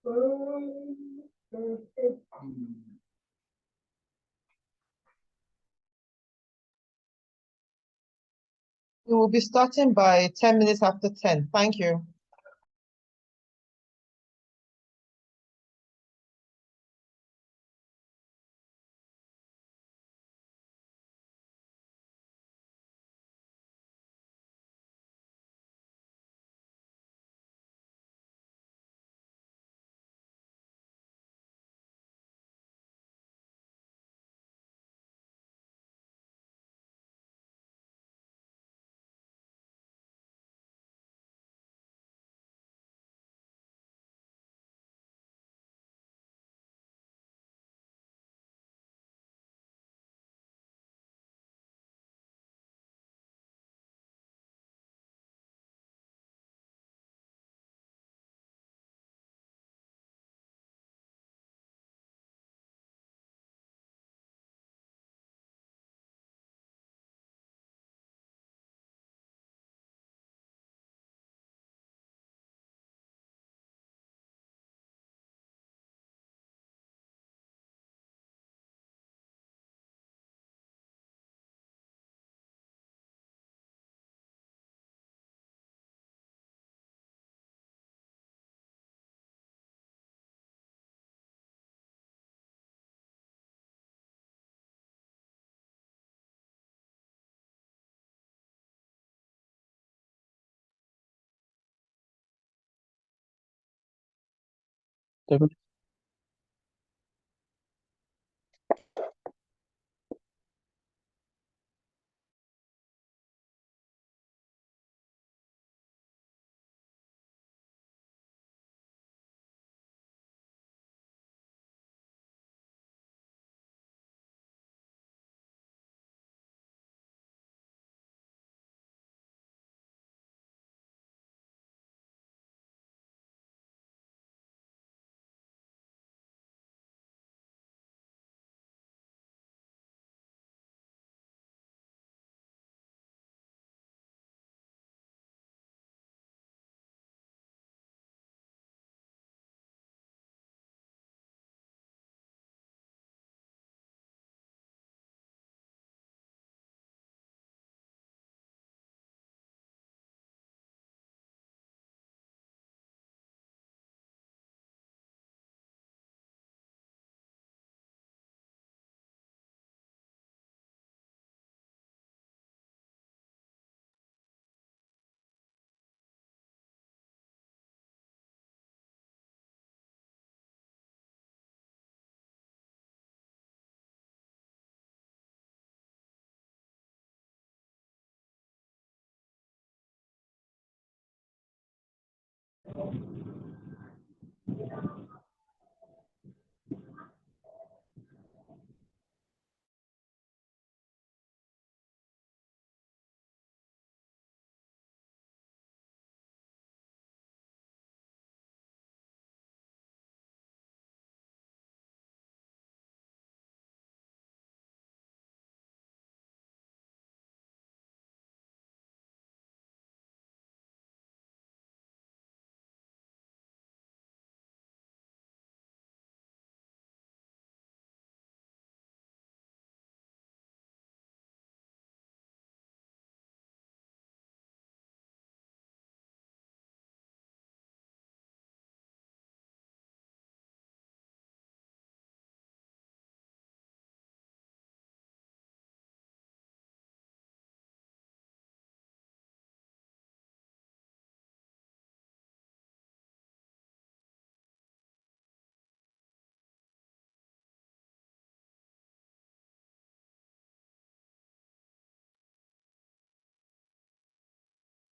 We will be starting by 10 minutes after 10. Thank you.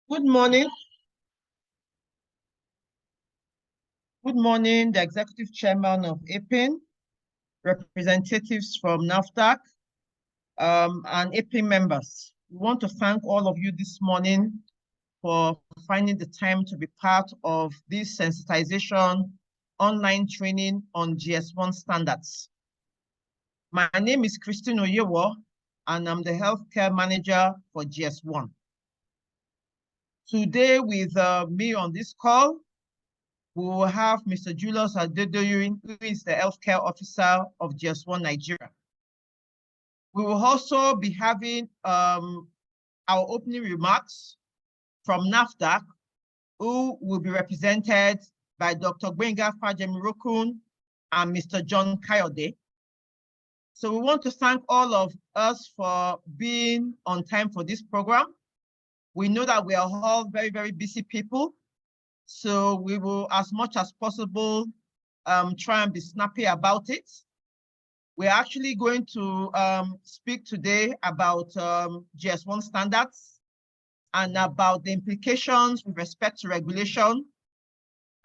Good morning. Good morning, the Executive Chairman of Apin, representatives from NAFTAC, and Apin members. We want to thank all of you this morning for finding the time to be part of this sensitization online training on GS1 standards. My name is Christine Oyewo, and I'm the Healthcare Manager for GS1. Today with me on this call, we will have Mr. Julius Adedoyin, who is the healthcare officer of GS1 Nigeria. We will also be having our opening remarks from NAFDAC, who will be represented by Dr. Gbenga Fajemirokun and Mr. John Kayode. So we want to thank all of us for being on time for this program. We know that we are all very, very busy people. So we will, as much as possible, try and be snappy about it. We're actually going to speak today about GS1 standards and about the implications with respect to regulation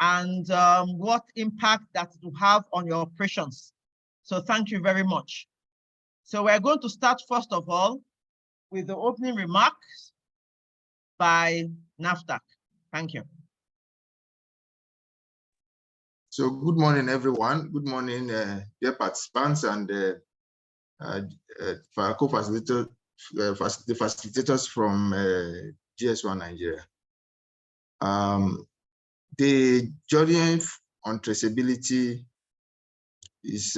and what impact that will have on your operations. So thank you very much. So we're going to start first of all with the opening remarks by NAFDAC. Thank you. So good morning, everyone. Good morning, dear participants and co-facilitators, the facilitators from GS1 Nigeria. The journey on traceability is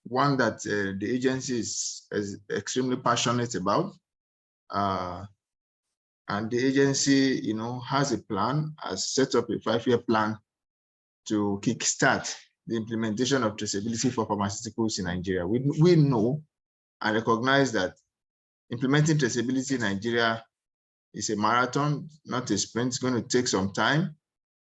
one that the agency is extremely passionate about. And the agency, has a plan, has set up a 5-year plan to kickstart the implementation of traceability for pharmaceuticals in Nigeria. We know and recognize that implementing traceability in Nigeria is a marathon, not a sprint. It's going to take some time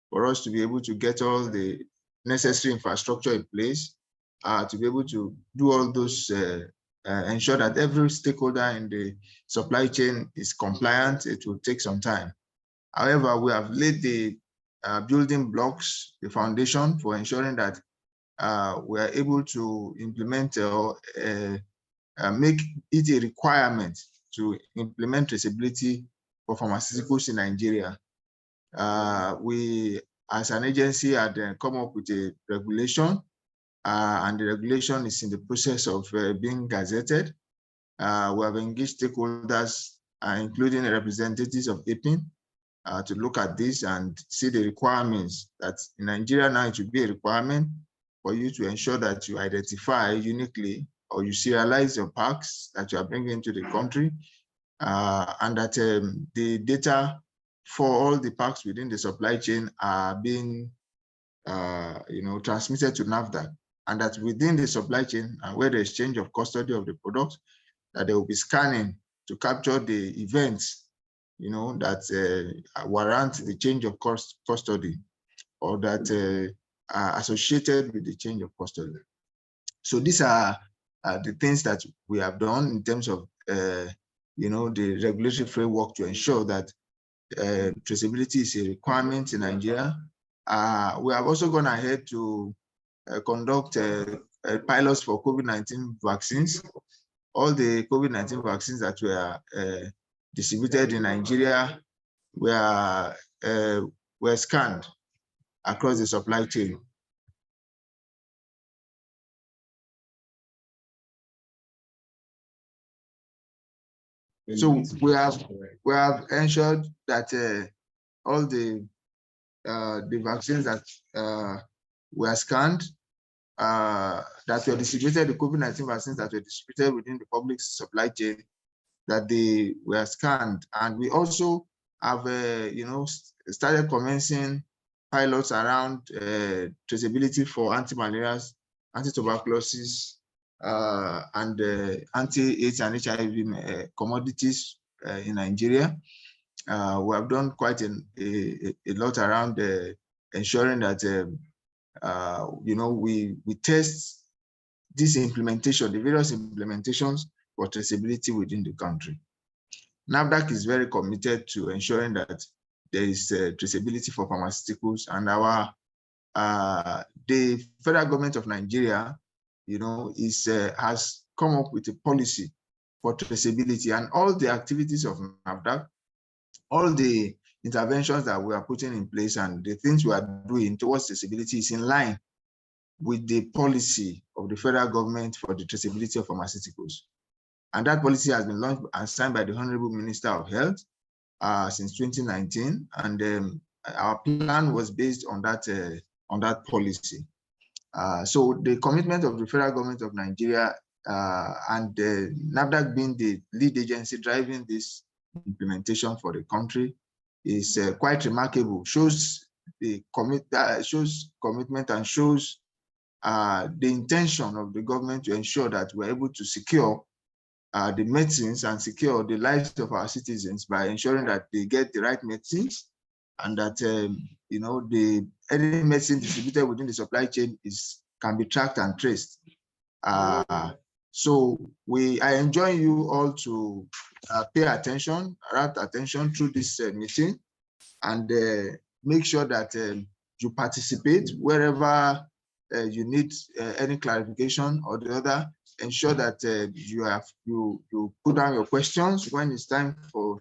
for us to be able to get all the necessary infrastructure in place, to be able to do all those, ensure that every stakeholder in the supply chain is compliant. It will take some time. However, we have laid the building blocks, the foundation for ensuring that we are able to implement or make it a requirement to implement traceability for pharmaceuticals in Nigeria. We, as an agency, had come up with a regulation, and the regulation is in the process of being gazetted. We have engaged stakeholders, including representatives of Apin, to look at this and see the requirements that in Nigeria now it should be a requirement for you to ensure that you identify uniquely or you serialize your packs that you are bringing into the country, and that the data for all the packs within the supply chain are being transmitted to NAFDAC, and that within the supply chain and where the exchange of custody of the product, that they will be scanning to capture the events that warrant the change of custody or that are associated with the change of custody. So these are the things that we have done in terms of the regulatory framework to ensure that traceability is a requirement in Nigeria. We have also gone ahead to conduct pilots for COVID-19 vaccines. All the COVID-19 vaccines that were distributed in Nigeria were scanned across the supply chain. So we have ensured that all the vaccines that were scanned, that were distributed, the COVID-19 vaccines that were distributed within the public supply chain, that they were scanned. And we also have, started commencing pilots around traceability for anti-malarials, anti-tuberculosis, and anti-AIDS and HIV commodities in Nigeria. We have done quite a lot around ensuring that we test this implementation, the various implementations for traceability within the country. NAFDAC is very committed to ensuring that there is traceability for pharmaceuticals, and the federal government of Nigeria, has come up with a policy for traceability, and all the activities of NAFDAC, all the interventions that we are putting in place and the things we are doing towards traceability is in line with the policy of the federal government for the traceability of pharmaceuticals. And that policy has been launched and signed by the Honorable Minister of Health since 2019. And our plan was based on that policy. So the commitment of the federal government of Nigeria and NAFDAC being the lead agency driving this implementation for the country is quite remarkable. Shows commitment and shows the intention of the government to ensure that we're able to secure the medicines and secure the lives of our citizens by ensuring that they get the right medicines, and that any medicine distributed within the supply chain can be tracked and traced. So I enjoin you all to pay attention, rapt attention through this meeting, and make sure that you participate wherever you need any clarification or the other. Ensure that you put down your questions when it's time for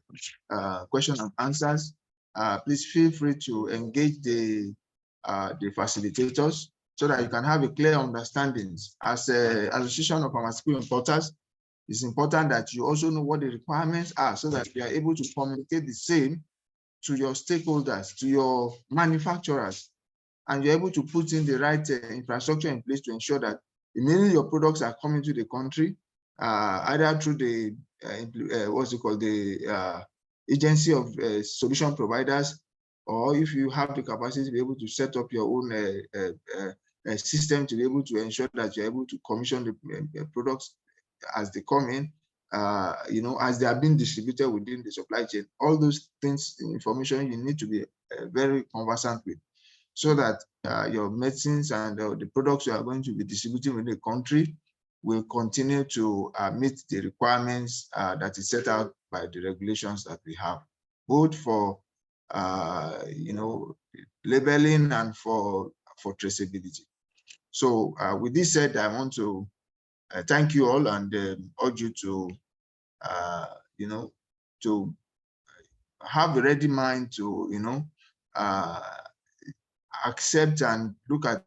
question and answers. Please feel free to engage the facilitators so that you can have a clear understanding. As an association of pharmaceutical importers, it's important that you also know what the requirements are so that you are able to communicate the same to your stakeholders, to your manufacturers, and you're able to put in the right infrastructure in place to ensure that immediately your products are coming to the country, either through the agency of solution providers, or if you have the capacity to be able to set up your own system to be able to ensure that you're able to commission the products as they come in, as they are being distributed within the supply chain. All those things, information you need to be very conversant with, so that your medicines and the products you are going to be distributing within the country will continue to meet the requirements that is set out by the regulations that we have, both for labeling and for traceability. So with this said, I want to thank you all and urge you to to have a ready mind to accept and look at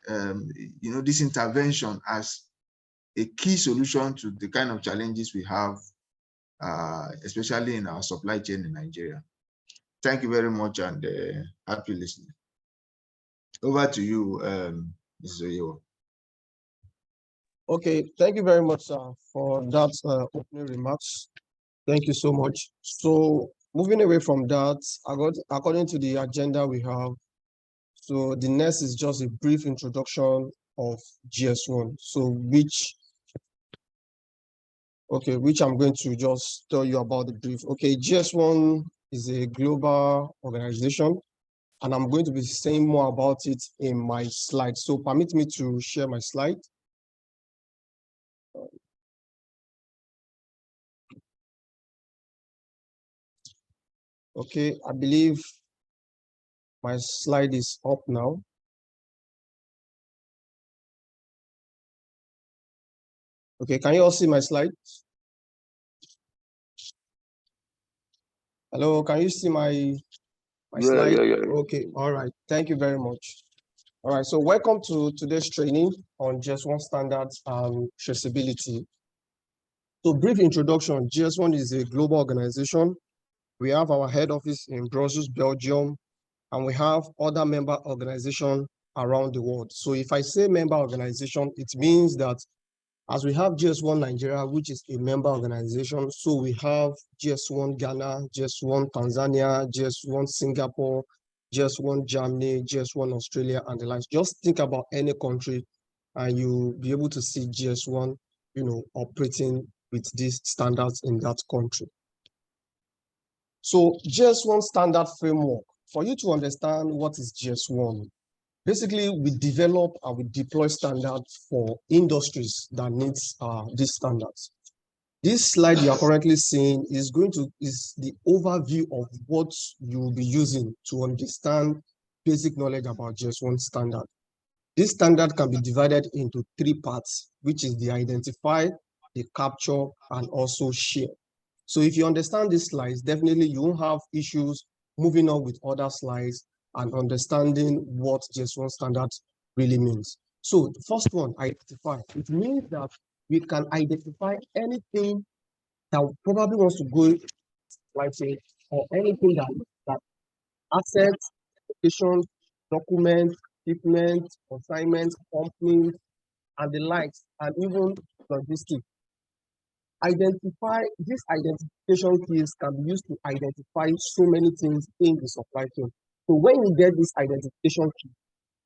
this intervention as a key solution to the kind of challenges we have, especially in our supply chain in Nigeria. Thank you very much, and happy listening. Over to you, Mrs. Oyewo. Okay, thank you very much, sir, for that opening remarks. Thank you so much. So moving away from that, according to the agenda we have, so the next is just a brief introduction of GS1. So which I'm going to just tell you about the brief. Okay, GS1 is a global organization, and I'm going to be saying more about it in my slide. So permit me to share my slide. Okay, I believe my slide is up now. Okay, can you all see my slide? Hello, can you see my slide? Yeah. Okay, all right. Thank you very much. All right, so welcome to today's training on GS1 standards and traceability. So brief introduction, GS1 is a global organization. We have our head office in Brussels, Belgium, and we have other member organizations around the world. So if I say member organization, it means that as we have GS1 Nigeria, which is a member organization, so we have GS1 Ghana, GS1 Tanzania, GS1 Singapore, GS1 Germany, GS1 Australia, and the likes. Just think about any country and you'll be able to see GS1, operating with these standards in that country. So GS1 standard framework, for you to understand what is GS1, basically, we develop and we deploy standards for industries that needs these standards. This slide you are currently seeing is the overview of what you will be using to understand basic knowledge about GS1 standard. This standard can be divided into 3 parts, which is the identify, the capture, and also share. So if you understand these slides, definitely you won't have issues moving on with other slides and understanding what GS1 standard really means. So the first one, identify. It means that we can identify anything that probably wants to go, like say, or anything that assets, locations, documents, shipments, consignments, companies, and the likes, and even logistics. These identification keys can be used to identify so many things in the supply chain. So when you get this identification key,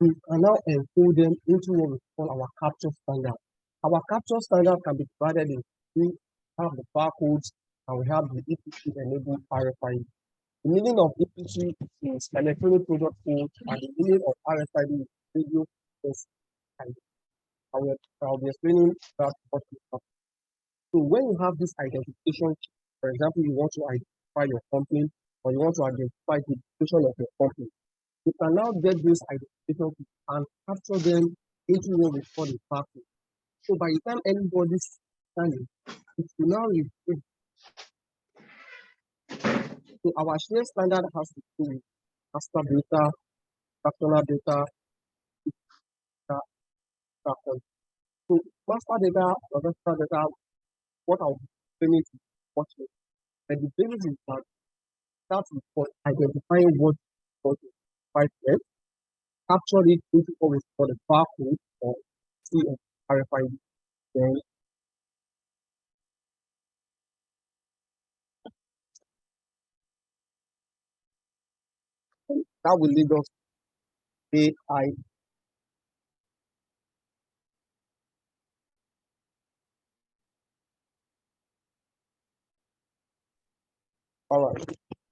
we can now encode them into what we call our capture standard. Our capture standard can be divided in we have the barcodes and we have the EPC enabled RFID. The meaning of EPC is electronic product code, and the meaning of RFID is radio frequency. I'll be explaining that what we have. So when you have this identification key, for example, you want to identify your company or you want to identify the location of your company, you can now get this identification key and capture them into what we call the barcode. So by the time anybody's scanning, it will now retrieve. So our share standard has to do with master data, fractional data, so master data or master data, what I'll explain is what and the basis is that starts with for identifying what five steps, capture it into what we call the barcode or RFID. Then that will lead us to AI. All right.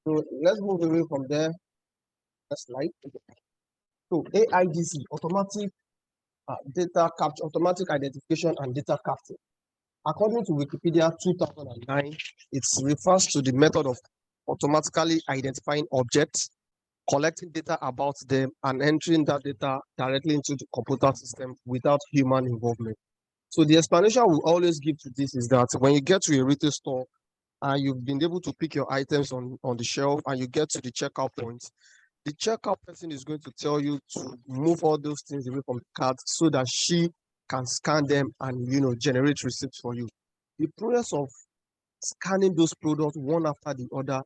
So let's move away from there. Next slide. So AIDC, automatic data capture, automatic identification and data capture. According to Wikipedia 2009, it refers to the method of automatically identifying objects, collecting data about them, and entering that data directly into the computer system without human involvement. So the explanation we always give to this is that when you get to a retail store and you've been able to pick your items on the shelf and you get to the checkout point, the checkout person is going to tell you to move all those things away from the cart so that she can scan them and generate receipts for you. The process of scanning those products one after the other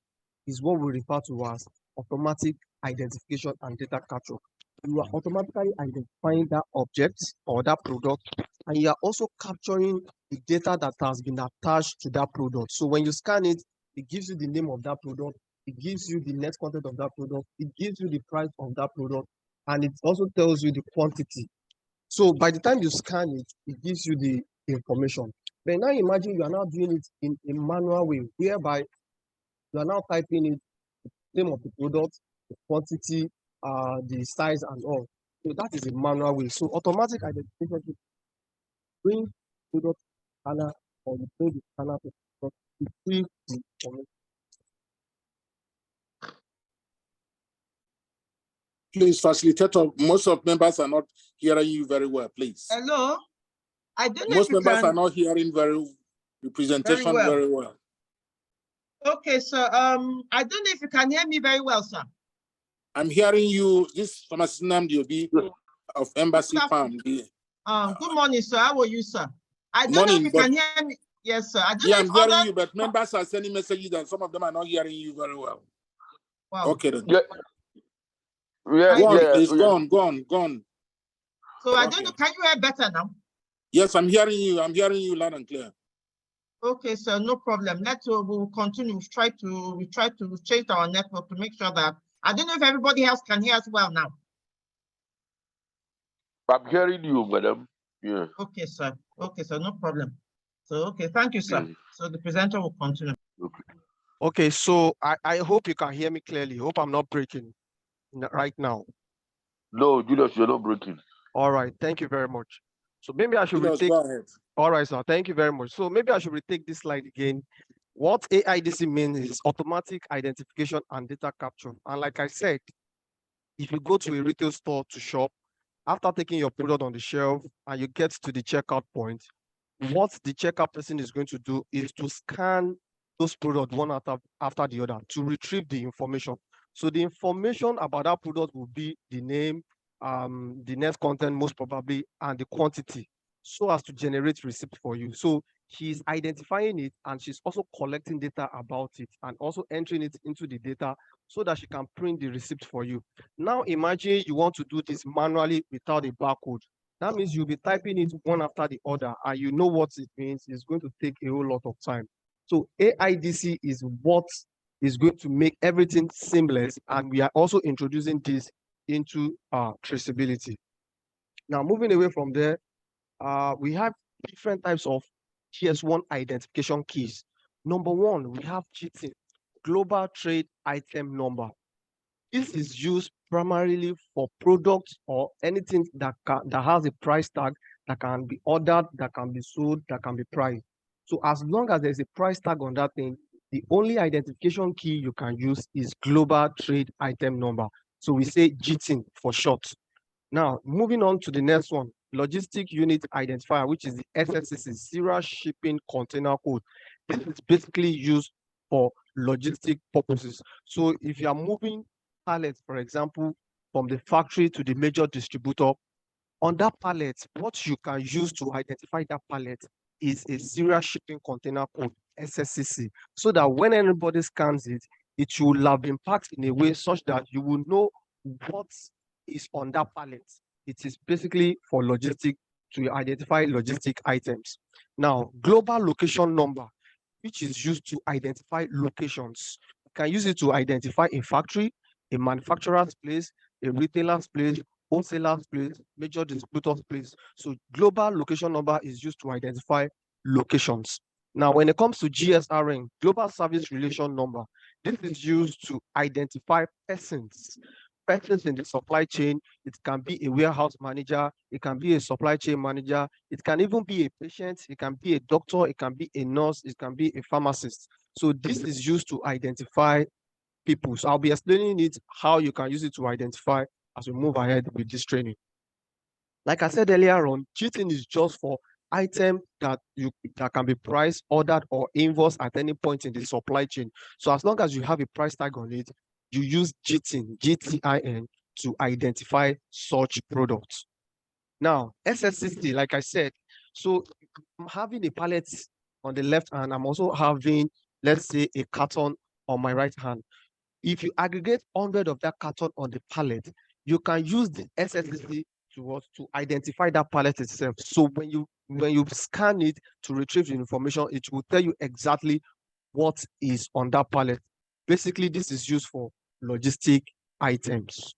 is what we refer to as automatic identification and data capture. You are automatically identifying that object or that product, and you are also capturing the data that has been attached to that product. So when you scan it, it gives you the name of that product, it gives you the net content of that product, it gives you the price of that product, and it also tells you the quantity. So by the time you scan it, it gives you the information. But now imagine you are now doing it in a manual way, whereby you are now typing in the name of the product, the quantity, the size, and all. So that is a manual way. So automatic identification bring product scanner or you bring the scanner to retrieve the information. Please, facilitator, most of members are not hearing you very well, please. Hello? I don't know Most if you members can... are not hearing the presentation very well. Okay, so I don't know if you can hear me very well, sir. I'm hearing you. This Pharmacist Nnamdi of Embassy Farm. Good morning, sir. How are you, sir? I don't morning, know if you can hear me. Yes, sir. I don't know I'm if hearing you, but members are sending messages and some of them are not hearing you very well. Wow. Okay then. Yeah. Go on. So I don't know, can you hear better now? Yes, I'm hearing you. I'm hearing you loud and clear. Okay, sir, no problem. We'll continue. We try to change our network to make sure that I don't know if everybody else can hear us well now. I'm hearing you, madam. Yeah. Okay, sir. Okay, sir, no problem. So okay, thank you, sir. So the presenter will continue. Okay, so I hope you can hear me clearly. Hope I'm not breaking right now. No, Julius, you're not breaking. All right, thank you very much. So maybe I should retake. Go ahead. All right, sir. Thank you very much. So maybe I should retake this slide again. What AIDC means is automatic identification and data capture. And like I said, if you go to a retail store to shop, after taking your product on the shelf and you get to the checkout point, what the checkout person is going to do is to scan those products one after the other to retrieve the information. So the information about that product will be the name, the net content most probably, and the quantity, so as to generate receipt for you. So she's identifying it and she's also collecting data about it and also entering it into the data so that she can print the receipt for you. Now imagine you want to do this manually without a barcode. That means you'll be typing it one after the other, and you know what it means. It's going to take a whole lot of time. So AIDC is what is going to make everything seamless, and we are also introducing this into traceability. Now, moving away from there, we have different types of GS1 identification keys. Number one, we have GT, Global Trade Item Number. This is used primarily for products or anything that has a price tag that can be ordered, that can be sold, that can be priced. So as long as there's a price tag on that thing, the only identification key you can use is Global Trade Item Number. So we say GTIN for short. Now, moving on to the next one, Logistic Unit Identifier, which is the SSCC, Serial Shipping Container Code. This is basically used for logistic purposes. So if you are moving pallets, for example, from the factory to the major distributor, on that pallet, what you can use to identify that pallet is a Serial Shipping Container Code, SSCC, so that when anybody scans it, it will have been packed in a way such that you will know what is on that pallet. It is basically for logistic, to identify logistic items. Now, global location number, which is used to identify locations. You can use it to identify a factory, a manufacturer's place, a retailer's place, wholesaler's place, major distributor's place. So global location number is used to identify locations. Now, when it comes to GSRN, Global Service Relation Number, this is used to identify persons in the supply chain. It can be a warehouse manager, it can be a supply chain manager, it can even be a patient, it can be a doctor, it can be a nurse, it can be a pharmacist. So this is used to identify people. So I'll be explaining it, how you can use it to identify as we move ahead with this training. Like I said earlier on, cheating is just for items that can be priced, ordered, or invoiced at any point in the supply chain. So as long as you have a price tag on it, you use GTIN, GTIN, to identify such products. Now, SSCC, like I said, so I'm having a pallet on the left hand. I'm also having, let's say, a carton on my right hand. If you aggregate 100 of that carton on the pallet, you can use the SSCC to identify that pallet itself. So when you scan it to retrieve the information, it will tell you exactly what is on that pallet. Basically, this is used for logistic items.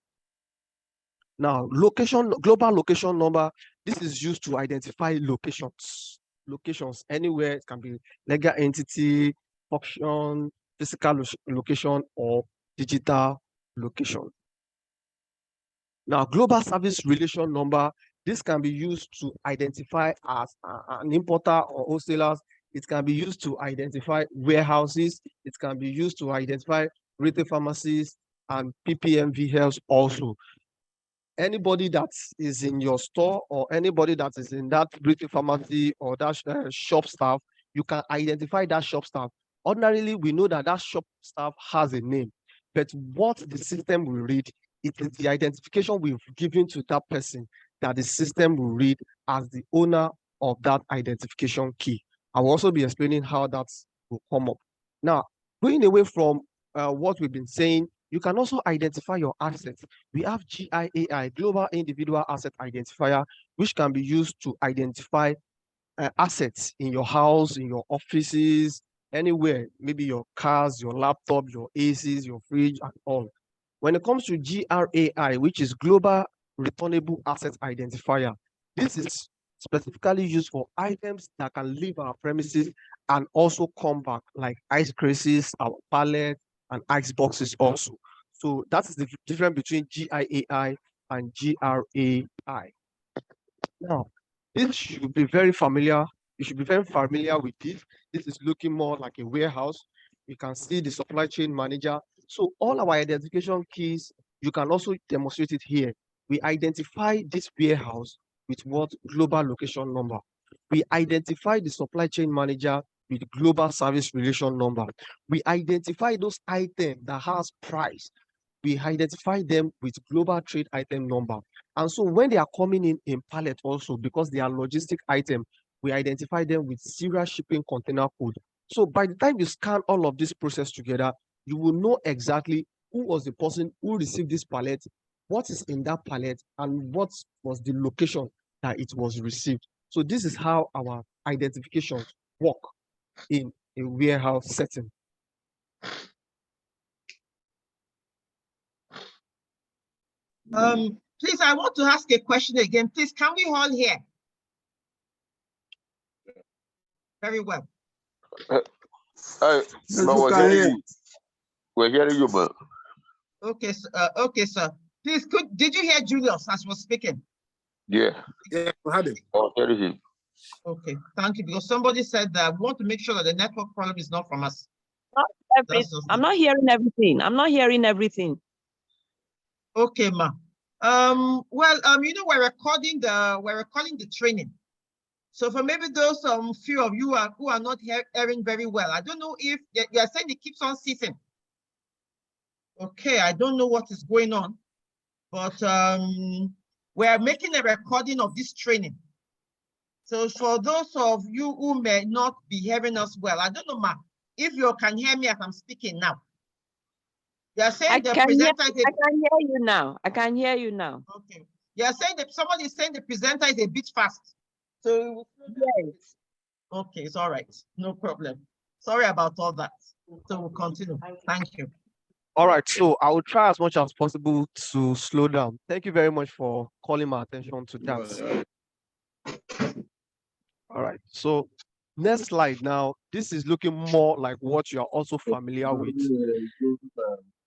Now, global location number, this is used to identify locations. Locations anywhere, it can be legal entity, function, physical location, or digital location. Now, global service relation number, this can be used to identify as an importer or wholesalers. It can be used to identify warehouses. It can be used to identify retail pharmacies and PPMVs also. Anybody that is in your store or anybody that is in that retail pharmacy or that shop staff, you can identify that shop staff. Ordinarily, we know that that shop staff has a name, but what the system will read, it is the identification we've given to that person that the system will read as the owner of that identification key. I will also be explaining how that will come up. Now, going away from what we've been saying, you can also identify your assets. We have GIAI, Global Individual Asset Identifier, which can be used to identify assets in your house, in your offices, anywhere, maybe your cars, your laptop, your ACs, your fridge, and all. When it comes to GRAI, which is Global Returnable Asset Identifier, this is specifically used for items that can leave our premises and also come back, like ice cases, our pallet, and ice boxes also. So that is the difference between GIAI and GRAI. Now, this should be very familiar. You should be very familiar with this. This is looking more like a warehouse. You can see the supply chain manager. So all our identification keys, you can also demonstrate it here. We identify this warehouse with what? Global location number. We identify the supply chain manager with global service relation number. We identify those items that has price. We identify them with global trade item number. And so when they are coming in pallet also, because they are logistic item, we identify them with serial shipping container code. So by the time you scan all of this process together, you will know exactly who was the person who received this pallet, what is in that pallet, and what was the location that it was received. So this is how our identifications work in a warehouse setting. Please, I want to ask a question again. Please, can we all hear? Very well. Hey, man, we're hearing you. We're hearing you, man. Okay, sir. Please, did you hear Julius as he was speaking? Yeah. Yeah, we had him. I was hearing him. Okay, thank you. Because somebody said that we want to make sure that the network problem is not from us. I'm not hearing everything. I'm not hearing everything. Okay, ma. Well, you know, we're recording the training. So for maybe those few of you who are not hearing very well, I don't know if you are saying it keeps on ceasing. Okay, I don't know what is going on, but we're making a recording of this training. So for those of you who may not be hearing us well, I don't know, ma, if you can hear me as I'm speaking now. You are saying the presenter is I can hear you now. I can hear you now. okay. You are saying that somebody is saying the presenter is a bit fast. So Yes. okay, it's all right. No problem. Sorry about all that. So we'll continue. Thank you. All right, so I will try as much as possible to slow down. Thank you very much for calling my attention to that. All right, so next slide now. This is looking more like what you are also familiar with.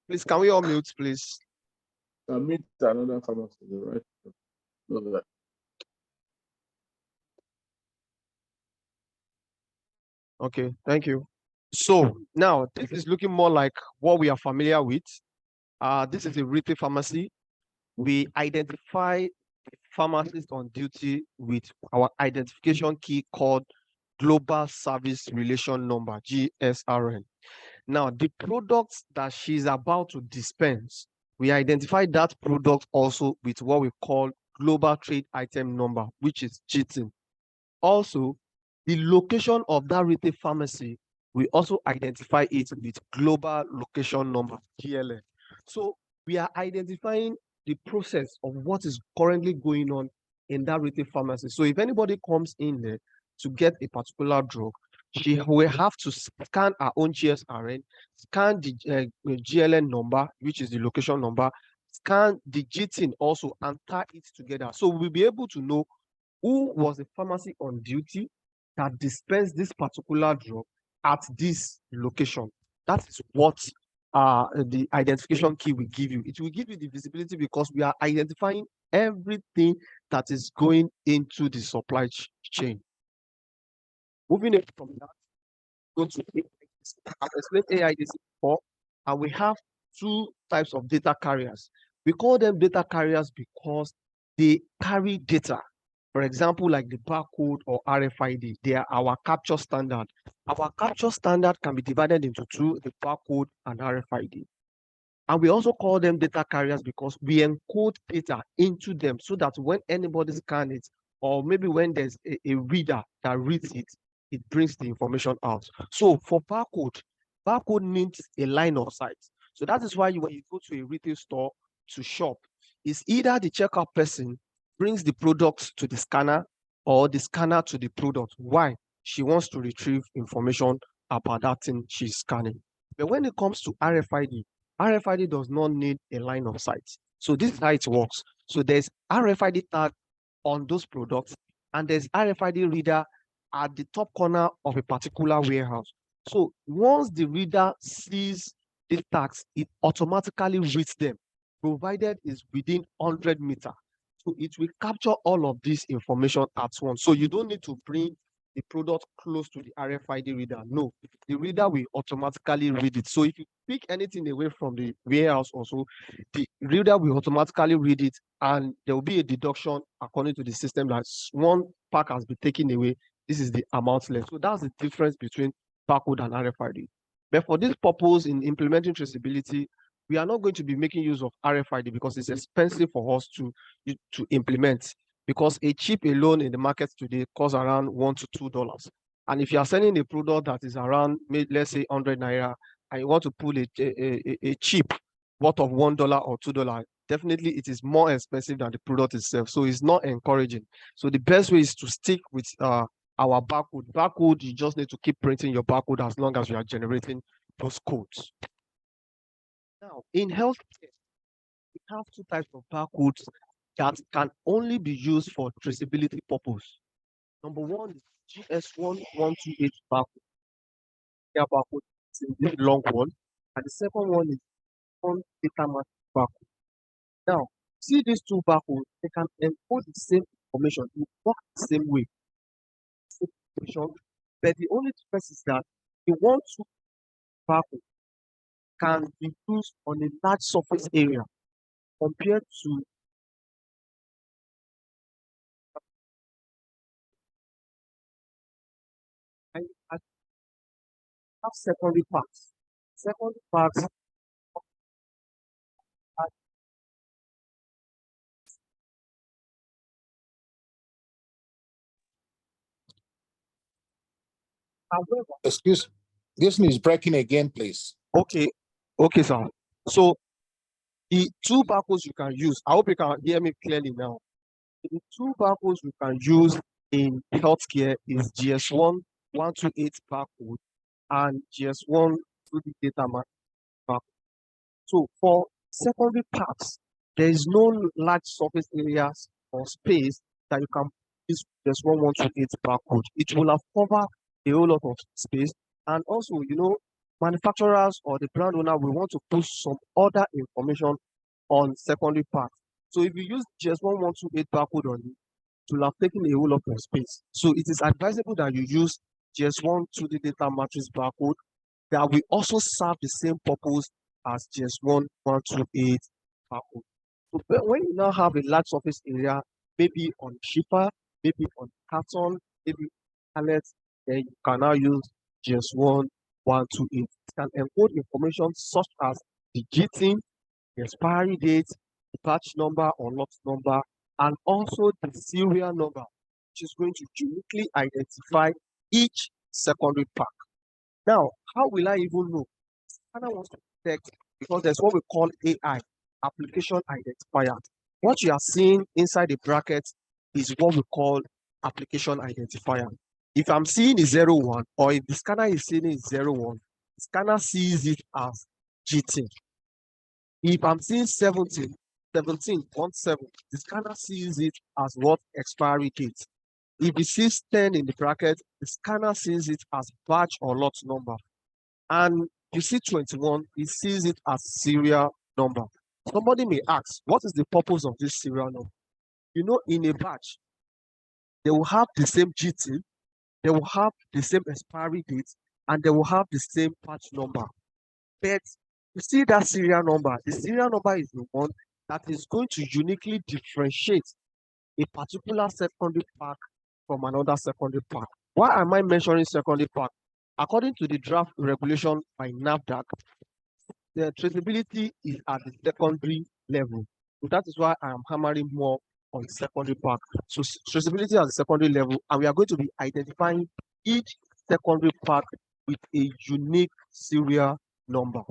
Please, can we all mute, please? Meet another pharmacy, right? Okay, thank you. So now this is looking more like what we are familiar with. This is a retail pharmacy. We identify the pharmacist on duty with our identification key called Global Service Relation Number, GSRN. Now, the products that she's about to dispense, we identify that product also with what we call Global Trade Item Number, which is GTIN. Also, the location of that retail pharmacy, we also identify it with Global Location Number, GLN. So we are identifying the process of what is currently going on in that retail pharmacy. So if anybody comes in there to get a particular drug, she will have to scan her own GSRN, scan the GLN number, which is the location number, scan the GTIN also, and tie it together. So we'll be able to know who was the pharmacy on duty that dispensed this particular drug at this location. That is what the identification key will give you. It will give you the visibility because we are identifying everything that is going into the supply chain. Moving it from that, go to AIDC. I've explained AIDC before, and we have two types of data carriers. We call them data carriers because they carry data. For example, like the barcode or RFID, they are our capture standard. Our capture standard can be divided into two, the barcode and RFID. And we also call them data carriers because we encode data into them so that when anybody scans it, or maybe when there's a reader that reads it, it brings the information out. So for barcode needs a line of sight. So that is why when you go to a retail store to shop, it's either the checkout person brings the products to the scanner or the scanner to the product. Why? She wants to retrieve information about that thing she's scanning. But when it comes to RFID does not need a line of sight. So this is how it works. So there's RFID tag on those products, and there's RFID reader at the top corner of a particular warehouse. So once the reader sees these tags, it automatically reads them, provided it's within 100 meters. So it will capture all of this information at once. So you don't need to bring the product close to the RFID reader. No, the reader will automatically read it. So if you pick anything away from the warehouse also, the reader will automatically read it, and there will be a deduction according to the system that one pack has been taken away. This is the amount left. So that's the difference between barcode and RFID. But for this purpose in implementing traceability, we are not going to be making use of RFID because it's expensive for us to implement, because a chip alone in the market today costs around $1 to $2. And if you are selling a product that is around, let's say 100 naira, and you want to pull a chip worth of $1 or $2, definitely it is more expensive than the product itself. So it's not encouraging. So the best way is to stick with our barcode. Barcode, you just need to keep printing your barcode as long as you are generating those codes. Now, in healthcare, we have two types of barcodes that can only be used for traceability purpose. Number one is GS1128 barcode. Yeah, barcode is in this long one. And the second one is on data matrix barcode. Now, see these two barcodes, they can encode the same information, it work the same way. Same information, but the only difference is that the 1, 2 barcode can be used on a large surface area compared to I have secondary parts. Secondary parts are however, Excuse, this is breaking again, please. okay, sir. So the two barcodes you can use, I hope you can hear me clearly now. The two barcodes you can use in healthcare is GS1128 barcode and GS1 to the data barcode. So for secondary parts, there is no large surface areas or space that you can use GS1128 barcode. It will have covered a whole lot of space. And also, manufacturers or the brand owner will want to put some other information on secondary parts. So if you use GS1128 barcode on it, it will have taken a whole lot of space. So it is advisable that you use GS1 to the data matrix barcode that will also serve the same purpose as GS1128 barcode. So when you now have a large surface area, maybe on shipper, maybe on carton, maybe pallet, then you can now use GS1128. It can encode information such as the GTIN, the expiry date, the batch number or lot number, and also the serial number, which is going to uniquely identify each secondary pack. Now, how will I even know? Scanner wants to detect because there's what we call AI, application identifier. What you are seeing inside the bracket is what we call application identifier. If I'm seeing a 01 or if the scanner is seeing a 01, the scanner sees it as GT. If I'm seeing 17, the scanner sees it as what expiry date. If it sees 10 in the bracket, the scanner sees it as batch or lot number. And you see 21, it sees it as serial number. Somebody may ask, what is the purpose of this serial number? In a batch, they will have the same GT, they will have the same expiry date, and they will have the same batch number. But you see that serial number, the serial number is the one that is going to uniquely differentiate a particular secondary pack from another secondary pack. Why am I mentioning secondary pack? According to the draft regulation by NAFDAC, the traceability is at the secondary level. So that is why I am hammering more on secondary pack. So traceability at the secondary level, and we are going to be identifying each secondary pack with a unique serial number.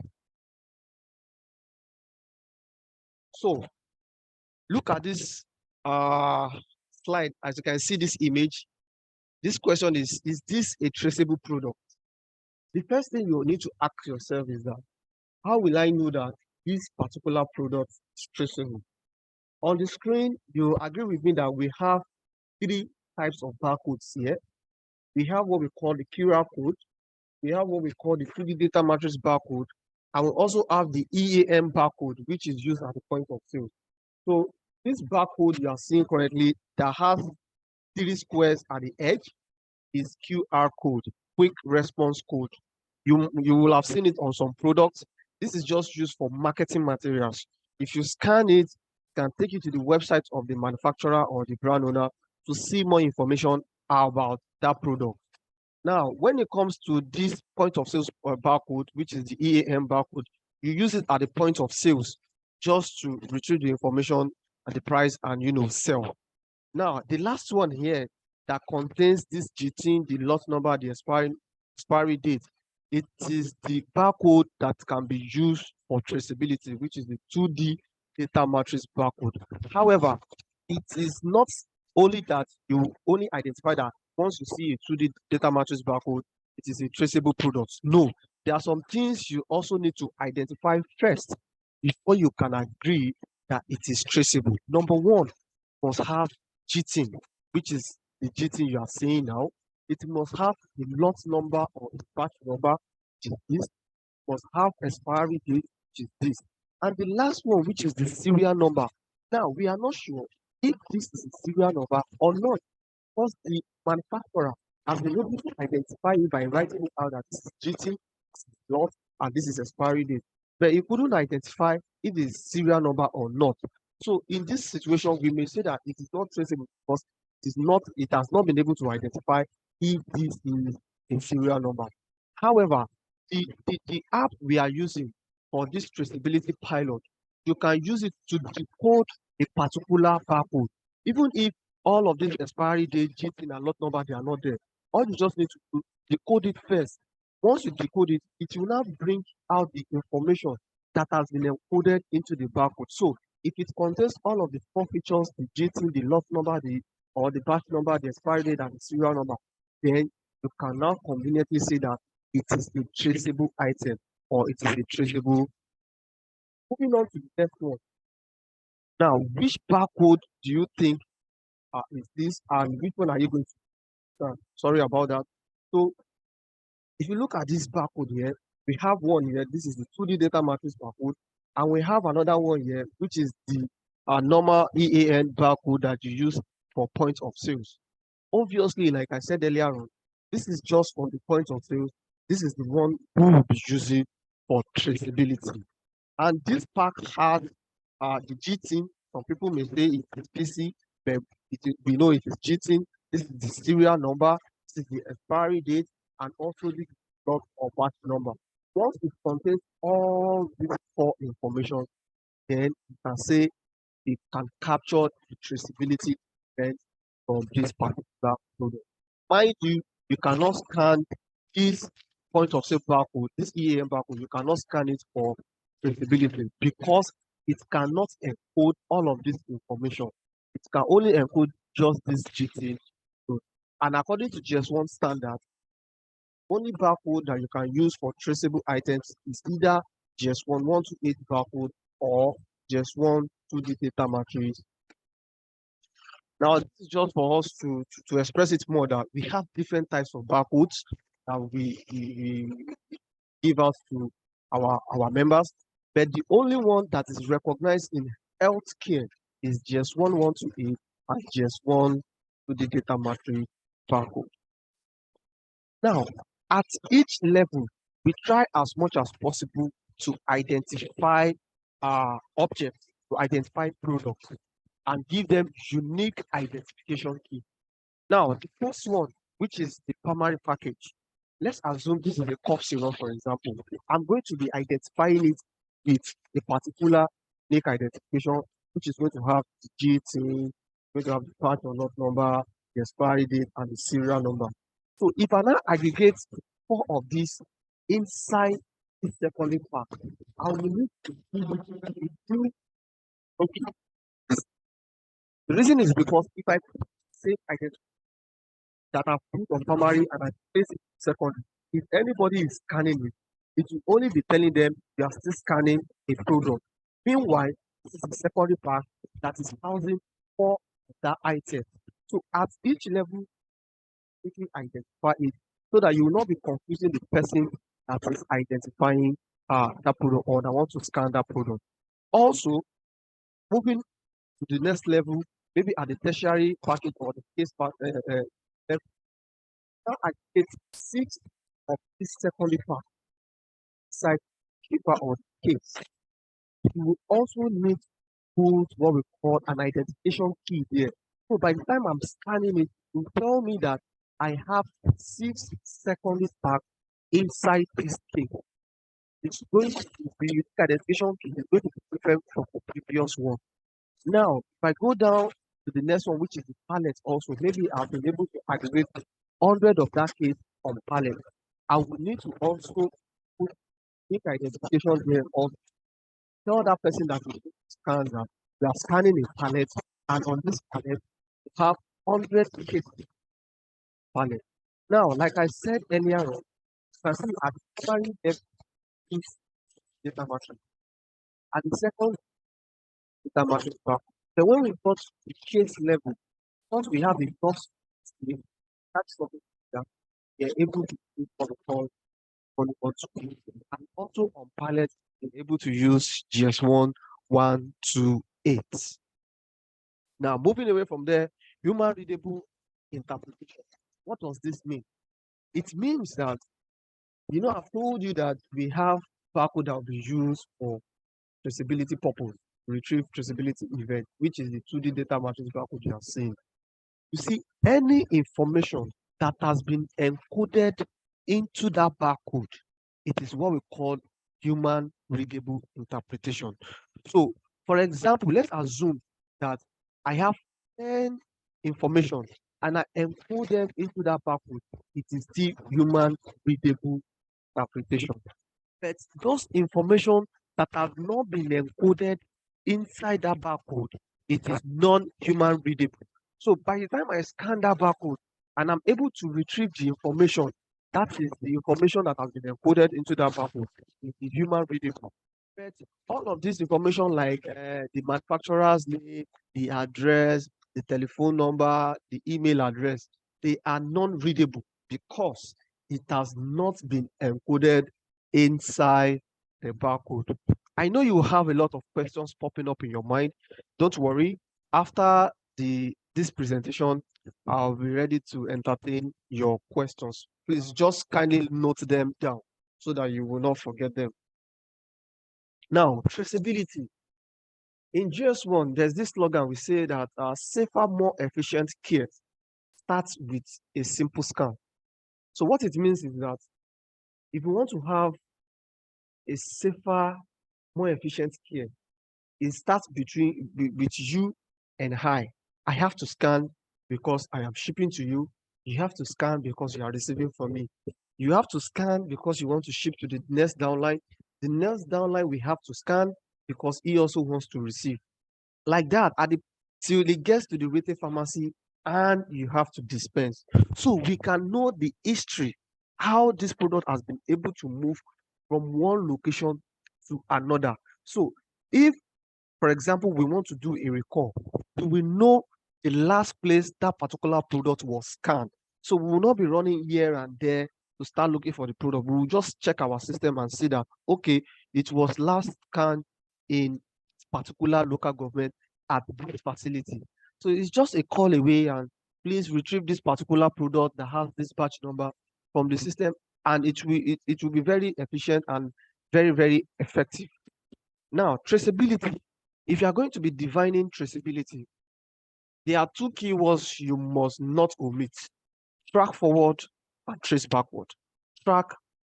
So look at this slide. As you can see this image, this question is this a traceable product? The first thing you need to ask yourself is that, how will I know that this particular product is traceable? On the screen, you agree with me that we have three types of barcodes here. We have what we call the QR code, we have what we call the 3D data matrix barcode, and we also have the EAM barcode, which is used at the point of sale. So this barcode you are seeing currently that has 3 squares at the edge is QR code, quick response code. You will have seen it on some products. This is just used for marketing materials. If you scan it, it can take you to the website of the manufacturer or the brand owner to see more information about that product. Now, when it comes to this point of sales barcode, which is the EAM barcode, you use it at the point of sales just to retrieve the information and the price and sell. Now, the last one here that contains this GTIN, the lot number, the expiry date, it is the barcode that can be used for traceability, which is the 2D data matrix barcode. However, it is not only that you only identify that once you see a 2D data matrix barcode, it is a traceable product. No, there are some things you also need to identify first before you can agree that it is traceable. Number one, must have GTIN, which is the GTIN you are saying now. It must have the lot number or the batch number, which is this, must have expiry date, which is this. And the last one, which is the serial number. Now, we are not sure if this is a serial number or not, because the manufacturer has been able to identify it by writing it out that this is GT, this is lot, and this is expiry date. But he couldn't identify if it is serial number or not. So in this situation, we may say that it is not traceable because it has not been able to identify if this is a serial number. However, the app we are using for this traceability pilot, you can use it to decode a particular barcode. Even if all of these expiry date, GTIN, and lot number, they are not there. All you just need to do, decode it first. Once you decode it, it will now bring out the information that has been encoded into the barcode. So if it contains all of the four features, the GTIN, the lot number, or the batch number, the expiry date, and the serial number, then you can now conveniently say that it is a traceable item or it is a traceable. Moving on to the next one. Now, which barcode do you think is this, and which one are you going to? Sorry about that. So, if you look at this barcode here, we have one here. This is the 2D data matrix barcode, and we have another one here, which is the normal EAN barcode that you use for point of sales. Obviously, like I said earlier on, this is just for the point of sales. This is the one we will be using for traceability. And this pack has the GTIN. Some people may say it is PC, but we know it is GTIN. This is the serial number, this is the expiry date, and also this lot or batch number. Once it contains all these four information, then you can say it can capture the traceability event from this particular product. Mind you, you cannot scan this point of sale barcode, this EAM barcode, you cannot scan it for traceability because it cannot encode all of this information. It can only encode just this GT. And according to GS1 standard, only barcode that you can use for traceable items is either GS1 128 barcode or GS1 2D data matrix. Now, this is just for us to express it more that we have different types of barcodes that we give out to our members, but the only one that is recognized in healthcare is GS1 128 and GS1 2D data matrix barcode. Now, at each level, we try as much as possible to identify objects, to identify products, and give them unique identification key. Now, the first one, which is the primary package, let's assume this is a cough syrup, for example. I'm going to be identifying it with a particular unique identification, which is going to have the GT, going to have the part or lot number, the expiry date, and the serial number. So if I now aggregate four of these inside the secondary part, I will need to do okay. The reason is because if I say identity that I've put on primary and I place it secondary, if anybody is scanning it, it will only be telling them you are still scanning a product. Meanwhile, this is the secondary part that is housing for that item. So at each level, quickly identify it so that you will not be confusing the person that is identifying that product or that want to scan that product. Also, moving to the next level, maybe at the tertiary package or the case part, now I get 6 of this secondary part side paper or case. You will also need to put what we call an identification key there. So by the time I'm scanning it, it will tell me that I have 6 secondary parts inside this case. It's going to be unique identification key is going to be different from the previous one. Now, if I go down to the next one, which is the palette also, maybe I've been able to aggregate 100 of that case on palette. I would need to also put make identification here or tell that person that we scan that we are scanning a pallet, and on this pallet we have 100 cases pallet. Now, like I said earlier on, person are carrying every data matrix. At the second data matrix back, then when we got the case level, once we have a first step, that's something that we are able to do for the call on and also on pallet, we're able to use GS1, 1, 2, 8. Now, moving away from there, human readable interpretation. What does this mean? It means that, I've told you that we have barcode that will be used for traceability purpose, retrieve traceability event, which is the 2D data matrix barcode you have seen. You see, any information that has been encoded into that barcode, it is what we call human readable interpretation. So, for example, let's assume that I have 10 information and I encode them into that barcode. It is still human readable interpretation. But those information that have not been encoded inside that barcode, it is non-human readable. So by the time I scan that barcode and I'm able to retrieve the information, that is the information that has been encoded into that barcode, it is human readable. But all of this information, like the manufacturer's name, the address, the telephone number, the email address, they are non-readable because it has not been encoded inside the barcode. I know you will have a lot of questions popping up in your mind. Don't worry. After this presentation, I'll be ready to entertain your questions. Please just kindly note them down so that you will not forget them. Now, traceability. In GS1, there's this slogan we say that safer, more efficient care starts with a simple scan. So what it means is that if you want to have a safer, more efficient care, it starts with you and I. I have to scan because I am shipping to you. You have to scan because you are receiving from me. You have to scan because you want to ship to the next downline. The next downline we have to scan because he also wants to receive. Like that, till it gets to the retail pharmacy and you have to dispense. So we can know the history, how this product has been able to move from one location to another. So if, for example, we want to do a recall, we will know the last place that particular product was scanned. So we will not be running here and there to start looking for the product. We will just check our system and see that, okay, it was last scanned in particular local government at this facility. So it's just a call away, and please retrieve this particular product that has this batch number from the system, and it will be very efficient and very, very effective. Now, traceability. If you are going to be defining traceability, there are two keywords you must not omit: track forward and trace backward. Track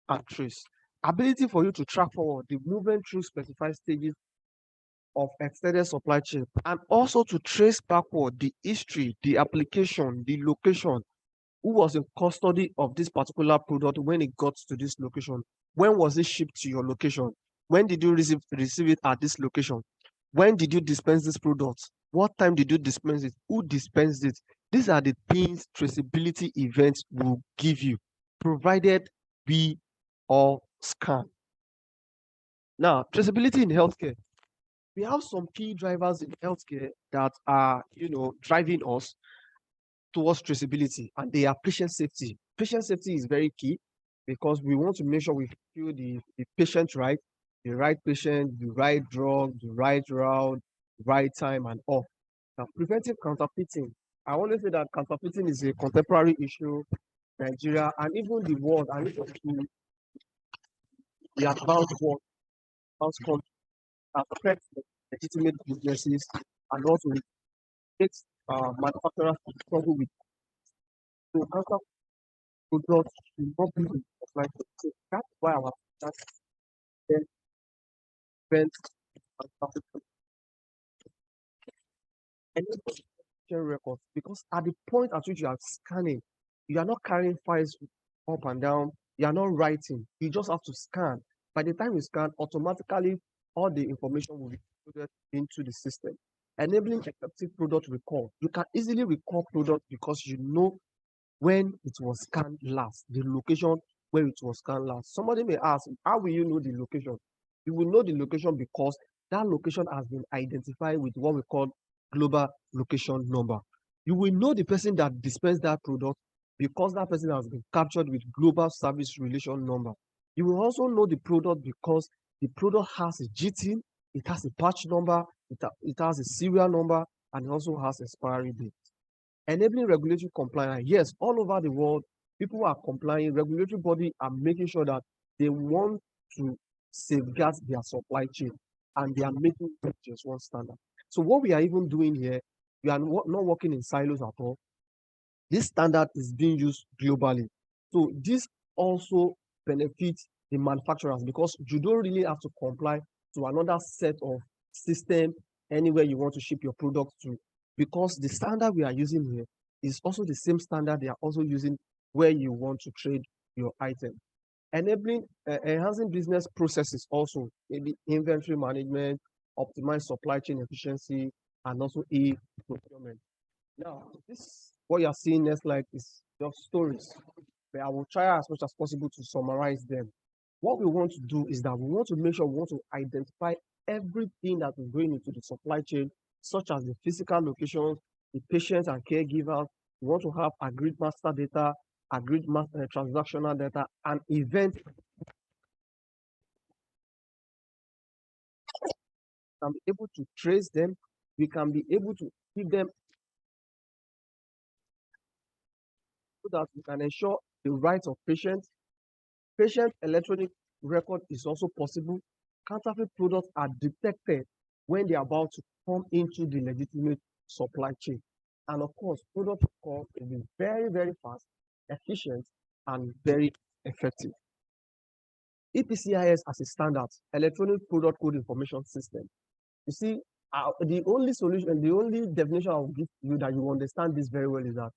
and trace. Ability for you to track forward the movement through specified stages of extended supply chain, and also to trace backward the history, the application, the location, who was in custody of this particular product when it got to this location, when was it shipped to your location, when did you receive it at this location, when did you dispense this product, what time did you dispense it, who dispensed it. These are the things traceability events will give you, provided we all scan. Now, traceability in healthcare. We have some key drivers in healthcare that are, driving us towards traceability, and they are patient safety. Patient safety is very key because we want to make sure we feel the patient right, the right patient, the right drug, the right route, right time, and all. Now, preventing counterfeiting. I always say that counterfeiting is a contemporary issue, Nigeria, and even the world, and even the advanced world, advanced countries affect legitimate businesses, and also it makes manufacturers to struggle with. So counter products should not be in supply chain. So that's why our that's then prevent manufacturing any production records, because at the point at which you are scanning, you are not carrying files up and down You are not writing. You just have to scan. By the time you scan, automatically all the information will be included into the system, enabling effective product recall. You can easily recall product because you know when it was scanned last, the location where it was scanned last. Somebody may ask, how will you know the location? You will know the location because that location has been identified with what we call global location number. You will know the person that dispensed that product because that person has been captured with global service relation number. You will also know the product because the product has a GT, it has a patch number, it has a serial number, and it also has expiry date. Enabling regulatory compliance. Yes, all over the world, people are complying. Regulatory body are making sure that they want to safeguard their supply chain, and they are making just one standard. So what we are even doing here, we are not working in silos at all. This standard is being used globally. So this also benefits the manufacturers because you don't really have to comply to another set of system anywhere you want to ship your product to, because the standard we are using here is also the same standard they are also using where you want to trade your item. Enabling, enhancing business processes also, maybe inventory management, optimize supply chain efficiency, and also e-procurement. Now, this what you're seeing next slide is just stories, but I will try as much as possible to summarize them. What we want to do is that we want to make sure we want to identify everything that is going into the supply chain, such as the physical locations, the patients and caregivers. We want to have agreed master data, agreed master transactional data, and event can be able to trace them. We can be able to keep them so that we can ensure the rights of patients. Patient electronic record is also possible. Counterfeit products are detected when they are about to come into the legitimate supply chain. And of course, product recall will be very, very fast, efficient, and very effective. EPCIS as a standard, electronic product code information system. You see, the only solution, the only definition I will give you that you understand this very well is that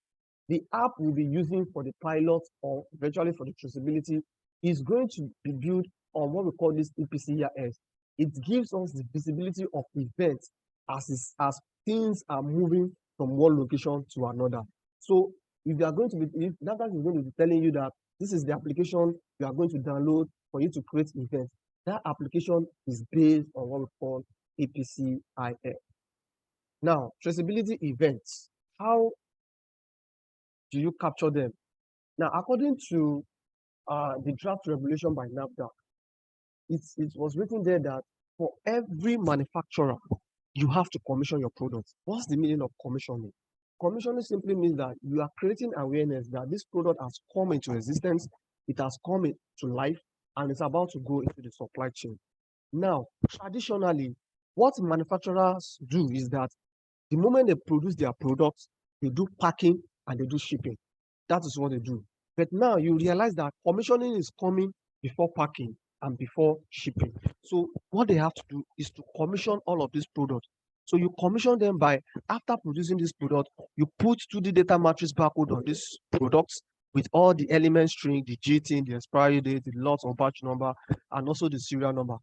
the app we'll be using for the pilot or eventually for the traceability is going to be built on what we call this EPCIS. It gives us the visibility of events as things are moving from one location to another. So if you are going to be, if NAFDAC is going to be telling you that this is the application you are going to download for you to create events, that application is based on what we call EPCIS. Now, traceability events, how do you capture them? Now, according to the draft regulation by NAFDAC, it was written there that for every manufacturer, you have to commission your product. What's the meaning of commissioning? Commissioning simply means that you are creating awareness that this product has come into existence, it has come into life, and it's about to go into the supply chain. Now, traditionally, what manufacturers do is that the moment they produce their products, they do packing and they do shipping. That is what they do. But now you realize that commissioning is coming before packing and before shipping. So what they have to do is to commission all of these products. So you commission them by, after producing this product, you put 2D data matrix barcode on these products with all the element string, the GT, the expiry date, the lot or batch number, and also the serial number.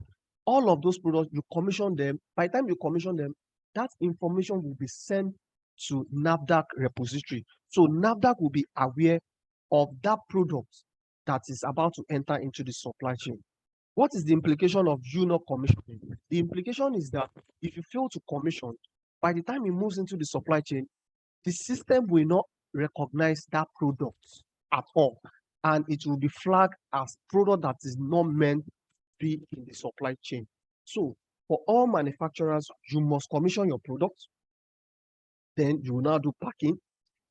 All of those products, you commission them. By the time you commission them, that information will be sent to NAFDAC repository. So NAFDAC will be aware of that product that is about to enter into the supply chain. What is the implication of you not commissioning? The implication is that if you fail to commission, by the time it moves into the supply chain, the system will not recognize that product at all. And it will be flagged as product that is not meant to be in the supply chain. So for all manufacturers, you must commission your product. Then you will now do packing.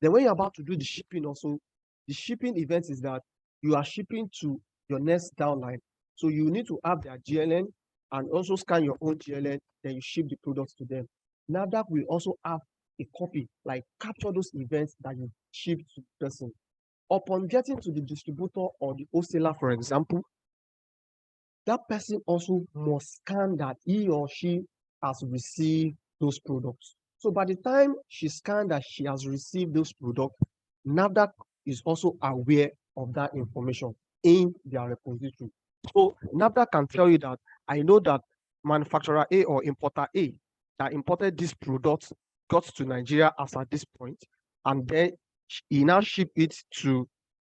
Then when you're about to do the shipping also, the shipping event is that you are shipping to your next downline. So you need to have their GLN and also scan your own GLN, then you ship the products to them. NAFDAC will also have a copy, like capture those events that you ship to the person. Upon getting to the distributor or the wholesaler, for example, that person also must scan that he or she has received those products. So by the time she scanned that she has received those products, NAFDAC is also aware of that information. in their repository. So NAFDAC can tell you that I know that manufacturer A or importer A that imported this product got to Nigeria as at this point, and then he now ship it to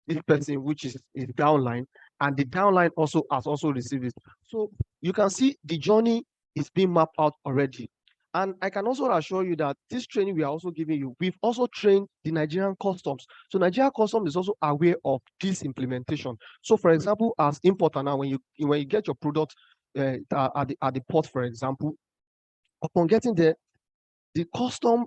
this person, which is downline, and the downline also has also received it. So you can see the journey is being mapped out already. And I can also assure you that this training we are also giving you, we've also trained the Nigerian customs. So Nigerian customs is also aware of this implementation. So for example, as importer now, when you get your product at the port, for example, upon getting there, the custom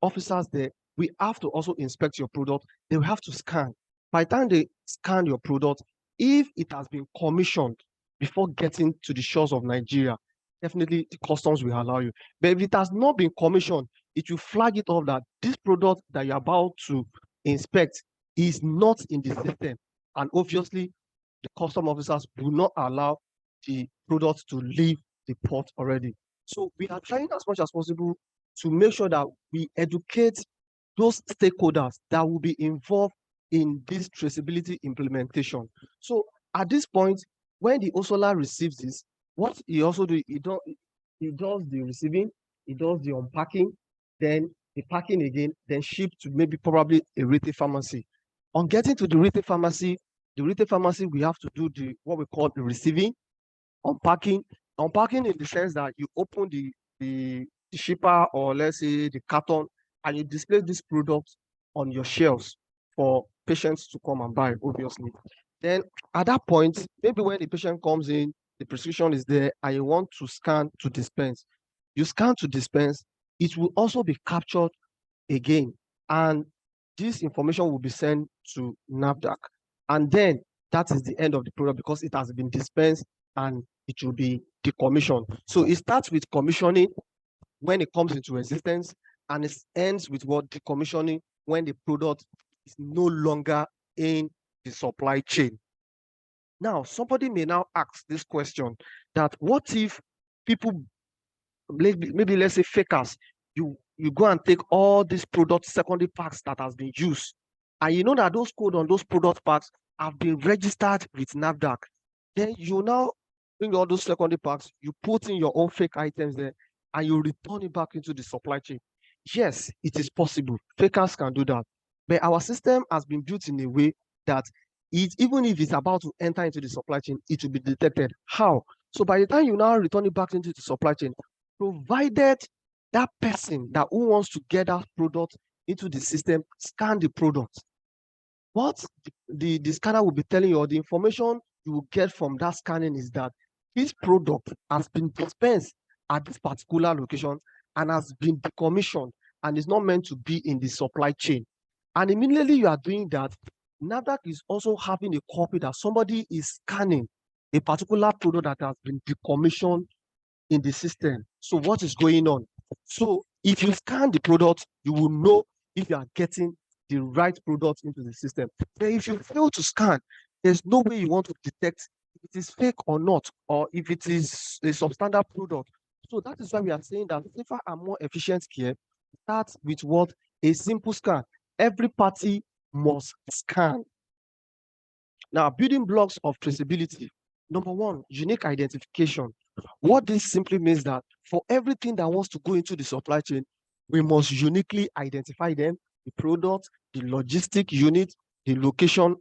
officers there, we have to also inspect your product. They will have to scan. By the time they scan your product, if it has been commissioned before getting to the shores of Nigeria, definitely the customs will allow you. But if it has not been commissioned, it will flag it off that this product that you're about to inspect is not in the system. And obviously, the custom officers will not allow the product to leave the port already. So we are trying as much as possible to make sure that we educate those stakeholders that will be involved in this traceability implementation. So at this point, when the OSOLA receives this, what he also do, he does the receiving, he does the unpacking, then the packing again, then ship to maybe probably a retail pharmacy. On getting to the retail pharmacy, we have to do what we call the receiving, unpacking in the sense that you open the shipper, or let's say the carton, and you display this product on your shelves for patients to come and buy, obviously. Then at that point, maybe when the patient comes in, the prescription is there, and you want to scan to dispense. You scan to dispense, it will also be captured again, and this information will be sent to NAFDAC. And then that is the end of the product because it has been dispensed and it will be decommissioned. So it starts with commissioning when it comes into existence, and it ends with what decommissioning when the product is no longer in the supply chain. Now, somebody may now ask this question that what if people, maybe let's say fakers, you go and take all these product secondary packs that has been used, and you know that those code on those product packs have been registered with NAFDAC. Then you now bring all those secondary packs, you put in your own fake items there, and you return it back into the supply chain. Yes, it is possible. Fakers can do that. But our system has been built in a way that even if it's about to enter into the supply chain, it will be detected. How? So by the time you now return it back into the supply chain, provided that person who wants to get that product into the system scan the product, what the scanner will be telling you, or the information you will get from that scanning, is that this product has been dispensed at this particular location and has been decommissioned and is not meant to be in the supply chain. And immediately you are doing that, NAFDAC is also having a copy that somebody is scanning a particular product that has been decommissioned in the system. So what is going on? So if you scan the product, you will know if you are getting the right product into the system. But if you fail to scan, there's no way you want to detect if it is fake or not, or if it is a substandard product. So that is why we are saying that safer and more efficient care starts with what? A simple scan. Every party must scan. Now, building blocks of traceability. Number one, unique identification. What this simply means that for everything that wants to go into the supply chain, we must uniquely identify them, the product, the logistic unit, the location,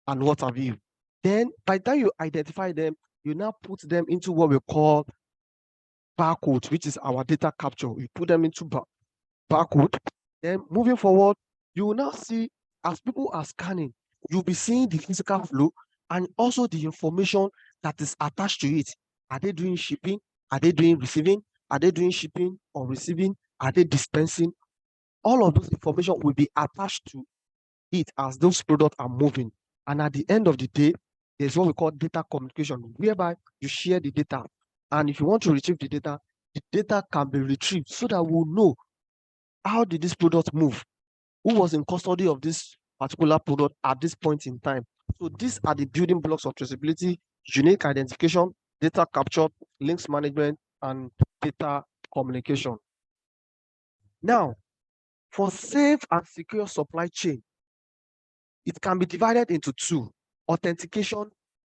and what have you. Then by the time you identify them, you now put them into what we call barcode, which is our data capture. You put them into barcode. Then moving forward, you will now see, as people are scanning, you'll be seeing the physical flow and also the information that is attached to it. Are they doing shipping? Are they doing receiving? Are they doing shipping or receiving? Are they dispensing? All of those information will be attached to it as those products are moving. And at the end of the day, there's what we call data communication, whereby you share the data. And if you want to retrieve the data can be retrieved so that we'll know how did this product move, who was in custody of this particular product at this point in time. So these are the building blocks of traceability: unique identification, data capture, links management, and data communication. Now, for safe and secure supply chain, it can be divided into two: authentication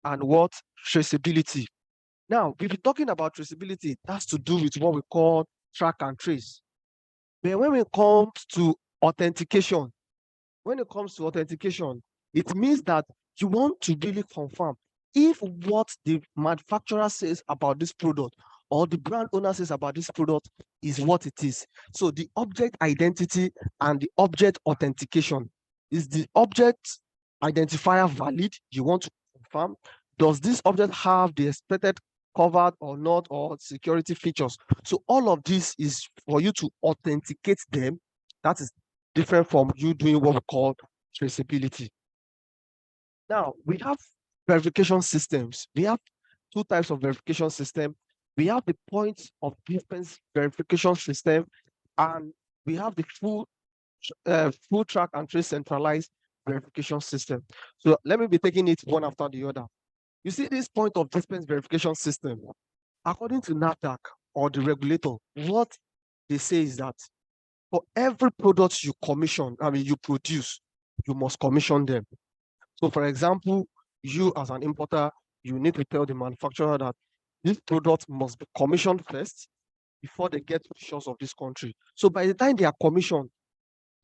and what? Traceability. Now, we've been talking about traceability. That's to do with what we call track and trace. But when it comes to authentication, it means that you want to really confirm if what the manufacturer says about this product or the brand owner says about this product is what it is. So the object identity and the object authentication. Is the object identifier valid? You want to confirm. Does this object have the expected covered or not, or security features? So all of this is for you to authenticate them. That is different from you doing what we call traceability. Now, we have verification systems. We have two types of verification system. We have the point of difference verification system, and we have the full track and trace centralized verification system. So let me be taking it one after the other. You see this point of difference verification system, according to NAFDAC or the regulator, what they say is that for every product you you produce, you must commission them. So for example, you as an importer, you need to tell the manufacturer that this product must be commissioned first before they get to the shores of this country. So by the time they are commissioned,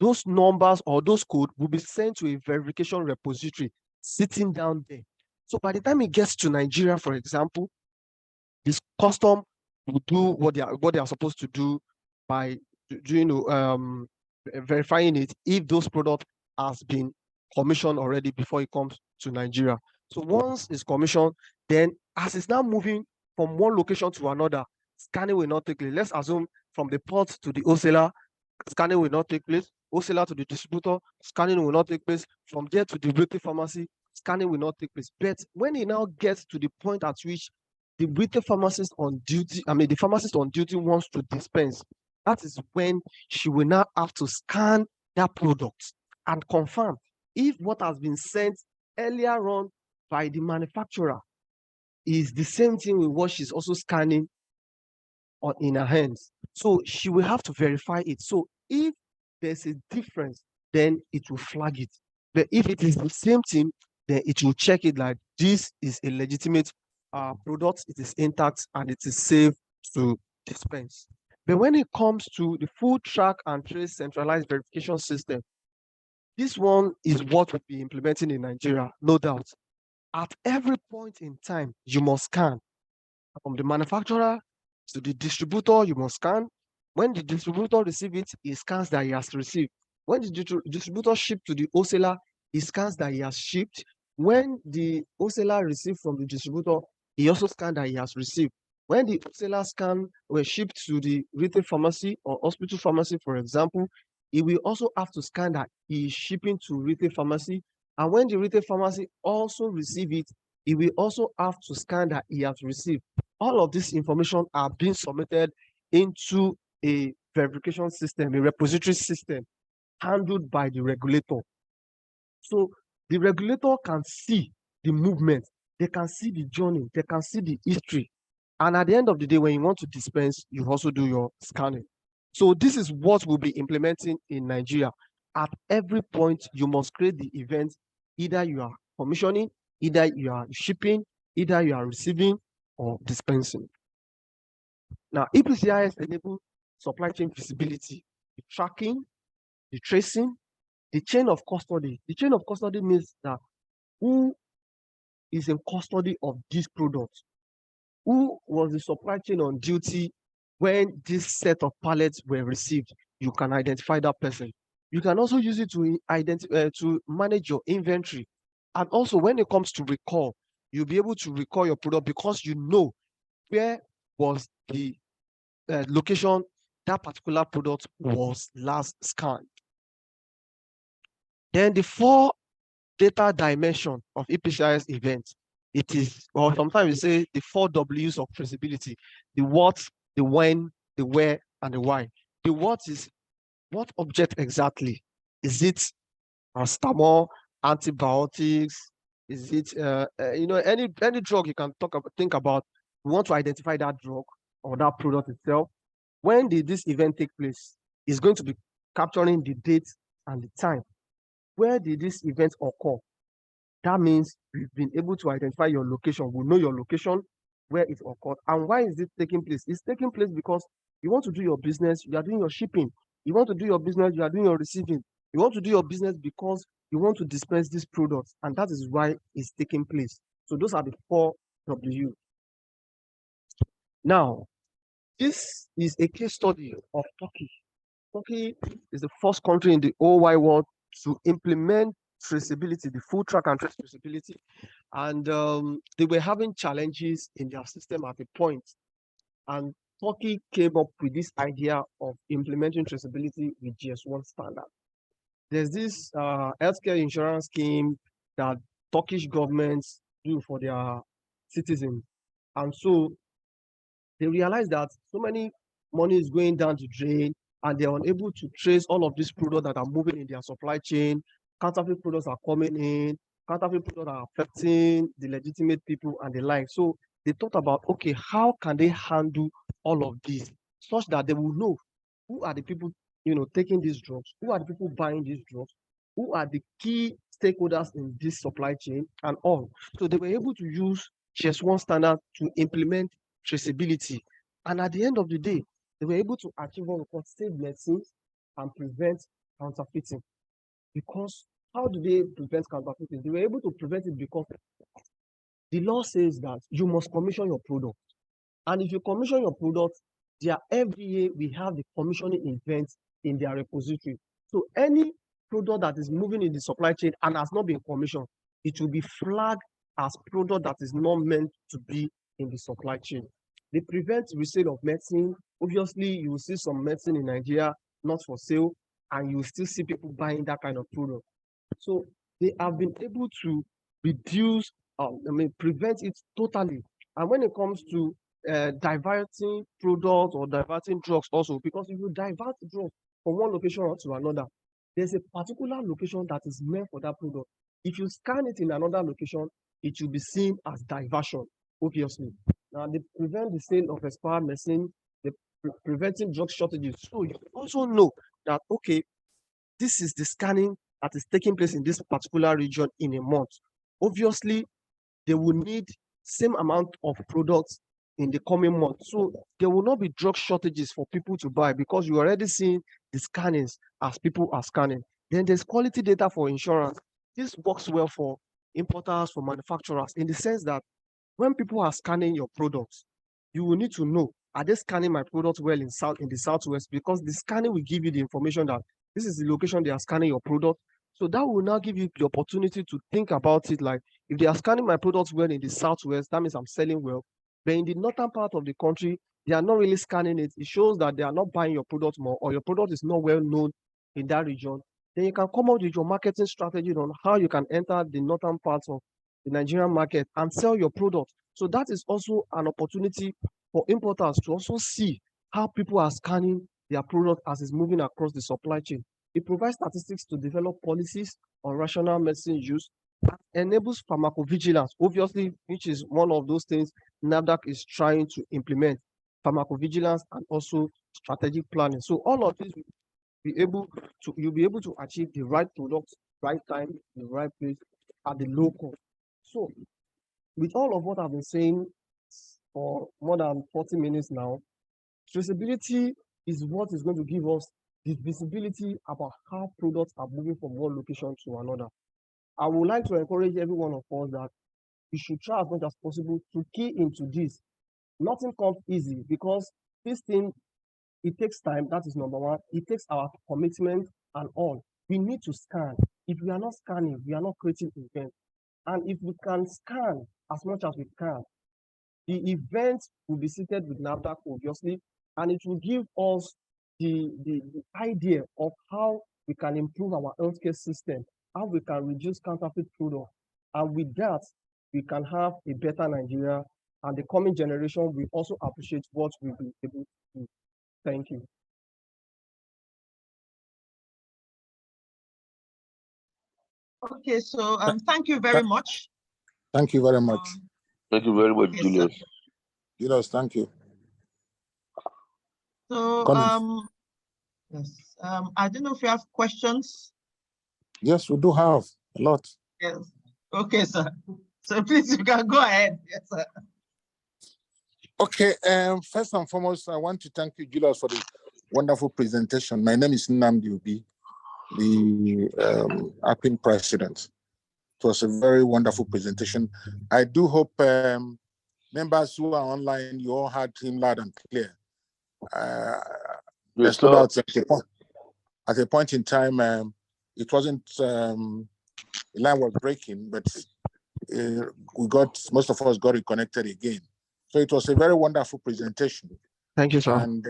those numbers or those codes will be sent to a verification repository sitting down there. So by the time it gets to Nigeria, for example, this custom will do what they are supposed to do by verifying it if those products has been commissioned already before it comes to Nigeria. So once it's commissioned, then as it's now moving from one location to another, scanning will not take place. Let's assume from the port to the wholesaler, scanning will not take place. Wholesaler to the distributor, scanning will not take place. From there to the retail pharmacy, scanning will not take place. But when it now gets to the point at which the retail pharmacist on duty, the pharmacist on duty wants to dispense, that is when she will now have to scan that product and confirm if what has been sent earlier on by the manufacturer is the same thing with what she's also scanning in her hands. So she will have to verify it. So if there's a difference, then it will flag it. But if it is the same thing, then it will check it like this is a legitimate product, it is intact, and it is safe to dispense. But when it comes to the full track and trace centralized verification system, this one is what we'll be implementing in Nigeria, no doubt. At every point in time, you must scan. From the manufacturer to the distributor, you must scan. When the distributor receives it, he scans that he has received. When the distributor ships to the wholesaler, he scans that he has shipped. When the wholesaler receives from the distributor, he also scans that he has received. When the wholesaler scan were shipped to the retail pharmacy or hospital pharmacy, for example, he will also have to scan that he is shipping to retail pharmacy. And when the retail pharmacy also receive it, he will also have to scan that he has received. All of this information are being submitted into a verification system, a repository system handled by the regulator. So the regulator can see the movement, they can see the journey, they can see the history. And at the end of the day, when you want to dispense, you also do your scanning. So this is what we'll be implementing in Nigeria. At every point, you must create the event. Either you are commissioning, either you are shipping, either you are receiving or dispensing. Now, EPCIS enables supply chain visibility, the tracking, the tracing, the chain of custody. The chain of custody means that who is in custody of this product? Who was the supply chain on duty when this set of pallets were received? You can identify that person. You can also use it to manage your inventory. And also when it comes to recall, you'll be able to recall your product because you know where was the location that particular product was last scanned. Then the four data dimension of EPCIS events, it is, or sometimes we say the 4 W's of traceability: the what, the when, the where, and the why. The what is what object exactly? Is it paracetamol, antibiotics? Is it any drug you can think about? We want to identify that drug or that product itself. When did this event take place? It's going to be capturing the date and the time. Where did this event occur? That means we've been able to identify your location. We know your location, where it occurred. And why is it taking place? It's taking place because you want to do your business, you are doing your shipping. You want to do your business, you are doing your receiving. You want to do your business because you want to dispense these products, and that is why it's taking place. So those are the 4 W. Now, this is a case study of Turkey. Turkey is the first country in the whole wide world to implement traceability, the full track and trace traceability. And they were having challenges in their system at a point. And Turkey came up with this idea of implementing traceability with GS1 standard. There's this healthcare insurance scheme that Turkish governments do for their citizens. And so they realize that so many money is going down the drain and they're unable to trace all of these products that are moving in their supply chain. Counterfeit products are coming in, counterfeit products are affecting the legitimate people and the like. So they thought about, okay, how can they handle all of this such that they will know who are the people, taking these drugs, who are the people buying these drugs, who are the key stakeholders in this supply chain and all. So they were able to use GS1 standard to implement traceability. And at the end of the day, they were able to achieve what we call safe medicines and prevent counterfeiting. Because how do they prevent counterfeiting? They were able to prevent it because the law says that you must commission your product. And if you commission your product, every year we have the commissioning events in their repository. So any product that is moving in the supply chain and has not been commissioned, it will be flagged as product that is not meant to be in the supply chain. They prevent resale of medicine. Obviously, you will see some medicine in Nigeria not for sale, and you will still see people buying that kind of product. So they have been able to reduce, prevent it totally. And when it comes to diverting products or diverting drugs also, because if you divert drugs from one location to another, there's a particular location that is meant for that product. If you scan it in another location, it will be seen as diversion, obviously. Now, they prevent the sale of expired medicine, they preventing drug shortages. So you also know that, okay, this is the scanning that is taking place in this particular region in a month. Obviously, they will need same amount of products in the coming month. So there will not be drug shortages for people to buy because you already seen the scannings as people are scanning. Then there's quality data for insurance. This works well for importers, for manufacturers, in the sense that when people are scanning your products, you will need to know, are they scanning my product well in the Southwest? Because the scanning will give you the information that this is the location they are scanning your product. So that will now give you the opportunity to think about it like, if they are scanning my products well in the Southwest, that means I'm selling well. But in the northern part of the country, they are not really scanning it. It shows that they are not buying your product more, or your product is not well known in that region. Then you can come up with your marketing strategy on how you can enter the northern parts of the Nigerian market and sell your product. So that is also an opportunity for importers to also see how people are scanning their product as it's moving across the supply chain. It provides statistics to develop policies on rational medicine use, that enables pharmacovigilance, obviously, which is one of those things NAFDAC is trying to implement, pharmacovigilance and also strategic planning. So all of this you'll be able to achieve the right product, right time, the right place, at the low cost. So with all of what I've been saying for more than 40 minutes now, traceability is what is going to give us the visibility about how products are moving from one location to another. I would like to encourage every one of us that we should try as much as possible to key into this. Nothing comes easy because this thing, it takes time. That is number one. It takes our commitment and all. We need to scan. If we are not scanning, we are not creating events. And if we can scan as much as we can, the event will be seated with NAFDAC, obviously, and it will give us the idea of how we can improve our healthcare system, how we can reduce counterfeit products. And with that, we can have a better Nigeria, and the coming generation will also appreciate what we've been able to do. Thank you. Okay, so thank you very much. Thank you very much. Thank you very much, Okay, Julius. Julius, thank you. So Collins. yes, I don't know if you have questions. Yes, we do have a lot. Yes. Okay, sir. So please, you can go ahead. Yes, sir. Okay, first and foremost, I want to thank you, Julius, for the wonderful presentation. My name is Nnamdi Obi, the Apin president. It was a very wonderful presentation. I do hope members who are online, you all heard him loud and clear. There's no doubt at a point in time, it wasn't, the line was breaking, but most of us got reconnected again. So it was a very wonderful presentation. Thank you, sir. And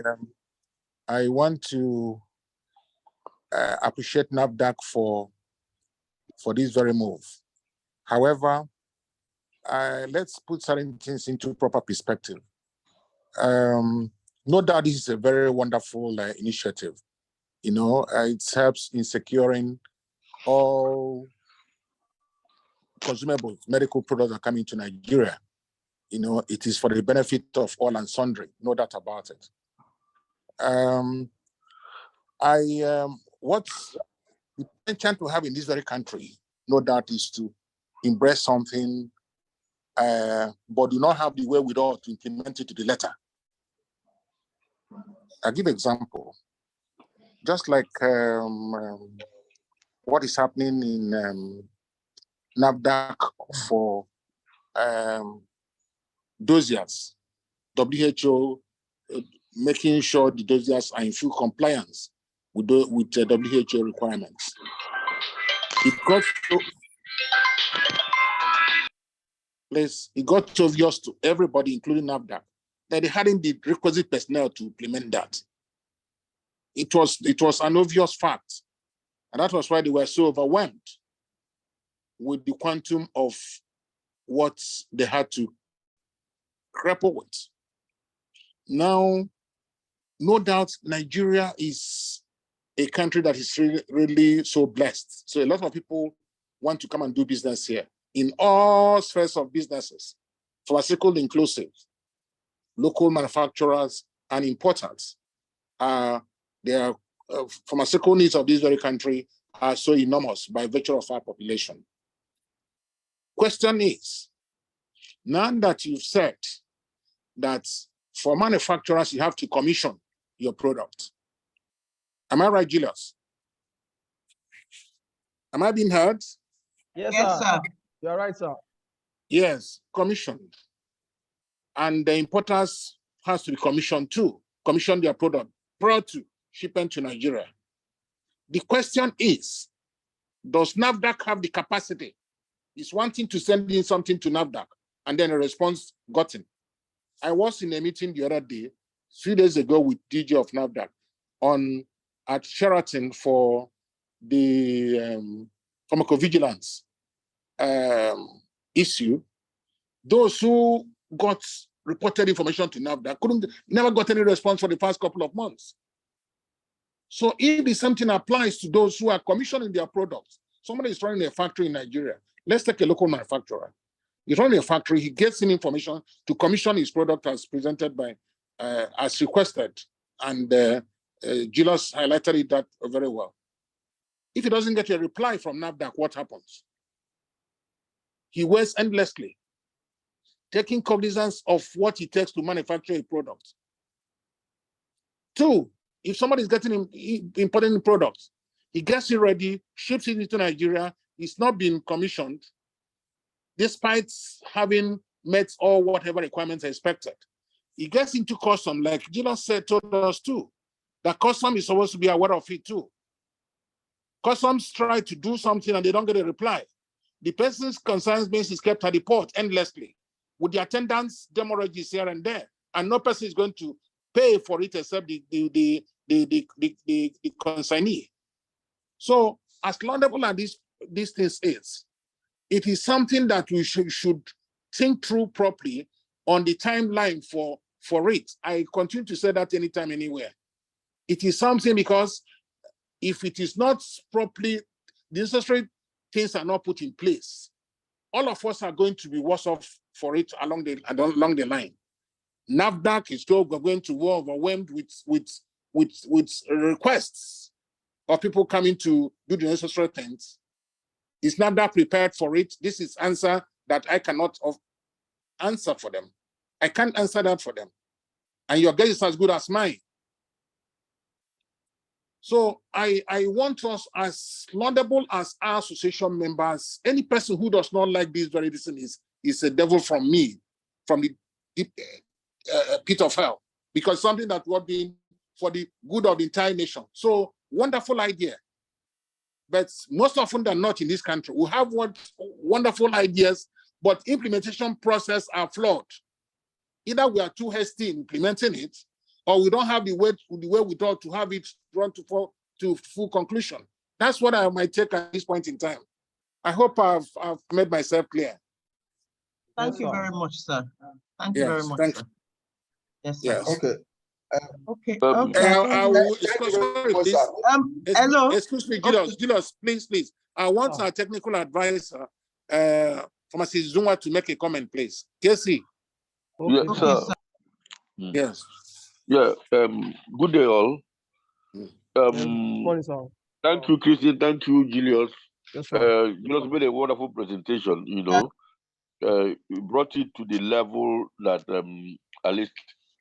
I want to appreciate NAFDAC for this very move. However, let's put certain things into proper perspective. No doubt this is a very wonderful initiative. You know, it helps in securing all consumables, medical products that come into Nigeria. You know, it is for the benefit of all and sundry, no doubt about it. What's the intention to have in this very country, no doubt, is to embrace something, but do not have the wherewithal to implement it to the letter. I'll give an example. Just like what is happening in NAFDAC for dossiers, WHO making sure the dossiers are in full compliance with WHO requirements. It got obvious to everybody, including NAFDAC, that they hadn't the requisite personnel to implement that. It was an obvious fact, and that was why they were so overwhelmed with the quantum of what they had to grapple with. Now, no doubt, Nigeria is a country that is really so blessed. So a lot of people want to come and do business here in all spheres of businesses, pharmaceutical inclusive, local manufacturers and importers. Their pharmaceutical needs of this very country are so enormous by virtue of our population. Question is, now that you've said that for manufacturers, you have to commission your product. Am I right, Julius? Am I being heard? Yes, Yes, sir. You're right, sir. Yes, commissioned. And the importers has to be commissioned too, commission their product prior to shipping to Nigeria. The question is, does NAFDAC have the capacity? It's one thing to send in something to NAFDAC and then a response gotten. I was in a meeting the other day, 3 days ago, with DG of NAFDAC at Sheraton for the pharmacovigilance issue. Those who got reported information to NAFDAC never got any response for the past couple of months. So if the same thing applies to those who are commissioning their products, somebody is running a factory in Nigeria. Let's take a local manufacturer. He's running a factory, he gets in information to commission his product as presented by, as requested. And Julius highlighted that very well. If he doesn't get a reply from NAFDAC, what happens? He waits endlessly, taking cognizance of what it takes to manufacture a product. 2, if somebody is importing products, he gets it ready, ships it into Nigeria, it's not been commissioned, despite having met all whatever requirements are expected. He gets into custom, like Julius told us too, that custom is supposed to be aware of it too. Customs try to do something and they don't get a reply. The person's concerns base is kept at the port endlessly, with the attendants, demorages here and there, and no person is going to pay for it except the consignee. So, as laudable as this thing is, it is something that we should think through properly on the timeline for it. I continue to say that anytime, anywhere. It is something because if it is not properly, the necessary things are not put in place, all of us are going to be worse off for it along the line. NAFDAC is still going to be overwhelmed with requests of people coming to do the necessary things. Is NAFDAC prepared for it? This is answer that I cannot answer for them. I can't answer that for them. And your guess is as good as mine. So I want us, as laudable as our association members, any person who does not like this very reason is a devil from me, from the deep pit of hell, because something that would be for the good of the entire nation. So wonderful idea. But most often than not in this country, we have wonderful ideas, but implementation process are flawed. Either we are too hasty in implementing it, or we don't have the way we thought to have it run to full conclusion. That's what I might take at this point in time. I hope I've made myself clear. Thank Yes, you sir. very much, sir. Thank you Yes, very much, thank sir. Yes, sir. Yes. Okay. Okay. Um, Okay. I will, Thank you sorry, very much, please. sir. Hello. Excuse me, Okay. Julius, please. I want our technical advisor, Pharmacist Zuma, to make a comment, please. Casey. yeah, Okay. Okay, sir. sir. Yes. Yeah. Good day, all. Morning, sir. Thank you, Christian. Thank you, Julius. Yes, sir. Julius made a wonderful presentation. You brought it to the level that at least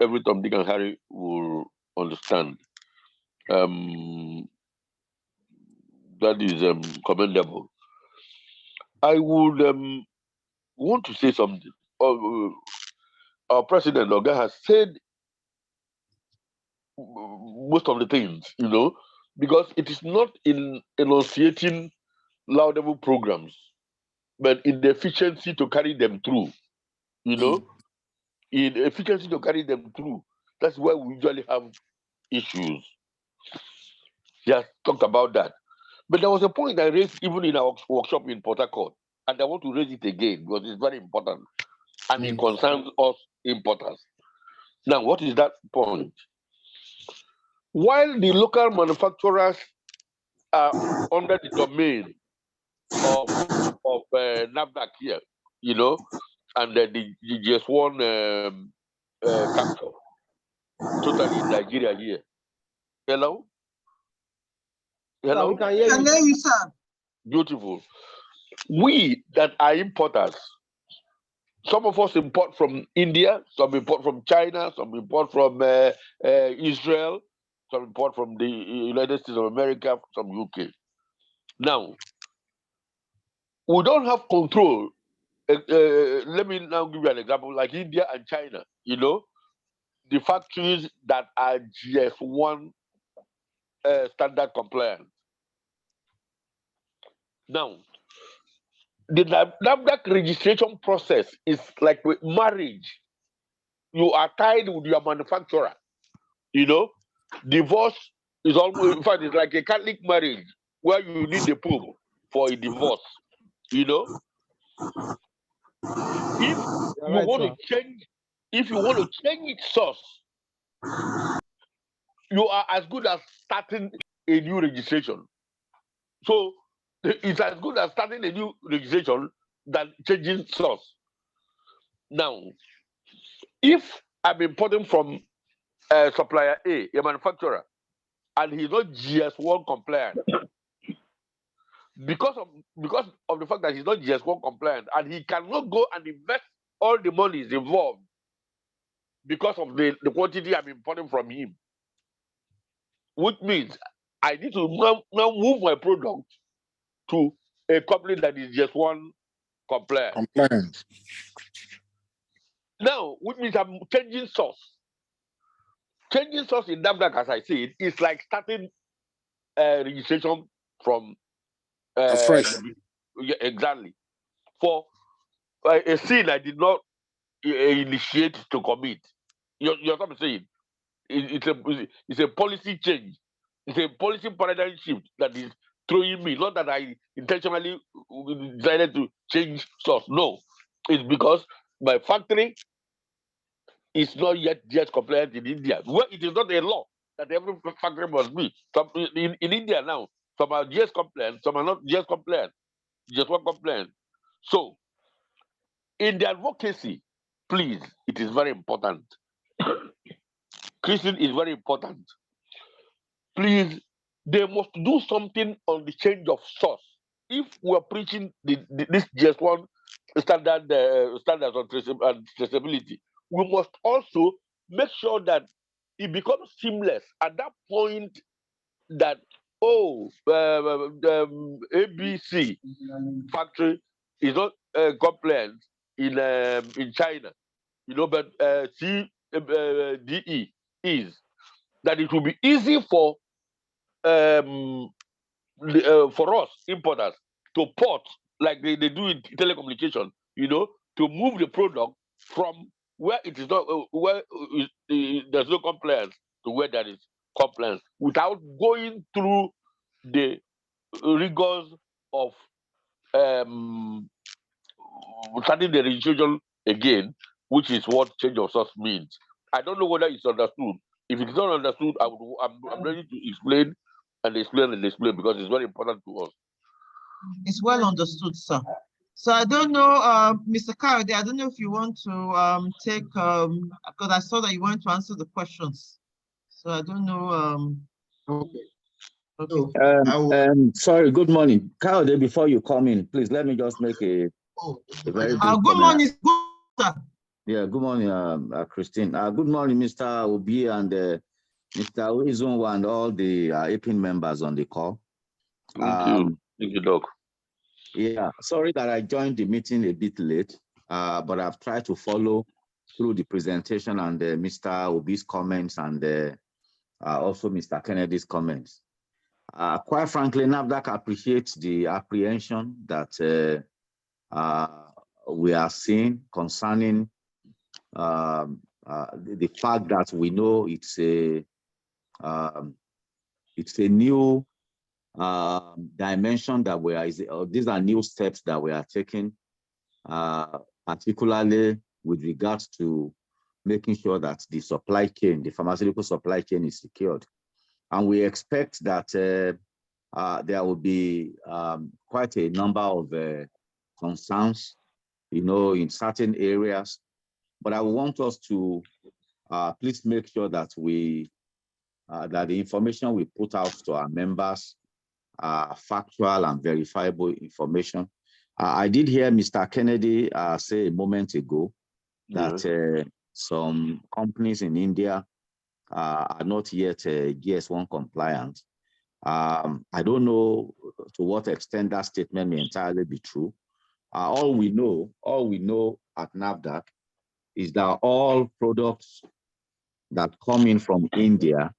every Tom, Dick, and Harry will understand. That is commendable. I would want to say something. Our president, Oga, has said most of the things, because it is not in enunciating laudable programs, but in the efficiency to carry them through, in efficiency to carry them through. That's why we usually have issues. He has talked about that. But there was a point I raised even in our workshop in Port Harcourt, and I want to raise it again because it's very important and it concerns us importers. Now, what is that point? While the local manufacturers are under the domain of NAFDAC here, and the GS1 capture totally in Nigeria here. Hello? Sir, we can hear Can you. hear you, sir. Beautiful. We that are importers, some of us import from India, some import from China, some import from Israel, some import from the United States of America, some UK. Now, we don't have control. Let me now give you an example, like India and China, the factories that are GS1 standard compliant. Now, the NAFDAC registration process is like with marriage. You are tied with your manufacturer. Divorce is almost, in fact, it's like a Catholic marriage where you need the Pope for a divorce. If you want to change, its source, you are as good as starting a new registration. So it's as good as starting a new registration than changing source. Now, if I'm importing from supplier A, a manufacturer, and he's not GS1 compliant, because of the fact that he's not GS1 compliant, and he cannot go and invest all the monies involved because of the quantity I'm importing from him, which means I need to now move my product to a company that is GS1 compliant. Now, which means I'm changing source. Changing source in NAFDAC, as I said, is like starting registration from fresh. Yeah, exactly. For a sin I did not initiate to commit. You know what I'm saying? It's a policy change. It's a policy paradigm shift that is throwing me. Not that I intentionally decided to change source. No, it's because my factory is not yet compliant in India. Well, it is not a law that every factory must be. Some, in India now, some are GS compliant, some are not GS compliant, GS1 compliant. So, in the advocacy, please, it is very important. Christian is very important. Please, they must do something on the change of source. if we're preaching this just one standards on traceability, we must also make sure that it becomes seamless at that point that the ABC factory is not compliant in China, but CDE is, that it will be easy for us importers to port like they do in telecommunication, to move the product from where it is not where there's no compliance to where there is compliance without going through the rigors of starting the registration again, which is what change of source means. I don't know whether it's understood. If it's not understood, I'm ready to explain because it's very important to us. It's well understood, sir. So I don't know, Mr. Kayode, I don't know if you want to take because I saw that you wanted to answer the questions. So I don't know. Okay. Okay. Sorry, good morning. Kayode, before you come in, please let me just make a very brief Good comment. morning, sir. Yeah, good morning, Christine. Good morning, Mr. Obi and Mr. Uizunwa and all the Apin members on the call. Thank you, Doc. Yeah, sorry that I joined the meeting a bit late, but I've tried to follow through the presentation and Mr. Obi's comments and also Mr. Kennedy's comments. Quite frankly, NAFDAC appreciates the apprehension that we are seeing concerning the fact that we know it's a new dimension that these are new steps that we are taking, particularly with regards to making sure that the supply chain, the pharmaceutical supply chain, is secured. And we expect that there will be quite a number of concerns, in certain areas. But I want us to please make sure that that the information we put out to our members are factual and verifiable information. I did hear Mr. Kennedy say a moment ago that some companies in India are not yet GS1 compliant. I don't know to what extent that statement may entirely be true. All we know at NAFDAC is that all products that come in from India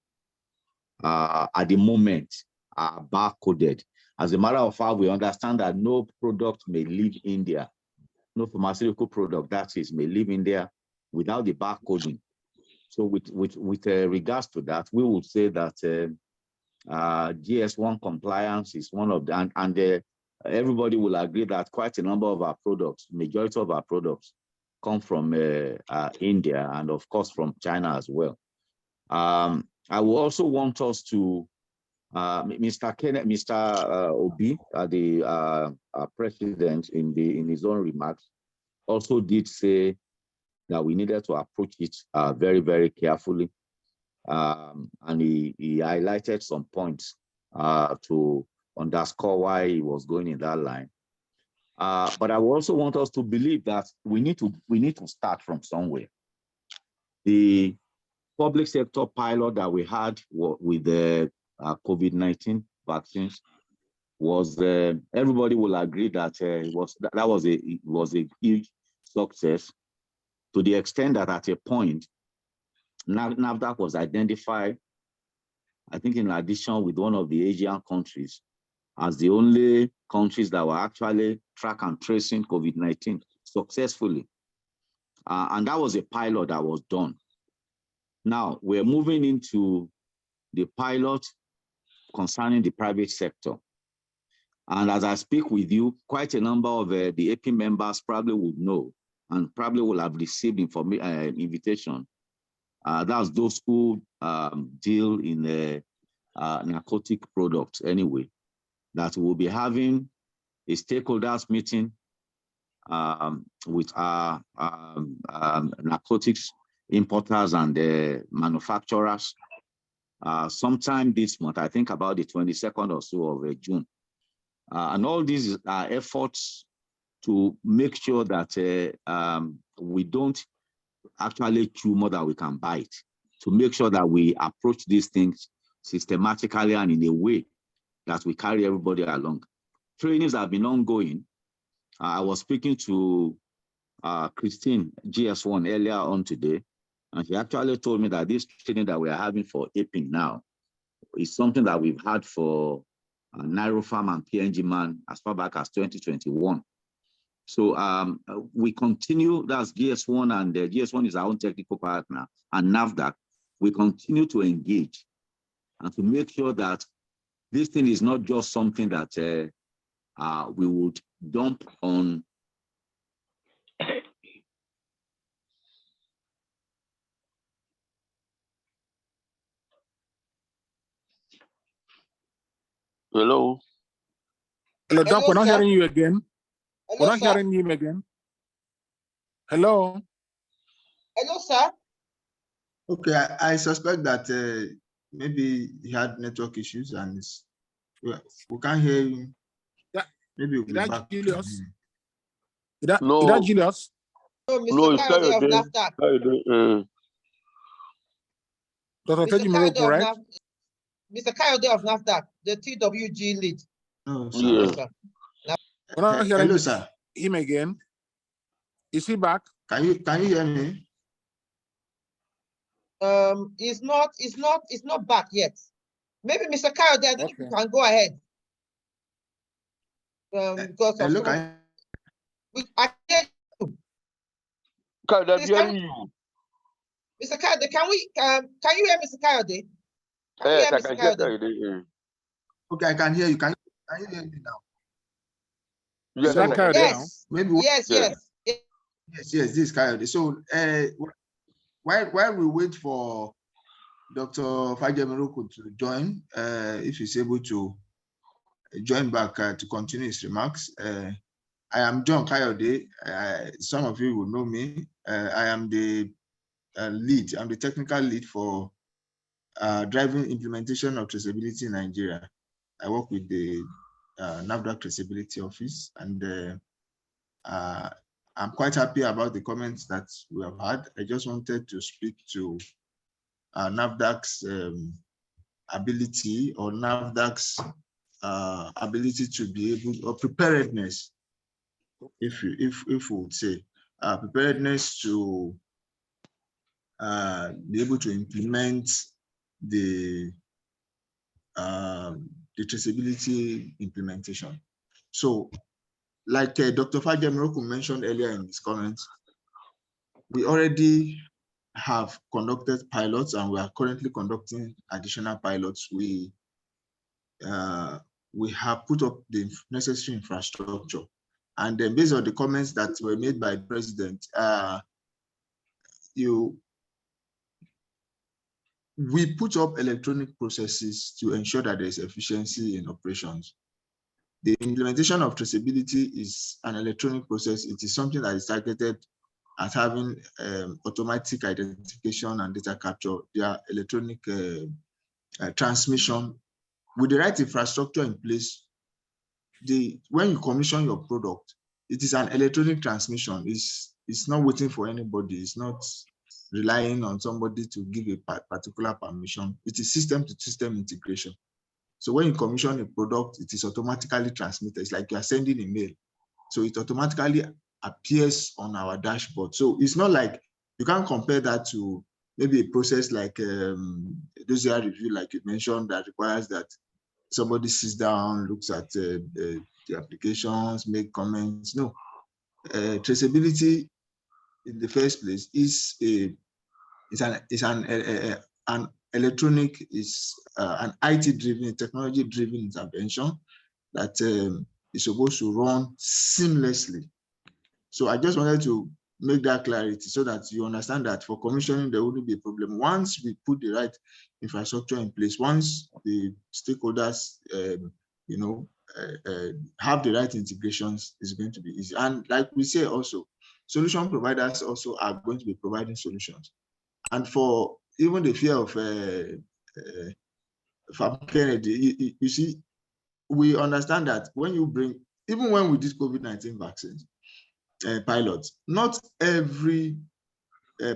at the moment are barcoded. As a matter of fact, we understand that no product may leave India, no pharmaceutical product, that is, may leave India without the barcoding. So with regards to that, we would say that GS1 compliance is one of them, and everybody will agree that quite a number of our products, majority of our products, come from India and of course from China as well. I will also want us to, Mr. Obi, the president, in his own remarks, also did say that we needed to approach it very, very carefully. And he highlighted some points to underscore why he was going in that line. But I also want us to believe that we need to start from somewhere. The public sector pilot that we had with the COVID-19 vaccines was everybody will agree that it was a huge success, to the extent that at a point NAFDAC was identified, I think in addition with one of the Asian countries, as the only countries that were actually track and tracing COVID-19 successfully. And that was a pilot that was done. Now we're moving into the pilot concerning the private sector. And as I speak with you, quite a number of the AP members probably would know and probably will have received invitation. That's those who deal in narcotic products anyway, that will be having a stakeholders meeting with our narcotics importers and And all these are efforts to make sure that we don't actually chew more than we can bite, to make sure that we approach these things systematically and in a way that we carry everybody along. Trainings have been ongoing. I was speaking to Christine, GS1, earlier on today, and she actually told me that this training that we are having for Apin now is something that we've had for Nairo Farm and PNG Man as far back as 2021. So we continue, that's GS1, and GS1 is our own technical partner, and NAFDAC. We continue to engage and to make sure that this thing is not just something that we would dump on Hello. Hello, Doc, we're not sir. hearing you again. Hello, We're not sir. hearing him again. Hello. Hello, sir. Okay, I suspect that maybe he had network issues and we can't hear him. Yeah. Maybe we'll be Is that back. Julius? Is that No. Julius? No, Mr. No, it's Kayode of Kayode. NAFDAC. Dr. Mr. Tejimiro, Kayode of right? Mr. Kayode of NAFDAC, the TWG lead. No, sir. Yeah. Yes, sir. We're not hearing Hello, sir. him again. Is he back? Can you hear me? It's not back yet. Maybe Mr. Kayode, I don't know if you Okay. can go ahead. Because of Hello, some, I hear you. Kayode, I'm Please, hearing you. Mr. Kayode, can you hear Mr. Kayode? Can you Yes, hear I Mr. can hear Kayode? Kayode. okay, I can hear you. Can you hear me now? Yes, Is that I can Kayode hear. now? Yes. Maybe Yes, Yes. yes. yes, this is Coyote. So while we wait for Dr. Fajemiroku to join, if he's able to join back to continue his remarks, I am John Coyote. Some of you will know me. I am the lead. I'm the technical lead for driving implementation of traceability in Nigeria. I work with the NAFDAC Traceability Office, and I'm quite happy about the comments that we have had. I just wanted to speak to NAFDAC's ability, or NAFDAC's ability to be able, or preparedness, if we would say, preparedness to be able to implement the traceability implementation. So, like Dr. Fajemiroku mentioned earlier in his comments, we already have conducted pilots and we are currently conducting additional pilots. We have put up the necessary infrastructure. And then based on the comments that were made by the president, we put up electronic processes to ensure that there's efficiency in operations. The implementation of traceability is an electronic process. It is something that is targeted at having automatic identification and data capture via electronic transmission. With the right infrastructure in place, when you commission your product, it is an electronic transmission. It's not waiting for anybody. It's not relying on somebody to give a particular permission. It is system-to-system integration. So when you commission a product, it is automatically transmitted. It's like you are sending a mail. So it automatically appears on our dashboard. So it's not like, you can't compare that to maybe a process like dossier review, like you mentioned, that requires that somebody sits down, looks at the applications, make comments. No, traceability in the first place is an electronic, is an IT-driven, technology-driven intervention that is supposed to run seamlessly. So I just wanted to make that clarity so that you understand that for commissioning, there wouldn't be a problem. Once we put the right infrastructure in place, once the stakeholders, have the right integrations, it's going to be easy. And like we say also, solution providers also are going to be providing solutions. And for even the fear of Kennedy, you see, we understand that when you bring, even when we did COVID-19 vaccines, pilots, not every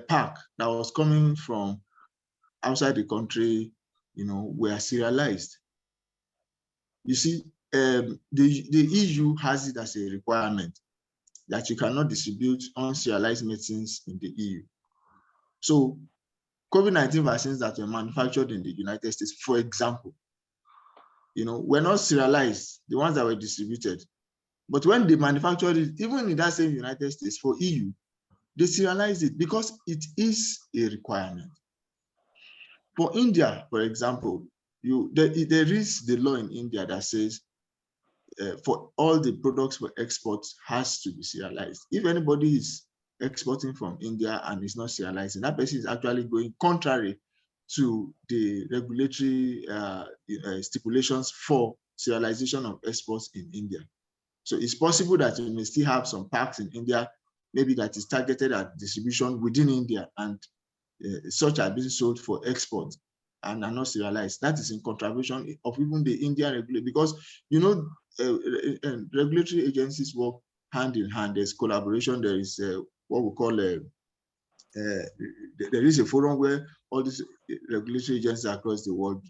pack that was coming from outside the country, were serialized. You see, the EU has it as a requirement that you cannot distribute unserialized medicines in the EU. So COVID-19 vaccines that were manufactured in the United States, for example, were not serialized, the ones that were distributed. But when they manufactured it, even in that same United States for EU, they serialized it because it is a requirement. For India, for example, there is the law in India that says for all the products for export has to be serialized. If anybody is exporting from India and is not serializing, that person is actually going contrary to the regulatory stipulations for serialization of exports in India. So it's possible that you may still have some packs in India, maybe that is targeted at distribution within India, and such are being sold for export and are not serialized. That is in contravention of even the Indian regulation, because regulatory agencies work hand in hand. There's collaboration. There is what we call there is a forum where all these regulatory agencies across the world,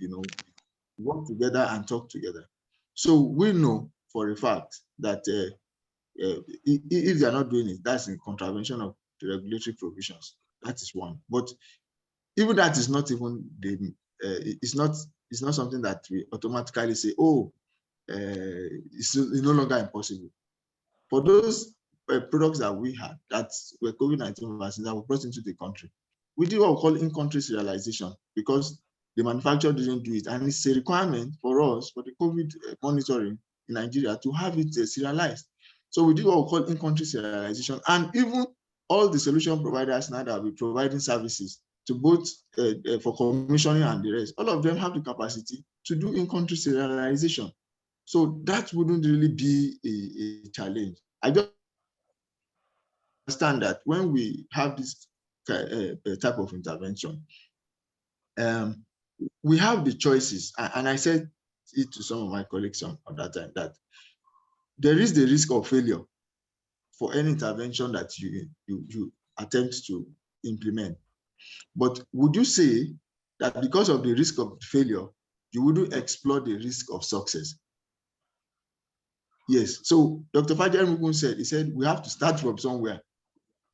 work together and talk together. So we know for a fact that if they are not doing it, that's in contravention of the regulatory provisions. That is one. But even that is not even it's not something that we automatically say, oh, it's no longer impossible. For those products that we had that were COVID-19 vaccines that were brought into the country, we did what we call in-country serialization because the manufacturer didn't do it, and it's a requirement for us for the COVID monitoring in Nigeria to have it serialized. So we did what we call in-country serialization, and even all the solution providers now that will be providing services to both for commissioning and the rest, all of them have the capacity to do in-country serialization. So that wouldn't really be a challenge. I just understand that when we have this type of intervention, we have the choices, and I said it to some of my colleagues on that time, that there is the risk of failure for any intervention that you attempt to implement. But would you say that because of the risk of failure, you wouldn't explore the risk of success? Yes. So Dr. Fajar Mugun said, he said, we have to start from somewhere.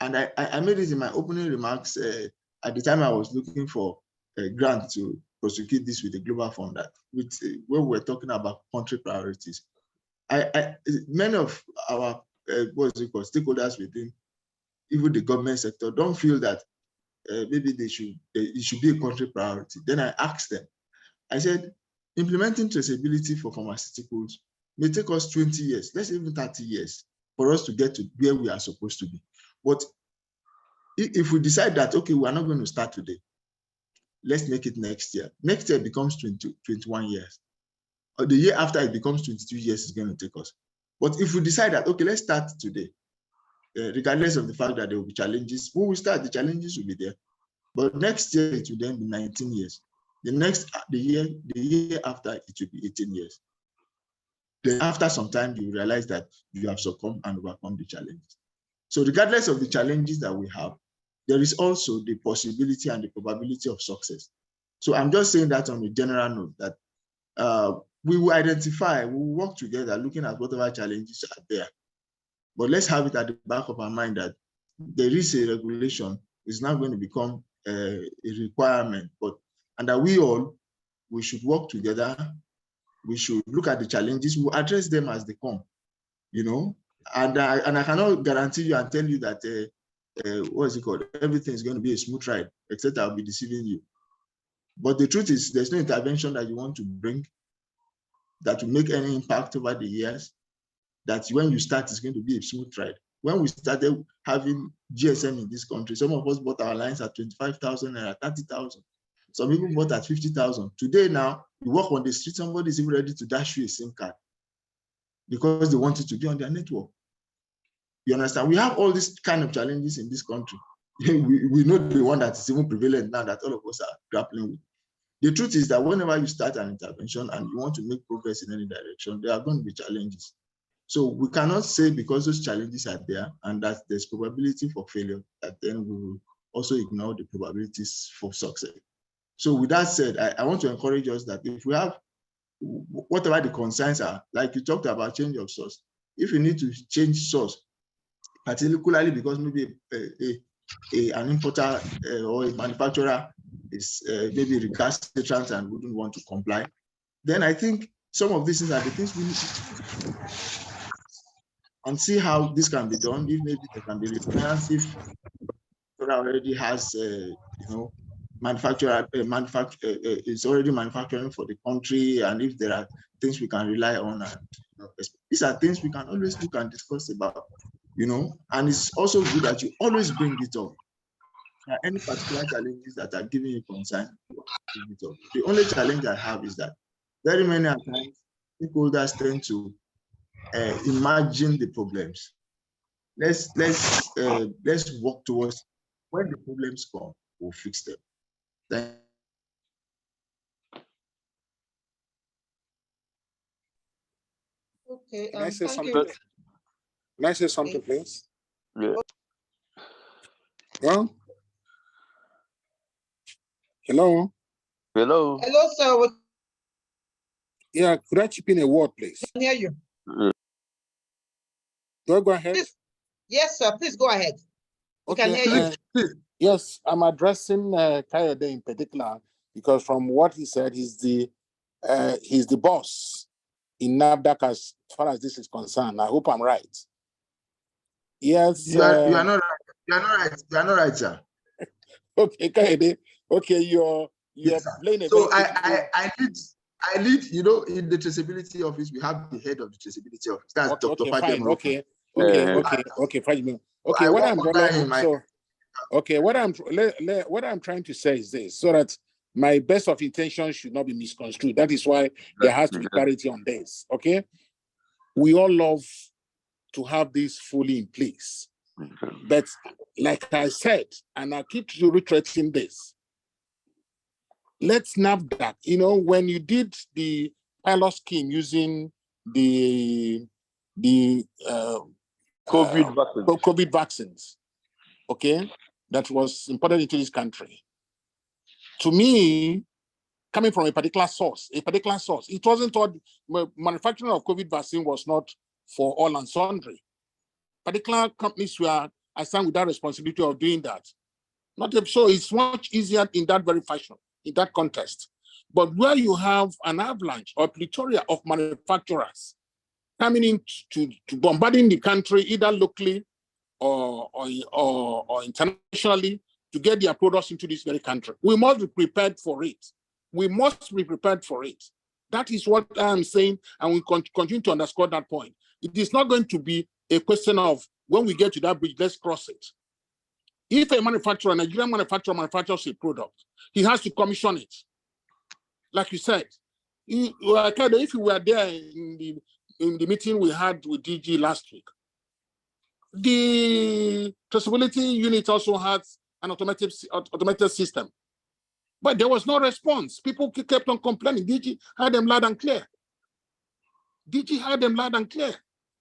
And I made it in my opening remarks at the time I was looking for a grant to prosecute this with the Global Fund, that when we were talking about country priorities. Many of our stakeholders within even the government sector don't feel that maybe it should be a country priority. Then I asked them, I said, implementing traceability for pharmaceuticals may take us 20 years, let's say even 30 years for us to get to where we are supposed to be. But if we decide that, okay, we are not going to start today, let's make it next year. Next year becomes 21 years. Or the year after it becomes 22 years, it's going to take us. But if we decide that, okay, let's start today, regardless of the fact that there will be challenges, when we start, the challenges will be there. But next year, it will then be 19 years. The year after, it will be 18 years. Then after some time, you realize that you have succumbed and overcome the challenges. So regardless of the challenges that we have, there is also the possibility and the probability of success. So I'm just saying that on a general note, that we will identify, we will work together looking at whatever challenges are there. But let's have it at the back of our mind that there is a regulation, it's not going to become a requirement, and that we should work together. We should look at the challenges, we'll address them as they come, and I cannot guarantee you and tell you that, everything is going to be a smooth ride, except I'll be deceiving you. But the truth is, there's no intervention that you want to bring that will make any impact over the years, that when you start, it's going to be a smooth ride. When we started having GSM in this country, some of us bought our lines at 25,000 and at 30,000. Some people bought at 50,000. Today now, you walk on the street, somebody is even ready to dash you a SIM card because they want it to be on their network. You understand? We have all these kind of challenges in this country. we know the one that is even prevalent now that all of us are grappling with. The truth is that whenever you start an intervention and you want to make progress in any direction, there are going to be challenges. So we cannot say because those challenges are there and that there's probability for failure, that then we will also ignore the probabilities for success. So with that said, I want to encourage us that if we have, whatever the concerns are, like you talked about change of source, if you need to change source, particularly because maybe an importer or a manufacturer is maybe recalcitrant and wouldn't want to comply, then I think some of these things are the things we need to do and see how this can be done. If maybe there can be refinance, if already has manufacturer is already manufacturing for the country, and if there are things we can rely on, and these are things we can always look and discuss about, and it's also good that you always bring it up. Any particular challenges that are giving you concern, bring it up. The only challenge I have is that very many times stakeholders tend to imagine the problems. Let's work towards when the problems come, we'll fix them. Okay. Can I say Thank something? you. Can I say something, please? Yeah. Well, hello. Hello. Hello, sir. Yeah, could I chip in a word, please? We can hear you. Do I go ahead? Please. Yes, sir. Please go ahead. We can hear you. Yes, I'm addressing Kayode in particular because from what he said, he's the boss in NAFDAC as far as this is concerned. I hope I'm right. Yes. You are not right. You are not right. You are not right, sir. Okay, Kayode. Okay, you're yes, playing a so very I lead, in the traceability office, we have the head of the traceability office. That's Dr. Fine. Fatima. Okay, fine. Okay, I what work under him. What I'm trying to say is this, so that my best of intentions should not be misconstrued. That is why there has to be clarity on this. Okay, we all love to have this fully in place, but like I said, and I keep reiterating this. Let's NAFDAC, when you did the pilot scheme using the COVID vaccines, okay, that was imported into this country. To me, coming from a particular source, it wasn't thought manufacturing of COVID vaccine was not for all and sundry. Particular companies were assigned with that responsibility of doing that. So it's much easier in that very fashion, in that context. But where you have an avalanche or plethora of manufacturers coming in to bombarding the country, either locally or internationally, to get their products into this very country, we must be prepared for it. That is what I'm saying, and we continue to underscore that point. It is not going to be a question of when we get to that bridge, let's cross it. If a Nigerian manufacturer manufactures a product, he has to commission it. Like you said, if you were there in the meeting we had with DG last week, the traceability unit also has an automated system. But there was no response. People kept on complaining. DG had them loud and clear.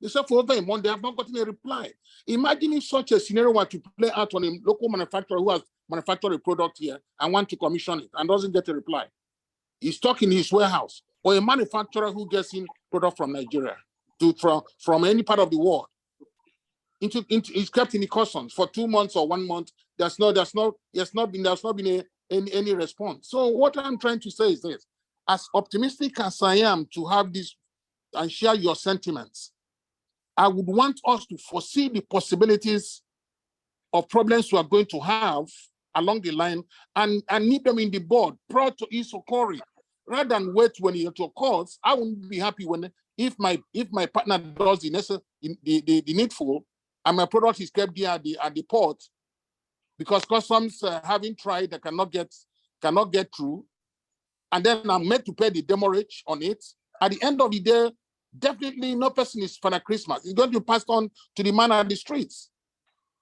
They said for over a month, they have not gotten a reply. Imagine if such a scenario were to play out on a local manufacturer who has manufactured a product here and want to commission it and doesn't get a reply. He's stuck in his warehouse. Or a manufacturer who gets in product from Nigeria, from any part of the world, it's kept in the customs for 2 months or 1 month. There's not been any response. So what I'm trying to say is this: as optimistic as I am to have this and share your sentiments, I would want us to foresee the possibilities of problems we are going to have along the line and nip them in the bud prior to its occurring. Rather than wait when it occurs, I wouldn't be happy if my partner does the needful and my product is kept there at the port because customs having tried, they cannot get through, and then I'm made to pay the demurrage on it. At the end of the day, definitely no person is Father Christmas. It's going to be passed on to the man at the streets.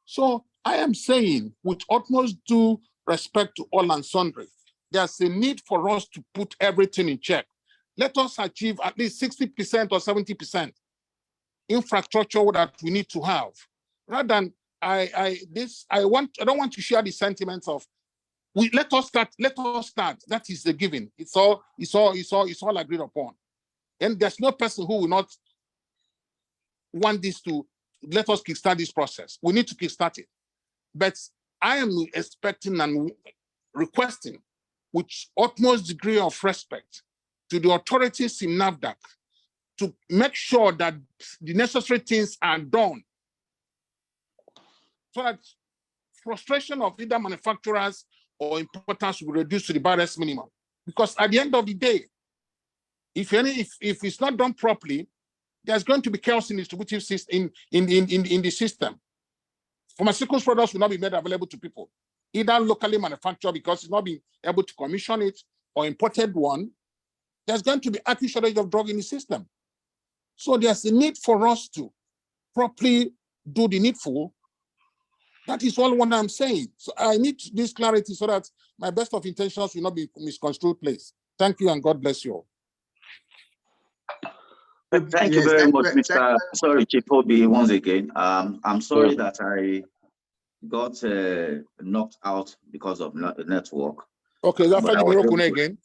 So I am saying, with utmost due respect to all and sundry, there's a need for us to put everything in check. Let us achieve at least 60% or 70% infrastructure that we need to have. Rather than I don't want to share the sentiments of let us start. That is the giving. It's all agreed upon. And there's no person who will not want this to let us kickstart this process. We need to kickstart it. But I am expecting and requesting with utmost degree of respect to the authorities in NAFDAC to make sure that the necessary things are done so that frustration of either manufacturers or importers will reduce to the barest minimum. Because at the end of the day, if it's not done properly, there's going to be chaos in the distributive system in the system. Pharmaceutical products will not be made available to people, either locally manufactured because it's not being able to commission it, or imported one. There's going to be acute shortage of drug in the system. So there's a need for us to properly do the needful. That is all what I'm saying. So I need this clarity so that my best of intentions will not be misconstrued, please. Thank you and God bless you all. Thank you very much, Mr. Sorry, Chief Obi, once again. I'm sorry that I got knocked out because of network. Okay, that's Faji again.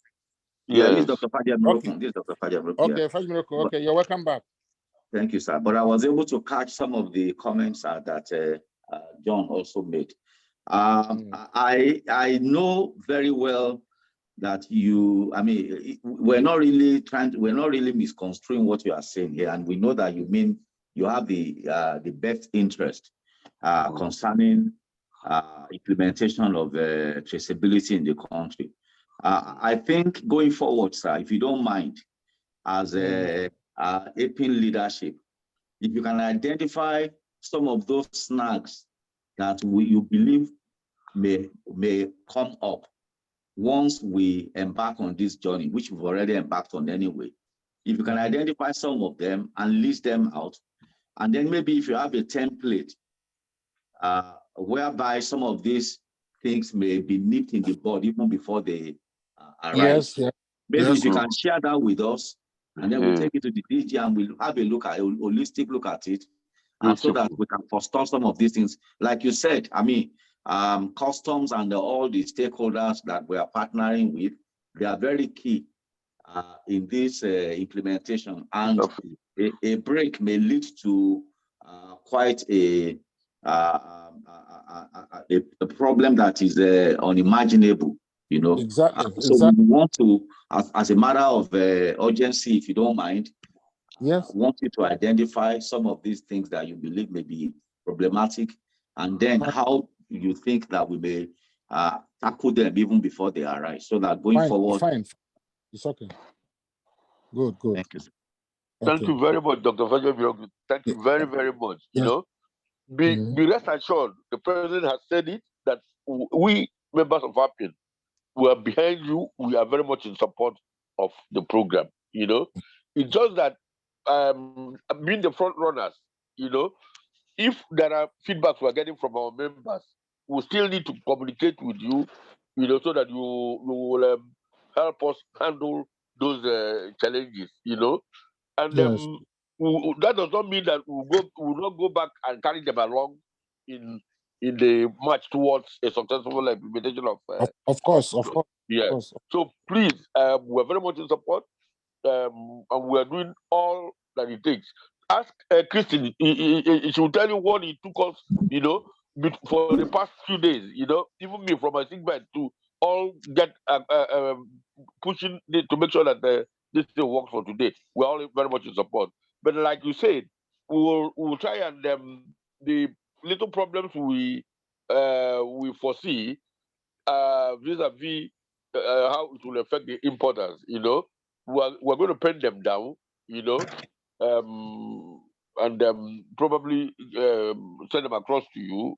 Yeah, this is Dr. Faji Mirokun. This is Dr. Faji Mirokun. Okay, Faji Mirokun. Okay, you're welcome back. Thank you, sir. But I was able to catch some of the comments that John also made. I know very well that we're not really misconstruing what you are saying here, and we know that you have the best interest concerning implementation of traceability in the country. I think going forward, sir, if you don't mind, as Apin leadership, if you can identify some of those snags that you believe may come up once we embark on this journey, which we've already embarked on anyway. If you can identify some of them and list them out, and then maybe if you have a template whereby some of these things may be nipped in the bud even before they arise. Yes. Maybe if you can share that with us, and then we'll take it to the DG and we'll have a holistic look at it, and so that we can forestall some of these things. Like you said, customs and all the stakeholders that we are partnering with, they are very key in this implementation. And a break may lead to quite a problem that is unimaginable, Exactly. So we want to, as a matter of urgency, if you don't mind, want you to identify some of these things that you believe may be problematic, and then how you think that we may tackle them even before they arise, so that going forward. Fine. It's okay. Good. Thank you, sir. Thank you very much, Dr. Fajo. Thank you very, very much. Be rest assured, the president has said it, that we members of Apin, we are behind you. We are very much in support of the program. It's just that being the front runners, if there are feedbacks we're getting from our members, we still need to communicate with you, so that you will help us handle those challenges, and that does not mean that we'll not go back and carry them along in the march towards a successful implementation of course. Yeah. So please, we're very much in support, and we're doing all that it takes. Ask Christine; she will tell you what it took us, for the past few days. Even me from my sick bed to all get pushing to make sure that this thing works for today. We're all very much in support. But like you said, we will try and the little problems we foresee vis-a-vis how it will affect the importers. We're going to pen them down. And probably send them across to you.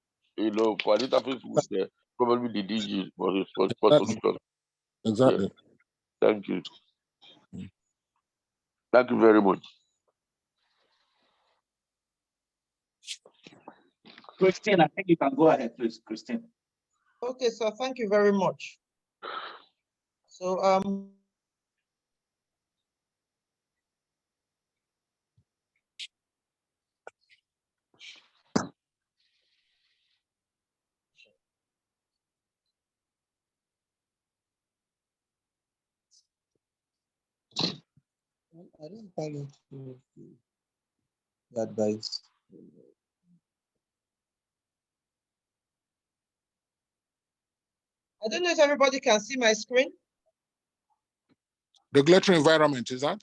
For an interface with probably the DG for solutions. Exactly. Yeah. Thank you. Thank you very much. Christine, I think you can go ahead, please, Christine. Okay, sir. Thank you very much. So I don't find it advice. I don't know if everybody can see my screen. Regulatory environment, is that?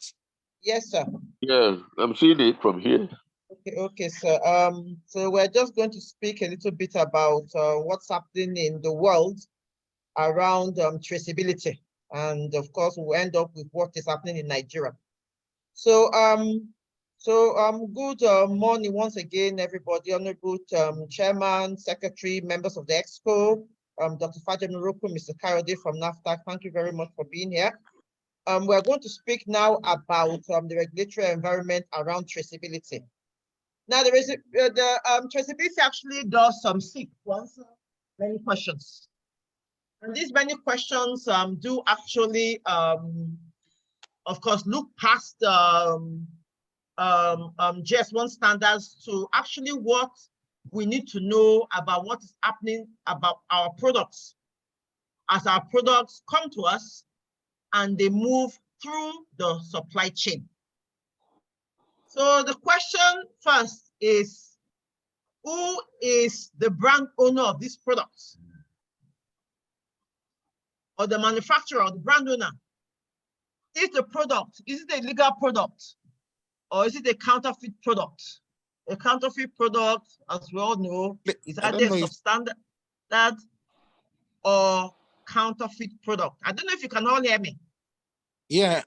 Yes, sir. Yes, I'm seeing it from here. Okay, sir. So we're just going to speak a little bit about what's happening in the world around traceability, and of course, we'll end up with what is happening in Nigeria. So, good morning once again, everybody. Honorable Chairman, Secretary, members of the Exco, Dr. Fajem Nuroko, Mr. Kayode from NAFTA. Thank you very much for being here. We're going to speak now about the regulatory environment around traceability. Now, there is traceability actually does some sequence, many questions, and these many questions do actually, of course, look past GS1 standards to actually what we need to know about what is happening about our products as our products come to us and they move through the supply chain. So the question first is, who is the brand owner of these products? Or the manufacturer or the brand owner? Is the product, is it a legal product? Or is it a counterfeit product? A counterfeit product, as we all know, is either substandard or counterfeit product. I don't know if you can all hear me. Yeah,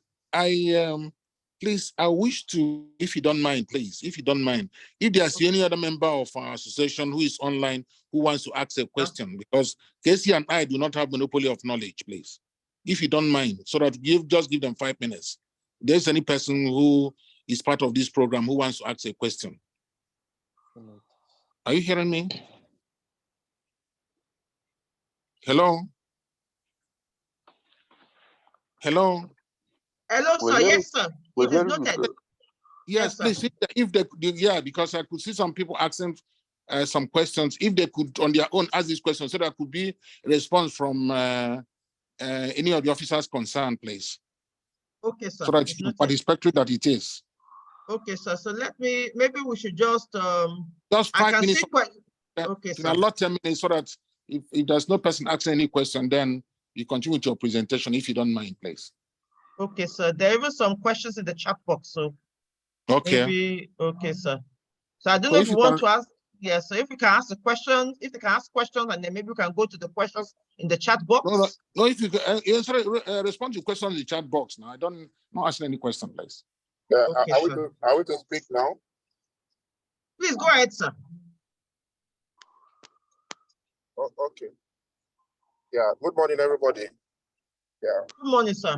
please, I wish to, if you don't mind, please, if you don't mind, if there's any other member of our association who is online who wants to ask a question, because Casey and I do not have monopoly of knowledge, please, if you don't mind, so that just give them 5 minutes. If there's any person who is part of this program who wants to ask a question. Are you hearing me? Hello? Hello? Hello, sir. Yes, sir. It is noted. Yes, please. If they could, yeah, because I could see some people asking some questions. If they could on their own ask these questions, so there could be a response from any of the officers concerned, please. Okay, sir. So that it's participatory that it is. Okay, sir. So maybe we should just 5 minutes. Okay, sir. Allot 10 minutes so that if there's no person asking any question, then you continue with your presentation, if you don't mind, please. Okay, sir. There are even some questions in the chat box, so maybe, okay, sir. So I don't know if you want to ask. Yes, so if you can ask the questions, if they can ask questions, and then maybe we can go to the questions in the chat box. No, if you can respond to questions in the chat box now. Not asking any question, please. Okay, are we to speak now? Please go ahead, sir. Oh, okay. Yeah, good morning, everybody. Yeah. Good morning, sir.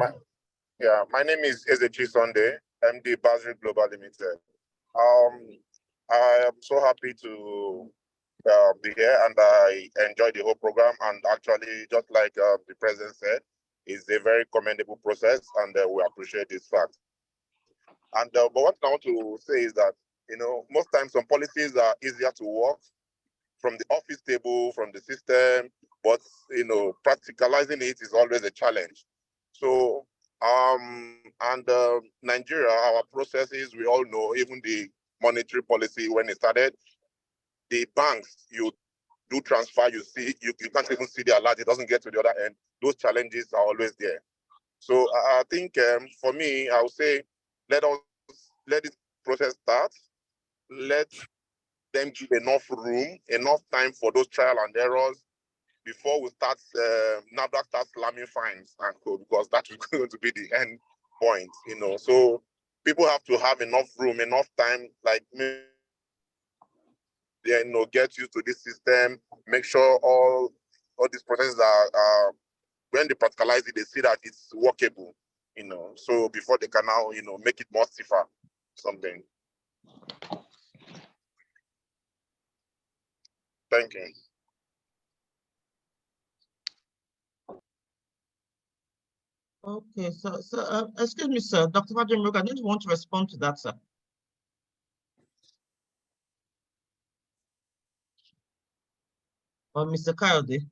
My name is Ezechi Sunday, MD Basri Global Limited. I am so happy to be here, and I enjoy the whole program. And actually, just like the president said, it's a very commendable process, and we appreciate this fact. And but what I want to say is that, most times some policies are easier to work from the office table, from the system, but practicalizing it is always a challenge. So Nigeria, our processes, we all know, even the monetary policy when it started, the banks, you do transfer, you can't even see the alert, it doesn't get to the other end. Those challenges are always there. So I think for me, I would say let this process start. Let them give enough room, enough time for those trial and errors before we start, NAFDAC starts slamming fines and co, because that is going to be the end point, So people have to have enough room, enough time, like, get used to this system, make sure all these processes are when they practicalize it, they see that it's workable, so before they can now, make it more stiffer, something. Thank you. Okay, so excuse me, sir, Dr. Fajimuruk, I don't want to respond to that, sir. Or Mr. Kayode.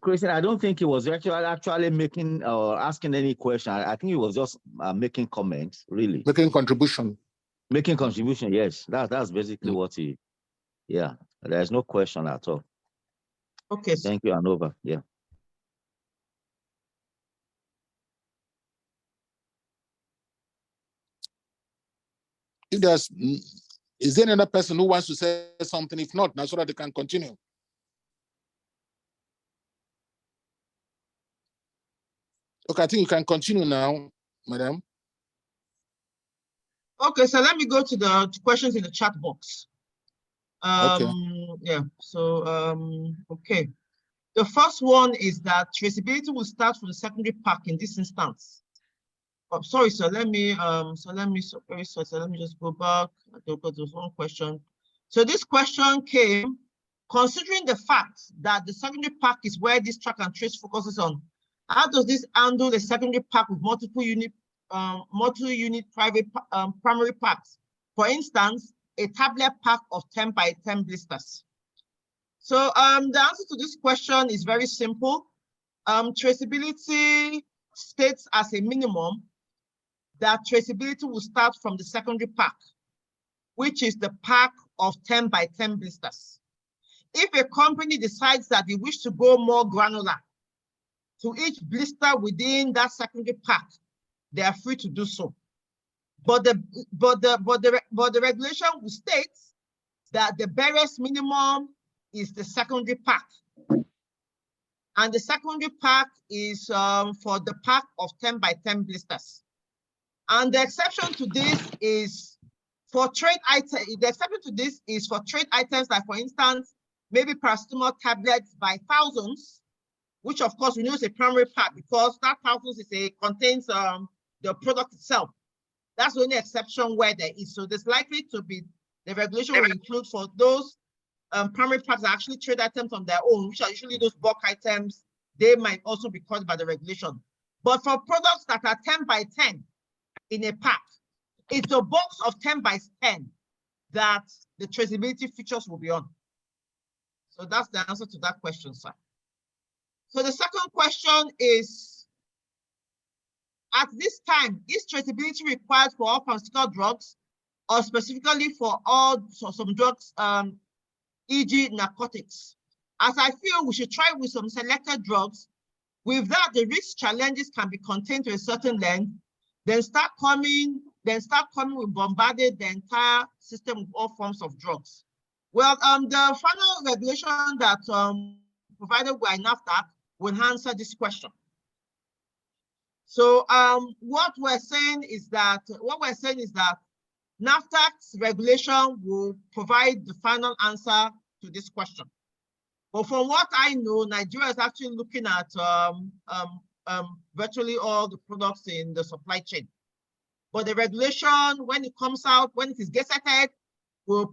Christian, I don't think he was actually making or asking any question. I think he was just making comments, really. Making contribution. Making contribution, yes. That's basically what he, yeah. There's no question at all. Okay. Thank you, Anova. Yeah. If there's, is there another person who wants to say something? If not, now so that they can continue. Okay, I think you can continue now, madam. Okay, so let me go to the questions in the chat box. Okay. Yeah, so, okay. The first one is that traceability will start from the secondary pack in this instance. Oh, sorry, sir, let me just go back. There's one question. So this question came, considering the fact that the secondary pack is where this track and trace focuses on, how does this handle the secondary pack with multiple unit private primary packs? For instance, a tablet pack of 10 by 10 blisters. So the answer to this question is very simple. Traceability states as a minimum that traceability will start from the secondary pack, which is the pack of 10 by 10 blisters. If a company decides that they wish to go more granular to each blister within that secondary pack, they are free to do so. But the regulation will state that the barest minimum is the secondary pack. And the secondary pack is for the pack of 10 by 10 blisters. And the exception to this is for trade items. The exception to this is for trade items like, for instance, maybe paracetamol tablets by thousands, which of course we know is a primary pack because that thousands contains the product itself. That's the only exception where there is. So there's likely to be, the regulation will include for those primary packs are actually trade items on their own, which are usually those bulk items. They might also be covered by the regulation. But for products that are 10 by 10 in a pack, it's a box of 10 by 10 that the traceability features will be on. So that's the answer to that question, sir. So the second question is, at this time, is traceability required for all pharmaceutical drugs or specifically for some drugs, e.g. narcotics? As I feel we should try with some selected drugs. With that, the risk challenges can be contained to a certain length, then start coming with bombarded the entire system with all forms of drugs. Well, the final regulation that provided by NAFTA will answer this question. So what we're saying is that NAFTA's regulation will provide the final answer to this question. But from what I know, Nigeria is actually looking at virtually all the products in the supply chain. But the regulation, when it comes out, when it is gazetted, will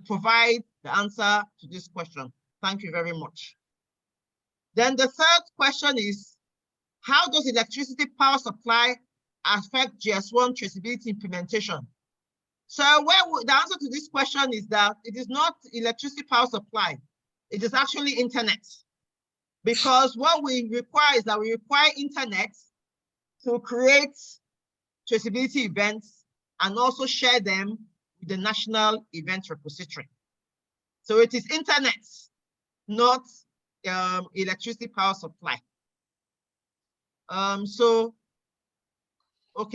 provide the answer to this question. Thank you very much. Then the third question is, how does electricity power supply affect GS1 traceability implementation? So the answer to this question is that it is not electricity power supply. It is actually internet. Because what we require is that we require internet to create traceability events and also share them with the National Event Repository. So it is internet, not electricity power supply. Okay,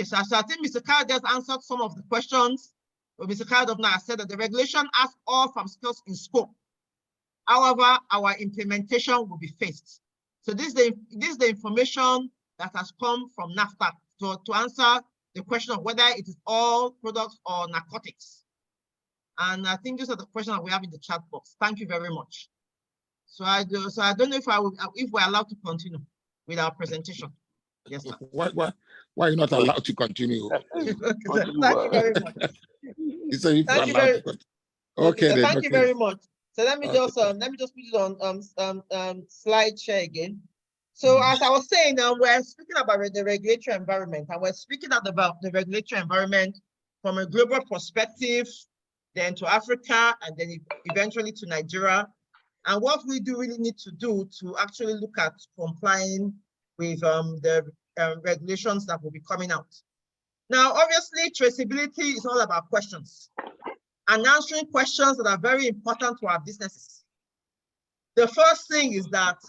so I think Mr. Kyle just answered some of the questions. But Mr. Kyle now said that the regulation asks all pharmaceuticals in scope. However, our implementation will be phased. So this is the information that has come from NAFTA to answer the question of whether it is all products or narcotics. And I think these are the questions that we have in the chat box. Thank you very much. So I don't know if we're allowed to continue with our presentation. Yes, sir. Why are you not allowed to continue? Thank you very much. Thank you very much. Okay, then. Thank you very much. So let me just put it on slide share again. So as I was saying, we're speaking about the regulatory environment, and we're speaking about the regulatory environment from a global perspective, then to Africa, and then eventually to Nigeria. And what we do really need to do to actually look at complying with the regulations that will be coming out. Now, obviously, traceability is all about questions and answering questions that are very important to our businesses. The first thing is that,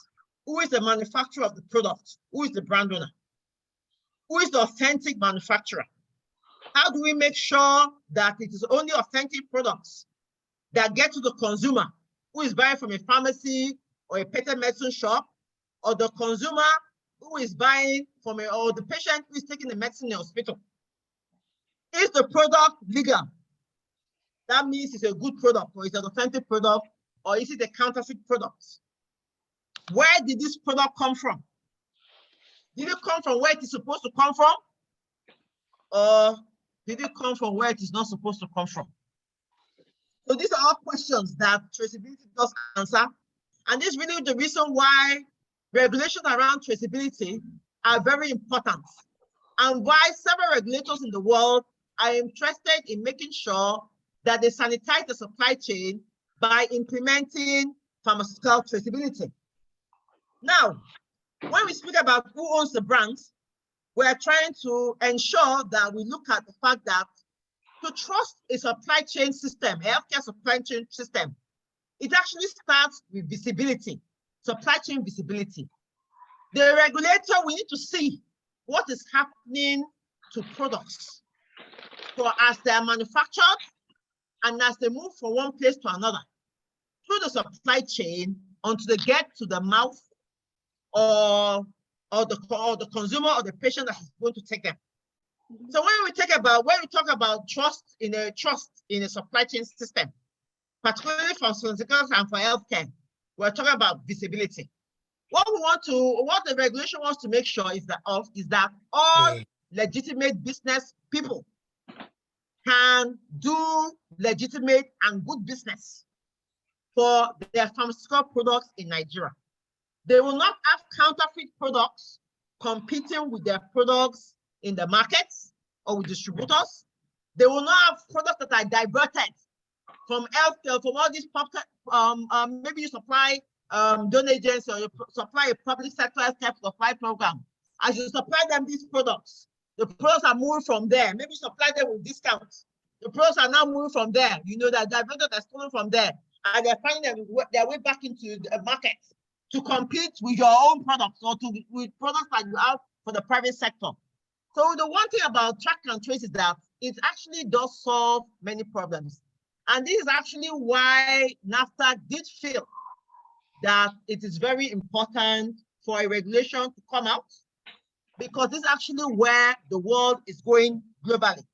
who is the manufacturer of the product? Who is the brand owner? Who is the authentic manufacturer? How do we make sure that it is only authentic products that get to the consumer who is buying from a pharmacy or a patent medicine shop, or the consumer who is buying from or the patient who is taking the medicine in the hospital? Is the product legal? That means it's a good product, or it's an authentic product, or is it a counterfeit product? Where did this product come from? Did it come from where it is supposed to come from? Or did it come from where it is not supposed to come from? So these are all questions that traceability does answer. And this is really the reason why regulations around traceability are very important, and why several regulators in the world are interested in making sure that they sanitize the supply chain by implementing pharmaceutical traceability. Now, when we speak about who owns the brands, we're trying to ensure that we look at the fact that to trust a supply chain system, a healthcare supply chain system, it actually starts with visibility, supply chain visibility. The regulator, we need to see what is happening to products for as they are manufactured and as they move from one place to another through the supply chain until they get to the mouth or the consumer or the patient that is going to take them. So when we talk about trust in a supply chain system, particularly for pharmaceuticals and for healthcare, we're talking about visibility. What the regulation wants to make sure is that all legitimate business people can do legitimate and good business for their pharmaceutical products in Nigeria. They will not have counterfeit products competing with their products in the markets or with distributors. They will not have products that are diverted from healthcare, from all these maybe you supply donor agency, or you supply a public sector healthcare supply program. As you supply them these products, the products are moving from there. Maybe you supply them with discounts. The products are now moving from there. You know that diverted are stolen from there, and they're finding their way back into the market to compete with your own products or with products that you have for the private sector. So the one thing about track and trace is that it actually does solve many problems. And this is actually why NAFTA did feel that it is very important for a regulation to come out, because this is actually where the world is going globally.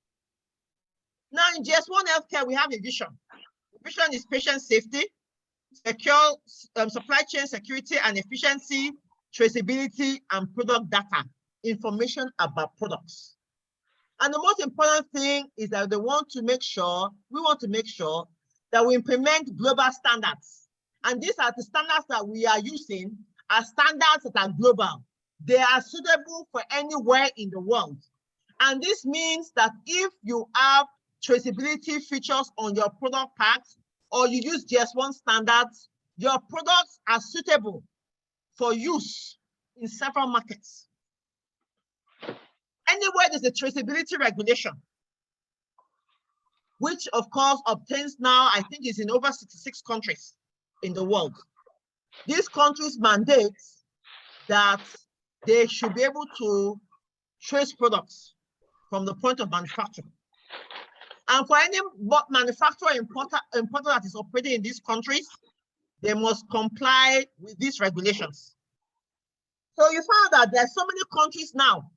Now in GS1 Healthcare, we have a vision. The vision is patient safety, secure supply chain security and efficiency, traceability, and product data, information about products. And the most important thing is that we want to make sure that we implement global standards. And these are the standards that we are using are standards that are global. They are suitable for anywhere in the world. And this means that if you have traceability features on your product packs, or you use GS1 standards, your products are suitable for use in several markets. Anywhere there's a traceability regulation, which of course obtains now, I think is in over 66 countries in the world. These countries mandate that they should be able to trace products from the point of manufacture. And for any manufacturer importer that is operating in these countries, they must comply with these regulations. So you found that there are so many countries now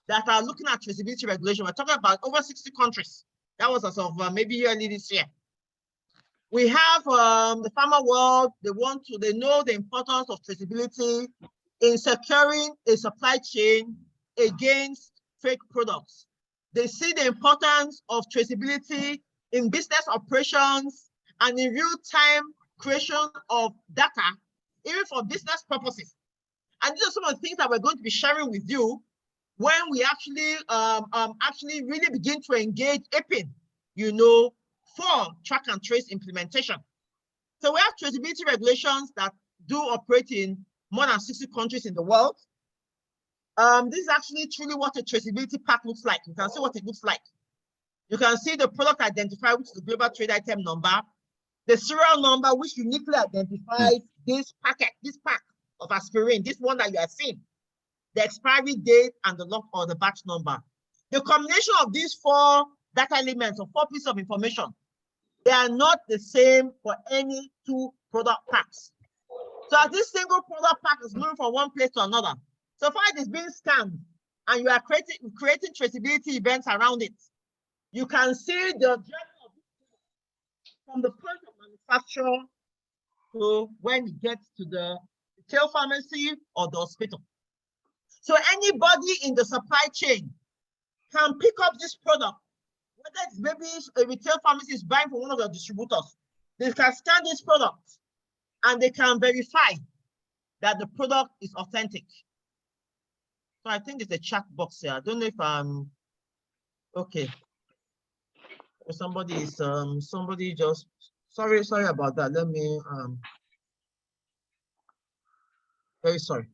that are looking at traceability regulation. We're talking about over 60 countries. That was as of maybe early this year. We have the pharma world. They know the importance of traceability in securing a supply chain against fake products. They see the importance of traceability in business operations and in real-time creation of data, even for business purposes. And these are some of the things that we're going to be sharing with you when we actually really begin to engage Apin, for track and trace implementation. So we have traceability regulations that do operate in more than 60 countries in the world. This is actually truly what a traceability pack looks like. You can see what it looks like. You can see the product identifier, which is the global trade item number, the serial number, which uniquely identifies this pack of aspirin, this one that you are seeing, the expiry date, and the lot or the batch number. The combination of these 4 data elements or 4 pieces of information, they are not the same for any 2 product packs. So as this single product pack is moving from one place to another, so far it is being scanned and you are creating traceability events around it. You can see the journey of this from the point of manufacture to when it gets to the retail pharmacy or the hospital. So anybody in the supply chain can pick up this product, whether it's maybe a retail pharmacy is buying from one of the distributors. They can scan this product and they can verify that the product is authentic. So I think there's a chat box here. I don't know if I'm okay. Somebody is somebody just sorry about that. Let me very sorry.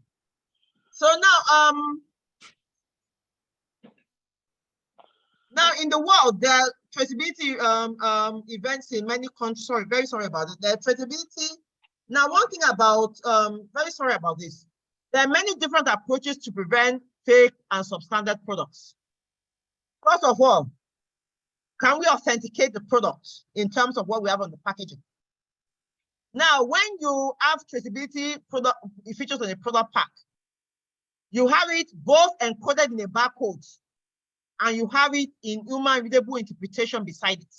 So now in the world, there are traceability events in many countries. Sorry, very sorry about it. There are traceability. Now, one thing about very sorry about this. There are many different approaches to prevent fake and substandard products. First of all, can we authenticate the product in terms of what we have on the packaging? Now, when you have traceability product features on a product pack, you have it both encoded in a barcode and you have it in human readable interpretation beside it.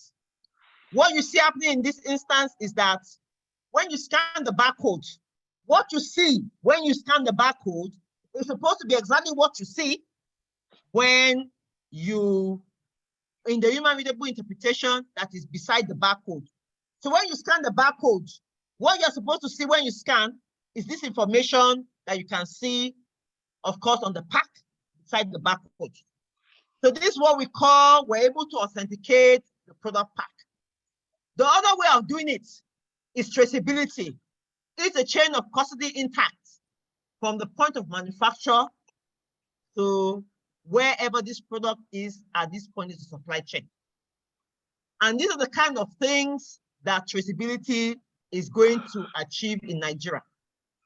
What you see happening in this instance is that when you scan the barcode, what you see when you scan the barcode is supposed to be exactly what you see when you in the human readable interpretation that is beside the barcode. So when you scan the barcode, what you're supposed to see when you scan is this information that you can see, of course, on the pack beside the barcode. So this is what we're able to authenticate the product pack. The other way of doing it is traceability. It's a chain of custody intact from the point of manufacture to wherever this product is at this point in the supply chain. And these are the kind of things that traceability is going to achieve in Nigeria.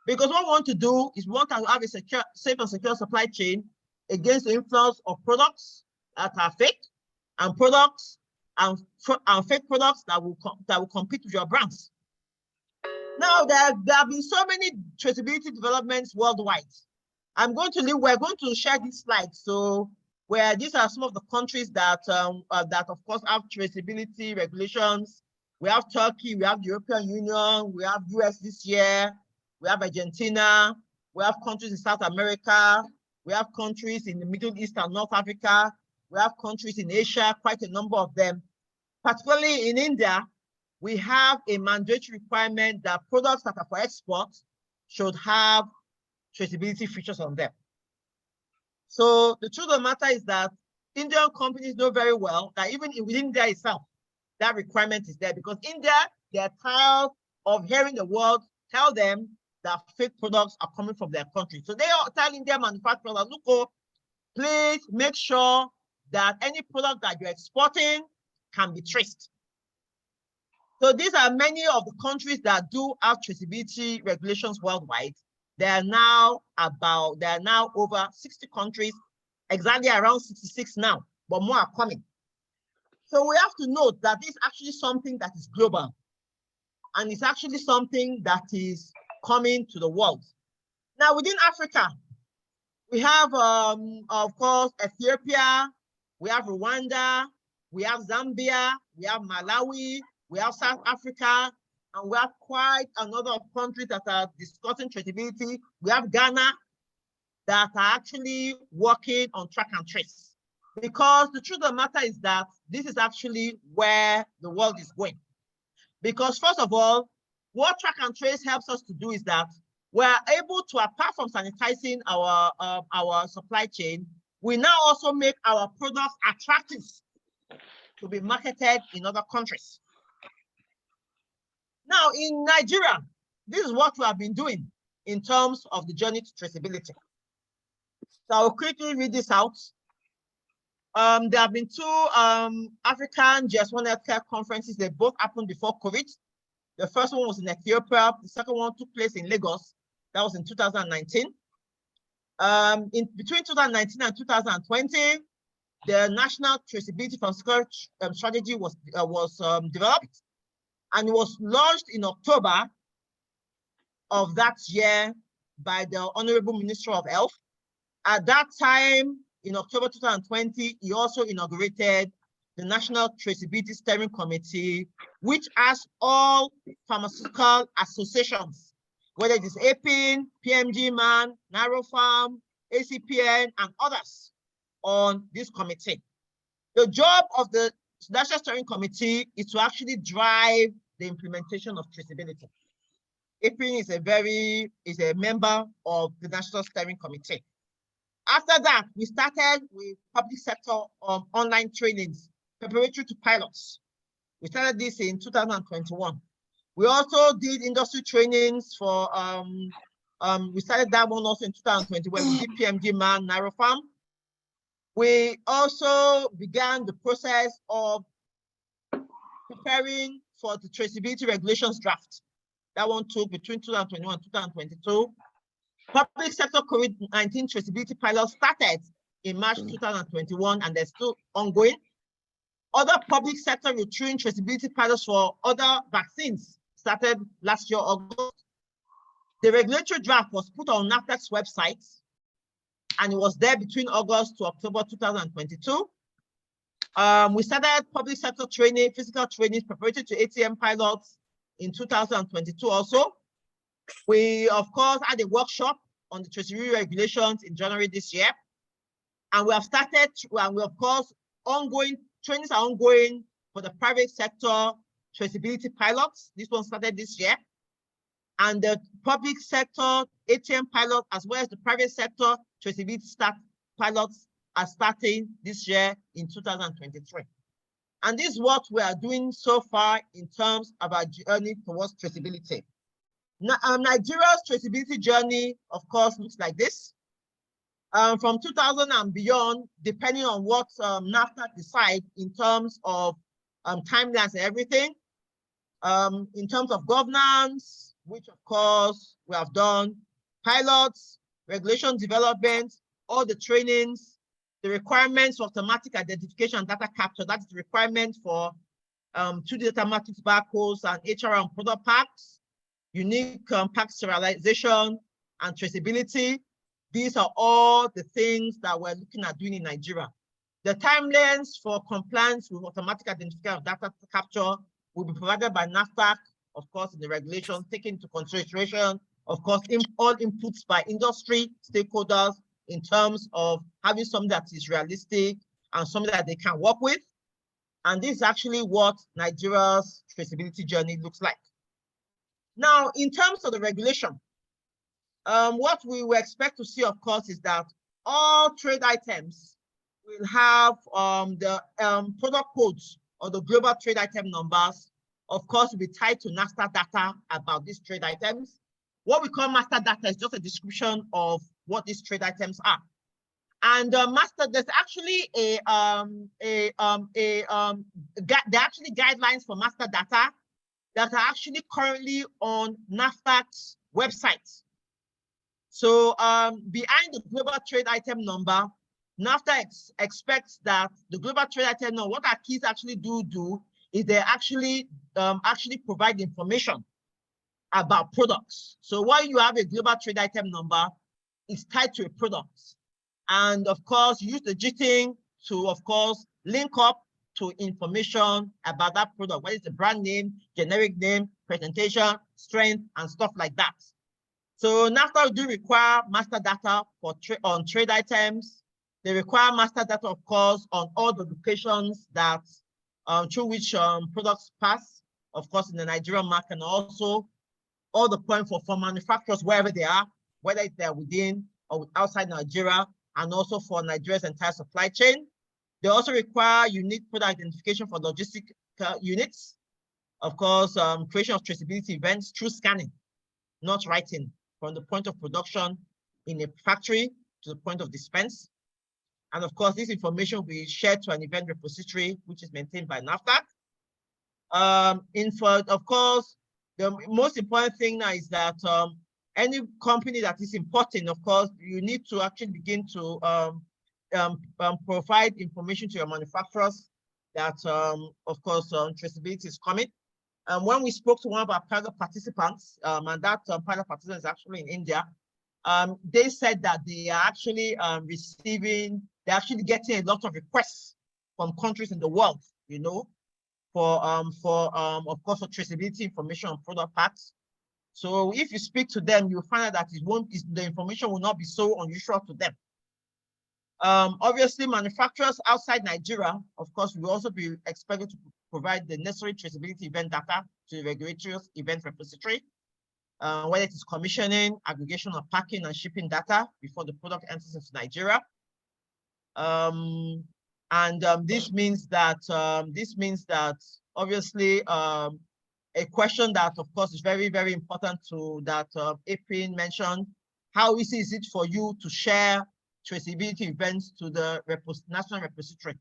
Because what we want to do is we want to have a secure, safe and secure supply chain against the influence of products that are fake and products and fake products that will compete with your brands. Now, there have been so many traceability developments worldwide. We're going to share these slides. So where these are some of the countries that of course have traceability regulations. We have Turkey, we have the European Union, we have US this year, we have Argentina, we have countries in South America, we have countries in the Middle East and North Africa, we have countries in Asia, quite a number of them. Particularly in India, we have a mandatory requirement that products that are for export should have traceability features on them. So the truth of the matter is that Indian companies know very well that even within India itself, that requirement is there because India, they're tired of hearing the world tell them that fake products are coming from their country. So they are telling their manufacturers, look, please make sure that any product that you're exporting can be traced. So these are many of the countries that do have traceability regulations worldwide. There are now over 60 countries, exactly around 66 now, but more are coming. So we have to note that this is actually something that is global, and it's actually something that is coming to the world. Now, within Africa, we have, of course, Ethiopia, we have Rwanda, we have Zambia, we have Malawi, we have South Africa, and we have quite a number of countries that are discussing traceability. We have Ghana that are actually working on track and trace. Because the truth of the matter is that this is actually where the world is going. Because first of all, what track and trace helps us to do is that we're able to, apart from sanitizing our supply chain, we now also make our products attractive to be marketed in other countries. Now, in Nigeria, this is what we have been doing in terms of the journey to traceability. So I'll quickly read this out. There have been two African GS1 healthcare conferences. They both happened before COVID. The first one was in Ethiopia. The second one took place in Lagos. That was in 2019. In between 2019 and 2020, the National Traceability Pharmaceutical Strategy was developed, and it was launched in October of that year by the Honorable Minister of Health. At that time, in October 2020, he also inaugurated the National Traceability Steering Committee, which has all pharmaceutical associations, whether it is Apin, PMG-MAN, NAROFARM, ACPN, and others on this committee. The job of the National Steering Committee is to actually drive the implementation of traceability. Apin is a member of the National Steering Committee. After that, we started with public sector online trainings, preparatory to pilots. We started this in 2021. We also did industry trainings for, we started that one also in 2020 when we did PMG-MAN, NAROFARM. We also began the process of preparing for the traceability regulations draft. That one took between 2021 and 2022. Public sector COVID-19 traceability pilot started in March 2021, and they're still ongoing. Other public sector routine traceability pilots for other vaccines started last year, August. The regulatory draft was put on NAFDAC's website, and it was there between August to October 2022. We started public sector training, physical trainings preparatory to ATM pilots in 2022 also. We, of course, had a workshop on the traceability regulations in January this year. And we have started, and we, of course, trainings are ongoing for the private sector traceability pilots. This one started this year. And the public sector ATM pilot, as well as the private sector traceability pilots are starting this year in 2023. And this is what we are doing so far in terms of our journey towards traceability. Nigeria's traceability journey, of course, looks like this. From 2000 and beyond, depending on what NAFTA decides in terms of timelines and everything, in terms of governance, which of course we have done, pilots, regulation development, all the trainings, the requirements for automatic identification and data capture, that's the requirement for 2D data matrix barcodes and HR and product packs, unique pack serialization and traceability. These are all the things that we're looking at doing in Nigeria. The timelines for compliance with automatic identification of data capture will be provided by NAFTA, of course, in the regulation, taking into consideration, of course, all inputs by industry stakeholders in terms of having something that is realistic and something that they can work with. And this is actually what Nigeria's traceability journey looks like. Now, in terms of the regulation, what we will expect to see, of course, is that all trade items will have the product codes or the global trade item numbers, of course, will be tied to master data about these trade items. What we call master data is just a description of what these trade items are. And there's actually there are actually guidelines for master data that are actually currently on NAFTA's website. So behind the global trade item number, NAFTA expects that the global trade item number, what our keys actually do is they actually provide information about products. So while you have a global trade item number, it's tied to a product. And of course, use the GTIN to, of course, link up to information about that product. What is the brand name, generic name, presentation, strength, and stuff like that. So NAFTA do require master data for on trade items. They require master data, of course, on all the locations that through which products pass, of course, in the Nigerian market, and also all the point for manufacturers wherever they are, whether they're within or outside Nigeria, and also for Nigeria's entire supply chain. They also require unique product identification for logistic units. Of course, creation of traceability events through scanning, not writing, from the point of production in a factory to the point of dispense. And of course, this information will be shared to an event repository, which is maintained by NAFDAC. Of course, the most important thing now is that any company that is importing, of course, you need to actually begin to provide information to your manufacturers that, of course, traceability is coming. When we spoke to one of our pilot participants, and that pilot participant is actually in India, they said that they are actually they're actually getting a lot of requests from countries in the world, you know, for of course, for traceability information on product parts. So if you speak to them, you'll find out that the information will not be so unusual to them. Obviously, manufacturers outside Nigeria, of course, will also be expected to provide the necessary traceability event data to the regulatory event repository, whether it is commissioning, aggregation of packing and shipping data before the product enters into Nigeria. This means that obviously a question that, of course, is very, very important to that Apin mentioned. How easy is it for you to share traceability events to the national repository?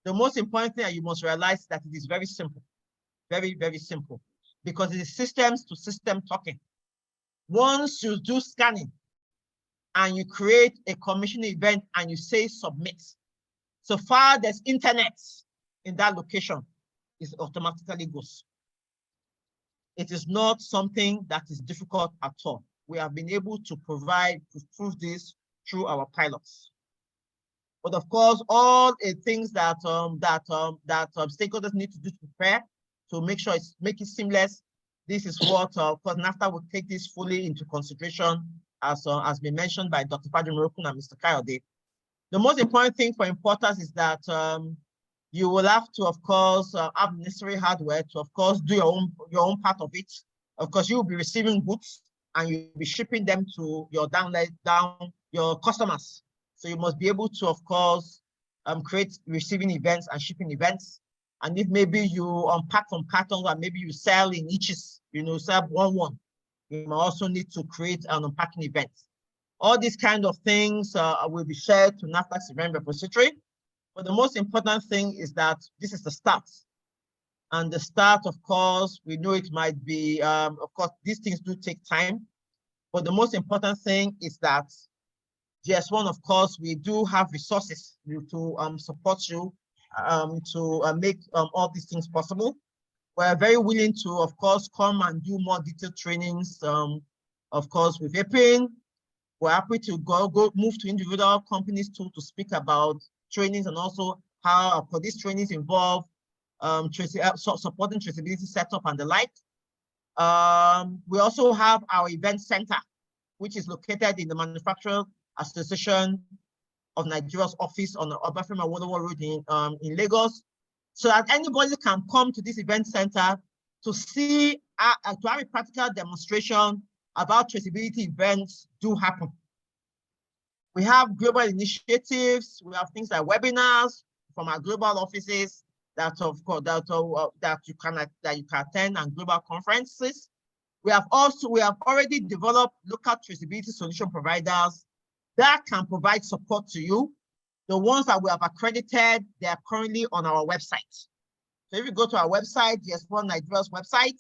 The most important thing that you must realize is that it is very simple, very, very simple, because it is systems to system talking. Once you do scanning and you create a commissioning event and you say submit, so far there's internet in that location, it automatically goes. It is not something that is difficult at all. We have been able to prove this through our pilots. But of course, all the things that stakeholders need to do to prepare to make it seamless. This is what, of course, NAFTA will take this fully into consideration, as been mentioned by Dr. Fadri Morokun and Mr. Kayode. The most important thing for importers is that you will have to, of course, have necessary hardware to, of course, do your own part of it. Of course, you will be receiving goods and you'll be shipping them to your your customers. So you must be able to, of course, create receiving events and shipping events. And if maybe you unpack from cartons and maybe you sell in eaches, you know, sell one, you may also need to create an unpacking event. All these kind of things will be shared to NAFDAC's event repository. But the most important thing is that this is the start. And the start, of course, we know it might be, of course, these things do take time. But the most important thing is that GS1, of course, we do have resources to support you to make all these things possible. We're very willing to, of course, come and do more detailed trainings, of course, with Apin. We're happy to move to individual companies too to speak about trainings and also how these trainings involve supporting traceability setup and the like. We also have our event center, which is located in the Manufacturer Association of Nigeria's office on the Obafemi Awolowo Road in Lagos, so that anybody can come to this event center to see, to have a practical demonstration about traceability events do happen. We have global initiatives. We have things like webinars from our global offices that, of course, that you can attend, and global conferences. We have already developed local traceability solution providers that can provide support to you. The ones that we have accredited, they are currently on our website. So if you go to our website, GS1 Nigeria's website,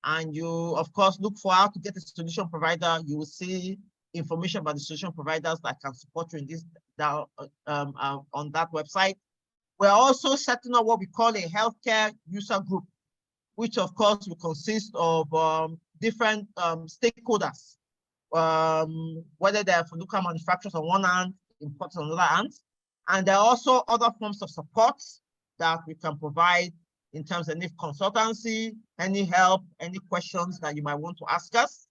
and you, of course, look for how to get a solution provider, you will see information about the solution providers that can support you in this on that website. We're also setting up what we call a healthcare user group, which of course will consist of different stakeholders, whether they're for local manufacturers on one hand, importers on the other hand. And there are also other forms of support that we can provide in terms of any consultancy, any help, any questions that you might want to ask us,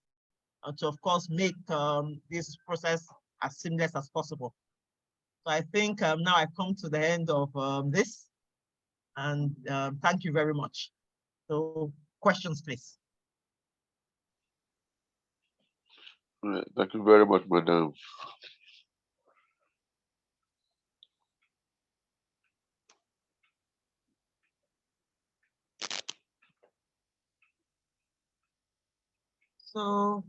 and to, of course, make this process as seamless as possible. So I think now I come to the end of this, and thank you very much. So questions, please. Thank you very much, madam. So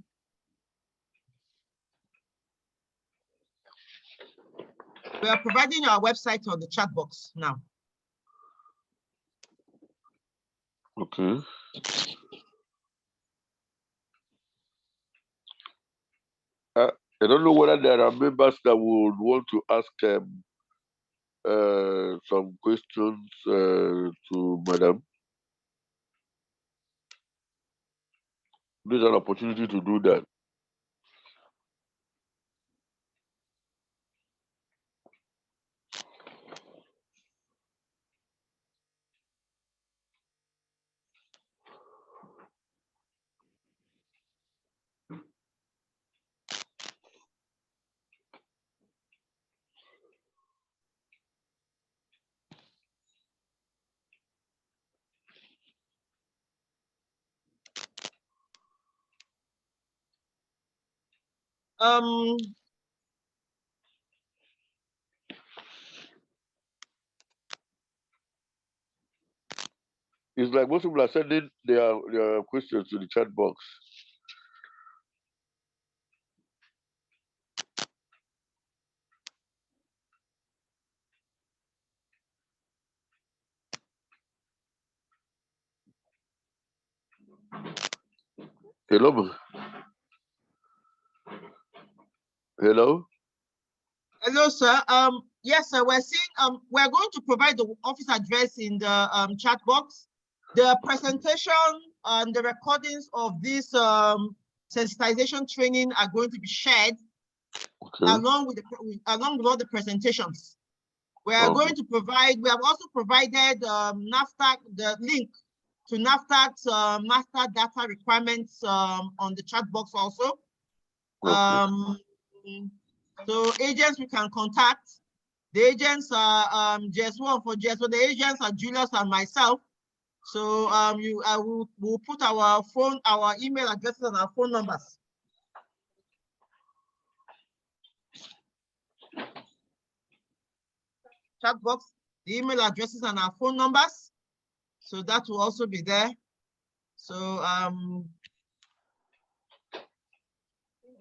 we are providing our website on the chat box now. Okay. I don't know whether there are members that would want to ask some questions to madam. There's an opportunity to do that. It's like most people are sending their questions to the chat box. Hello? Hello? Hello, sir. Yes, sir. We're seeing we're going to provide the office address in the chat box. The presentation and the recordings of this sensitization training are going to be shared along with all the presentations. We are going to provide. We have also provided NAFTA, the link to NAFTA's master data requirements on the chat box also. So agents we can contact. The agents are JS1 for JS1. The agents are Julius and myself. So we'll put our email addresses and our phone numbers. Chat box, the email addresses and our phone numbers. So that will also be there. So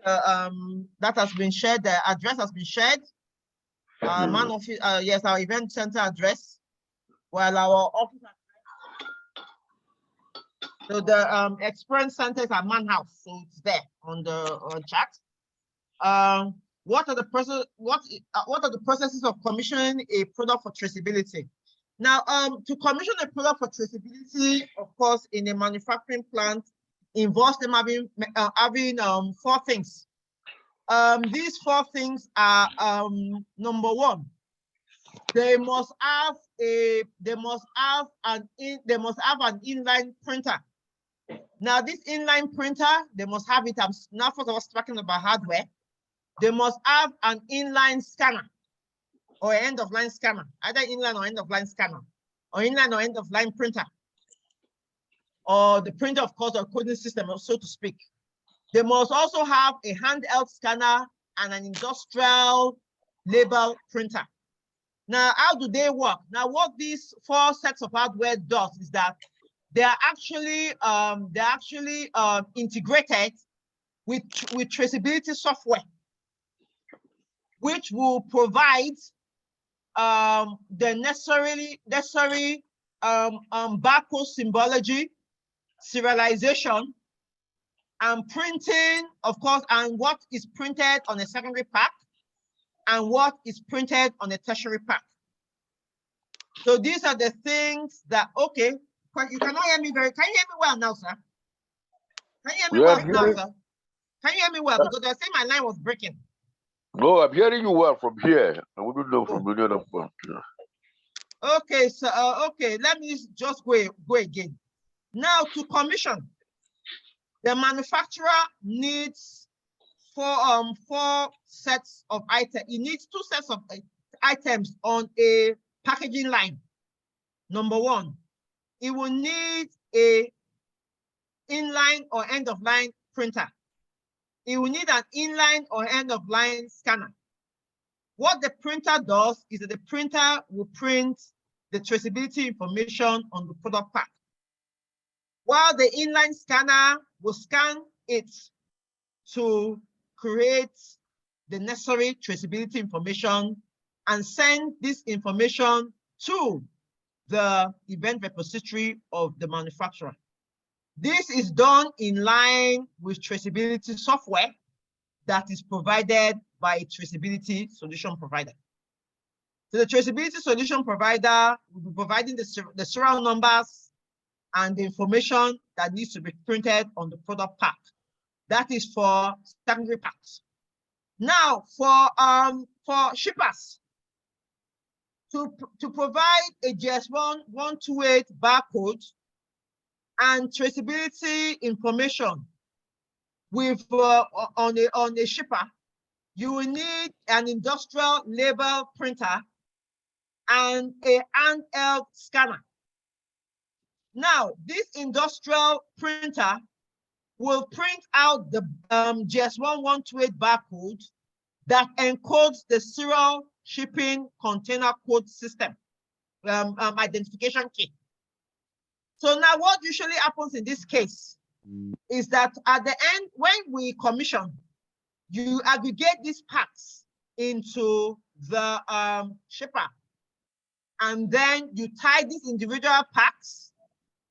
that has been shared. The address has been shared. Man office, yes, our event center address, while our office address. So the experience center is at Man House, so it's there on the chat. What are the processes of commissioning a product for traceability? Now, to commission a product for traceability, of course, in a manufacturing plant, involves them having 4 things. These 4 things are number 1, they must have an inline printer. Now, this inline printer, they must have it. I'm now first of all talking about hardware. They must have an inline scanner or end of line scanner, either inline or end of line scanner, or inline or end of line printer, or the printer, of course, or coding system, so to speak. They must also have a handheld scanner and an industrial label printer. Now, how do they work? Now, what these 4 sets of hardware does is that they are actually integrated with traceability software, which will provide the necessary barcode symbology, serialization, and printing, of course, and what is printed on a secondary pack and what is printed on a tertiary pack. So these are the things that, okay, you cannot hear me can you hear me well now, sir? Can you hear me well now, sir? Can you hear me well? Because I say my line was breaking. No, I'm hearing you well from here. I wouldn't know from the other point. Okay, so okay, let me just go again. Now, to commission, the manufacturer needs 4 sets of items. It needs 2 sets of items on a packaging line. Number 1, it will need a inline or end of line printer. it will need an inline or end-of-line scanner. What the printer does is that the printer will print the traceability information on the product pack, while the inline scanner will scan it to create the necessary traceability information and send this information to the event repository of the manufacturer. This is done in line with traceability software that is provided by a traceability solution provider. So the traceability solution provider will be providing the serial numbers and the information that needs to be printed on the product pack. That is for secondary packs. Now, for shippers, to provide a GS1 128 barcode and traceability information with on a shipper, you will need an industrial label printer and a handheld scanner. Now, this industrial printer will print out the GS1 128 barcode that encodes the serial shipping container code system identification key. So now what usually happens in this case is that at the end, when we commission, you aggregate these packs into the shipper, and then you tie these individual packs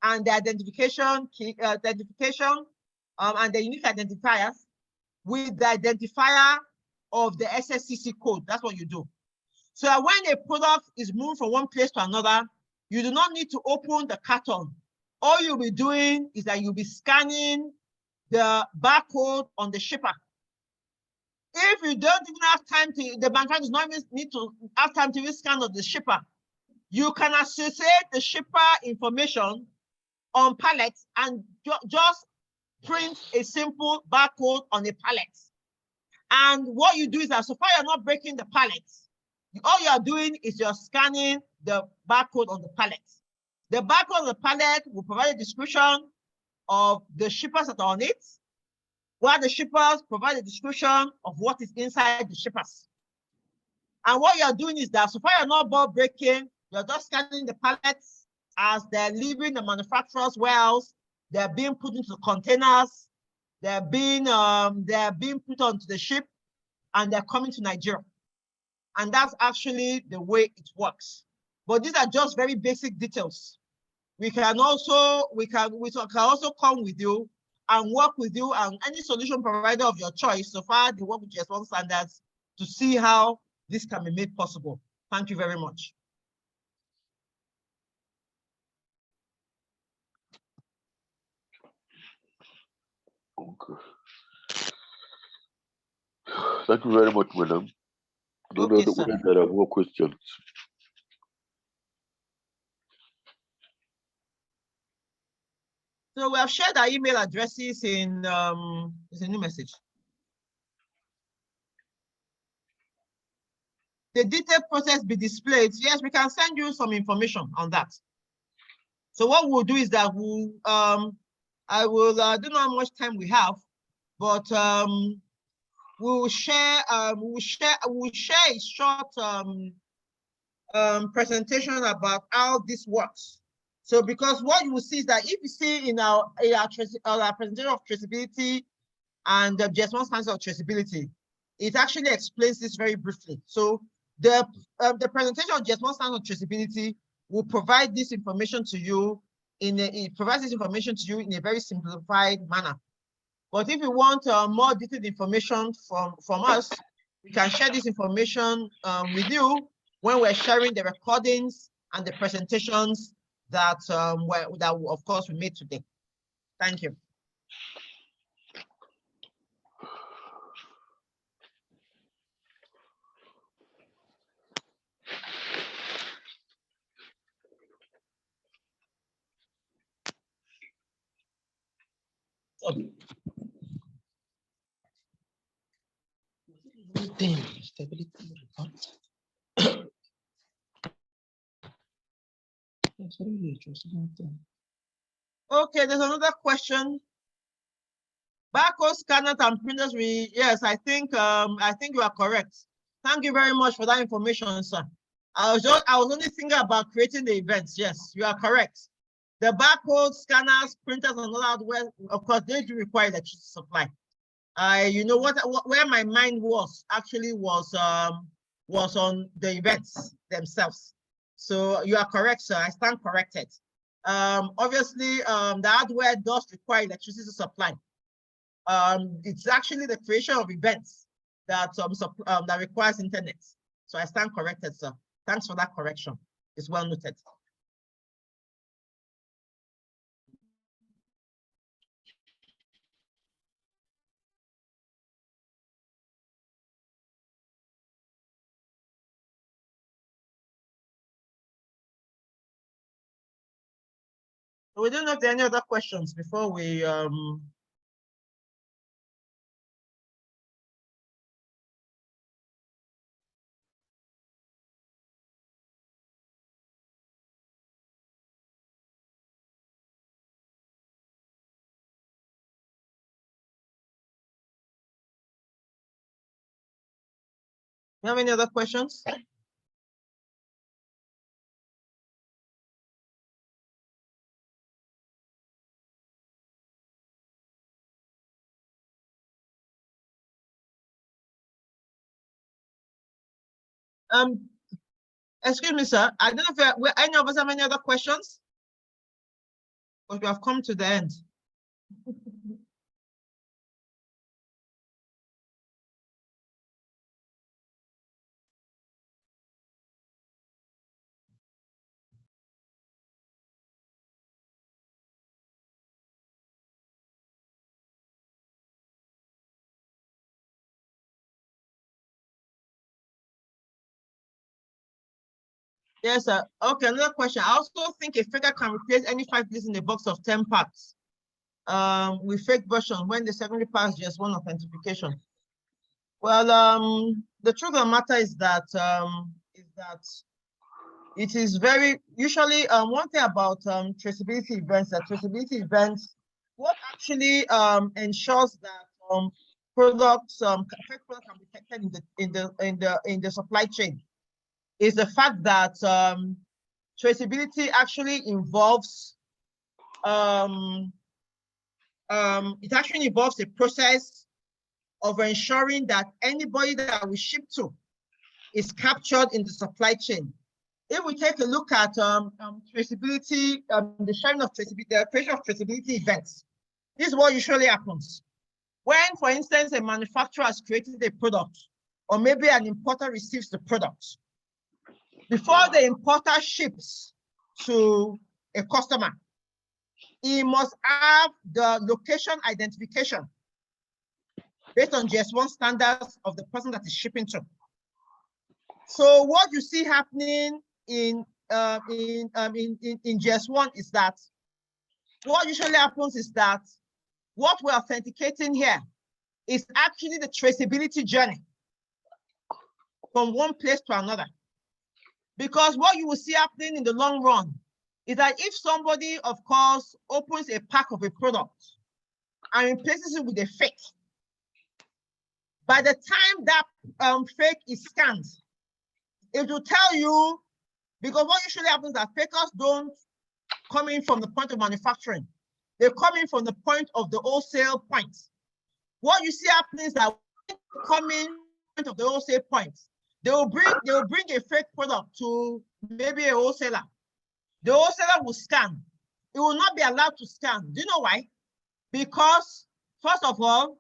and the identification key, and the unique identifiers with the identifier of the SSCC code. That's what you do. So that when a product is moved from one place to another, you do not need to open the carton. All you'll be doing is that you'll be scanning the barcode on the shipper. If you don't even have time to, the manufacturer does not even need to have time to even scan on the shipper, you can associate the shipper information on pallets and just print a simple barcode on a pallet. And what you do is that so far you're not breaking the pallets, all you are doing is you're scanning the barcode on the pallet. The barcode on the pallet will provide a description of the shippers that are on it, while the shippers provide a description of what is inside the shippers. And what you're doing is that so far you're not ball breaking, you're just scanning the pallets as they're leaving the manufacturer's warehouse, they're being put into containers, they're being put onto the ship, and they're coming to Nigeria. And that's actually the way it works. But these are just very basic details. We can also come with you and work with you and any solution provider of your choice. So far, they work with GS1 standards to see how this can be made possible. Thank you very much. Okay. Thank you very much, madam. Okay, sir. There are more questions. So we have shared our email addresses in it's a new message. The detailed process be displayed. Yes, we can send you some information on that. So what we'll do is that I don't know how much time we have, but we'll share a short presentation about how this works. So because what you will see is that if you see in our presentation of traceability and the GS1 standards of traceability, it actually explains this very briefly. So the presentation of GS1 standards of traceability will provide this information to you in a very simplified manner. But if you want more detailed information from us, we can share this information with you when we're sharing the recordings and the presentations that of course we made today. Thank you. Stability report. Okay, there's another question Barcode scanners and printers, yes, I think you are correct. Thank you very much for that information, sir. I was only thinking about creating the events. Yes, you are correct. The barcode scanners, printers, and all that, of course, they do require electricity supply. You know where my mind was actually was on the events themselves. So you are correct, sir. I stand corrected. Obviously, the hardware does require electricity supply. It's actually the creation of events that that requires internet. So I stand corrected, sir. Thanks for that correction. It's well noted. We don't know if there are any other questions before we have any other questions? Excuse me, sir. I don't know if any of us have any other questions. But we have come to the end. Yes, sir. Okay, another question. I also think a faker can replace any 5 digits in a box of 10 parts with fake version when the secondary part is just one authentication. Well, the truth of the matter is that it is very usually one thing about traceability events. That traceability events, what actually ensures that products, fake products can be detected in the supply chain, is the fact that traceability actually involves it actually involves a process of ensuring that anybody that we ship to is captured in the supply chain. If we take a look at traceability, the sharing of traceability, the creation of traceability events, this is what usually happens. When, for instance, a manufacturer has created a product, or maybe an importer receives the product, before the importer ships to a customer, he must have the location identification based on GS1 standards of the person that is shipping to. So what you see happening in GS1 is that what usually happens is that what we're authenticating here is actually the traceability journey from one place to another. Because what you will see happening in the long run is that if somebody, of course, opens a pack of a product and replaces it with a fake, by the time that fake is scanned, it will tell you, because what usually happens is that fakers don't come in from the point of manufacturing. They come in from the point of the wholesale point. What you see happening is that when they come in point of the wholesale point, they will bring a fake product to maybe a wholesaler. The wholesaler will scan. It will not be allowed to scan. Do you know why? Because first of all,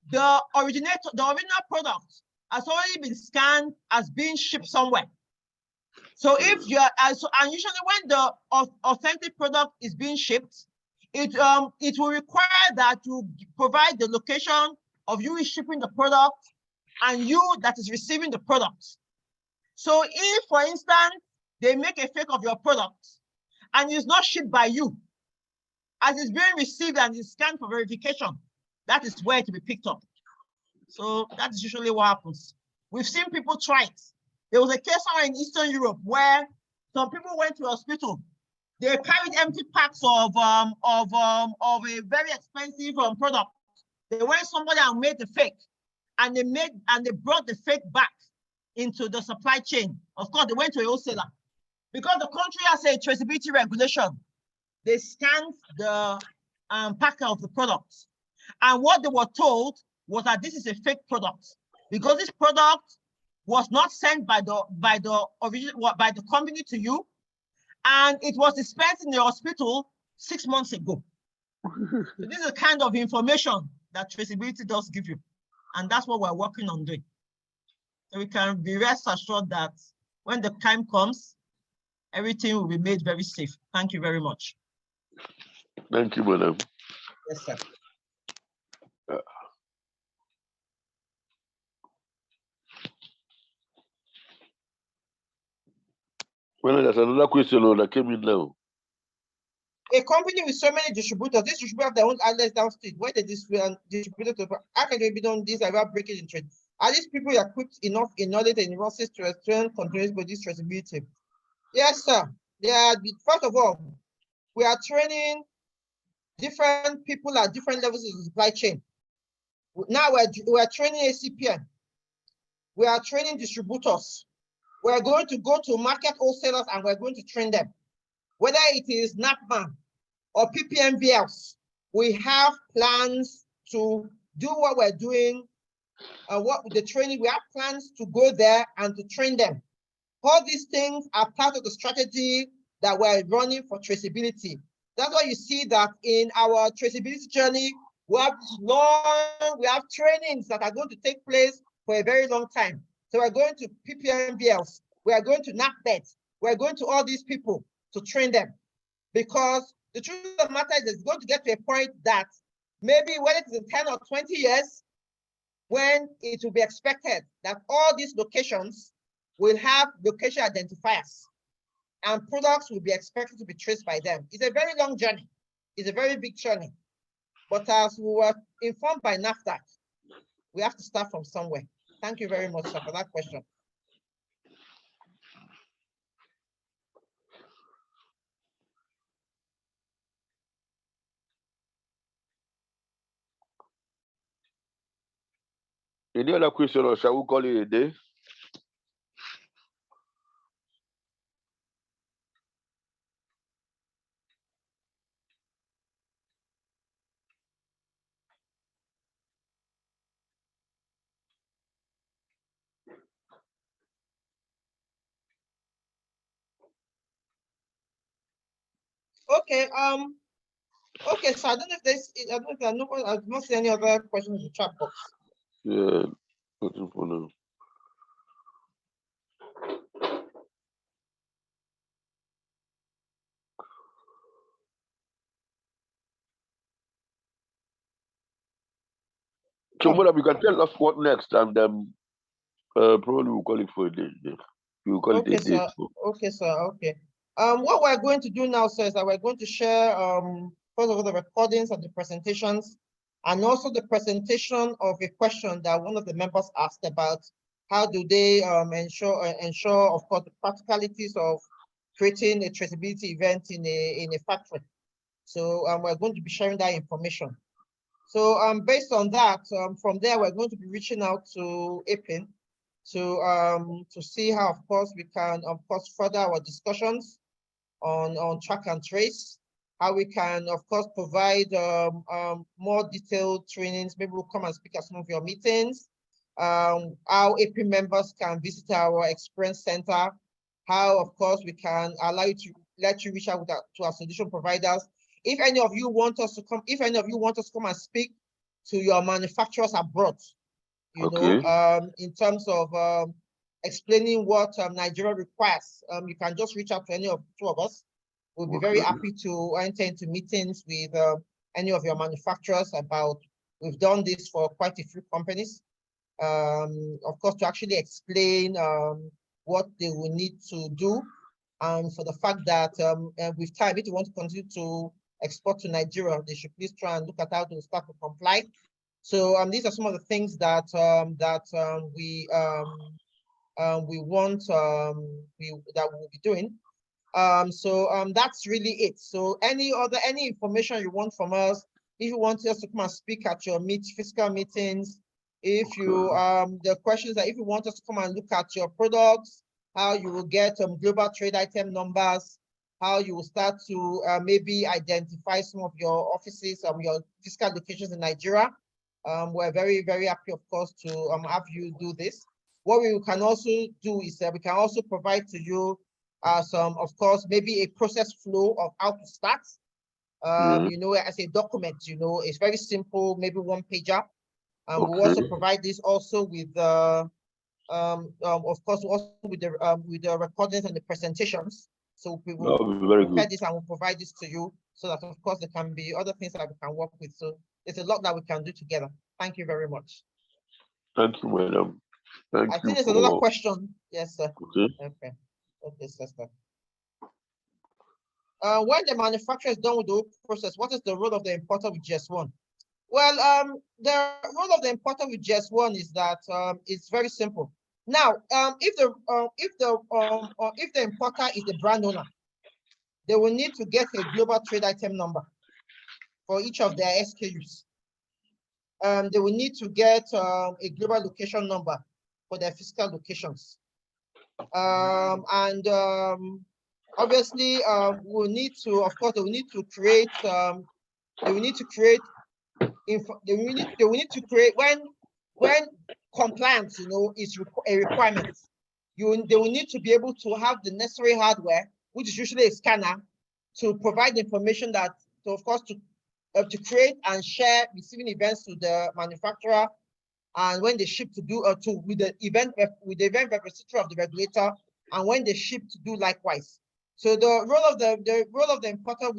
the original product has already been scanned as being shipped somewhere. So if you are, and usually when the authentic product is being shipped, it will require that you provide the location of you shipping the product and you that is receiving the product. So if, for instance, they make a fake of your product and it's not shipped by you, as it's being received and is scanned for verification, that is where it will be picked up. So that's usually what happens. We've seen people try it. There was a case somewhere in Eastern Europe where some people went to a hospital They carried empty packs of a very expensive product. They went somebody and made the fake, and they brought the fake back into the supply chain. Of course, they went to a wholesaler because the country has a traceability regulation. They scanned the packer of the product, and what they were told was that this is a fake product because this product was not sent by the company to you, and it was dispensed in the hospital 6 months ago. So this is the kind of information that traceability does give you, and that's what we're working on doing. So we can be rest assured that when the time comes, everything will be made very safe. Thank you very much. Thank you, madam. Yes, sir. Well, there's another question that came in now. A company with so many distributors, this distributor have their own outlets downstream. Where they distribute to, how can they be done this about breaking in trade? Are these people equipped enough in knowledge and resources to explain continuous this traceability? Yes, sir. They are, first of all, we are training different people at different levels of the supply chain. Now we're training ACPN. We are training distributors. We're going to go to market wholesalers and we're going to train them. Whether it is NAPMA or PPMVLs, we have plans to do what we're doing, what the training, we have plans to go there and to train them. All these things are part of the strategy that we're running for traceability. That's why you see that in our traceability journey, we have trainings that are going to take place for a very long time. So we're going to PPMVLs, we are going to NAPDET, we're going to all these people to train them. Because the truth of the matter is it's going to get to a point that maybe whether it's in 10 or 20 years, when it will be expected that all these locations will have location identifiers and products will be expected to be traced by them. It's a very long journey. It's a very big journey. But as we were informed by NAFTA, we have to start from somewhere. Thank you very much, sir, for that question. Any other question, or shall we call it a day? Okay, okay, so I don't know if there's, I don't know, I've not seen any other questions in the chat box. Yeah, looking for now. So, madam, you can tell us what next, and probably we'll call it for a day. Yeah. We'll call Okay, it a day. sir. Okay, sir. Okay. What we're going to do now, sir, is that we're going to share first of all the recordings of the presentations, and also the presentation of a question that one of the members asked about how do they ensure, of course, the practicalities of creating a traceability event in a factory. So we're going to be sharing that information. So based on that, from there, we're going to be reaching out to Apin to see how, of course, we can, of course, further our discussions on track and trace, how we can, of course, provide more detailed trainings. Maybe we'll come and speak at some of your meetings, how AP members can visit our experience center, how, of course, we can allow you to let you reach out to our solution providers. If any of you want us to come, and speak to your manufacturers abroad, you know, in terms of explaining what Nigeria requires, you can just reach out to any of the two of us. We'll be very happy to enter into meetings with any of your manufacturers about, we've done this for quite a few companies, of course, to actually explain what they will need to do. And for the fact that with time, if you want to continue to export to Nigeria, they should please try and look at how to start to comply. So these are some of the things that we want that we'll be doing. That's really it. So any information you want from us, if you want us to come and speak at your fiscal meetings, if you the questions that if you want us to come and look at your products, how you will get global trade item numbers, how you will start to maybe identify some of your offices, your fiscal locations in Nigeria. We're very, very happy, of course, to have you do this. What we can also do is that we can also provide to you some, of course, maybe a process flow of how to start. You know, as a document, you know, it's very simple, maybe one pager. We'll also provide this also with of course, also with the recordings and the presentations. So we will prepare this and we'll provide this to you so that, of course, there can be other things that we can work with. So there's a lot that we can do together. Thank you very much. Thank you, madam. Thank you. I think there's another question. Yes, sir. Okay. Okay. Okay, sister. When the manufacturer is done with the whole process, what is the role of the importer with GS1? Well, the role of the importer with GS1 is that it's very simple. Now, if the importer is the brand owner, they will need to get a global trade item number for each of their SKUs. They will need to get a global location number for their fiscal locations. Obviously, we'll need to, of course, they will need to create, when compliance, you know, is a requirement, they will need to be able to have the necessary hardware, which is usually a scanner, to provide information that, of course, to create and share receiving events to the manufacturer, and when they ship to do with the event repository of the regulator, and when they ship to do likewise. So the role of the importer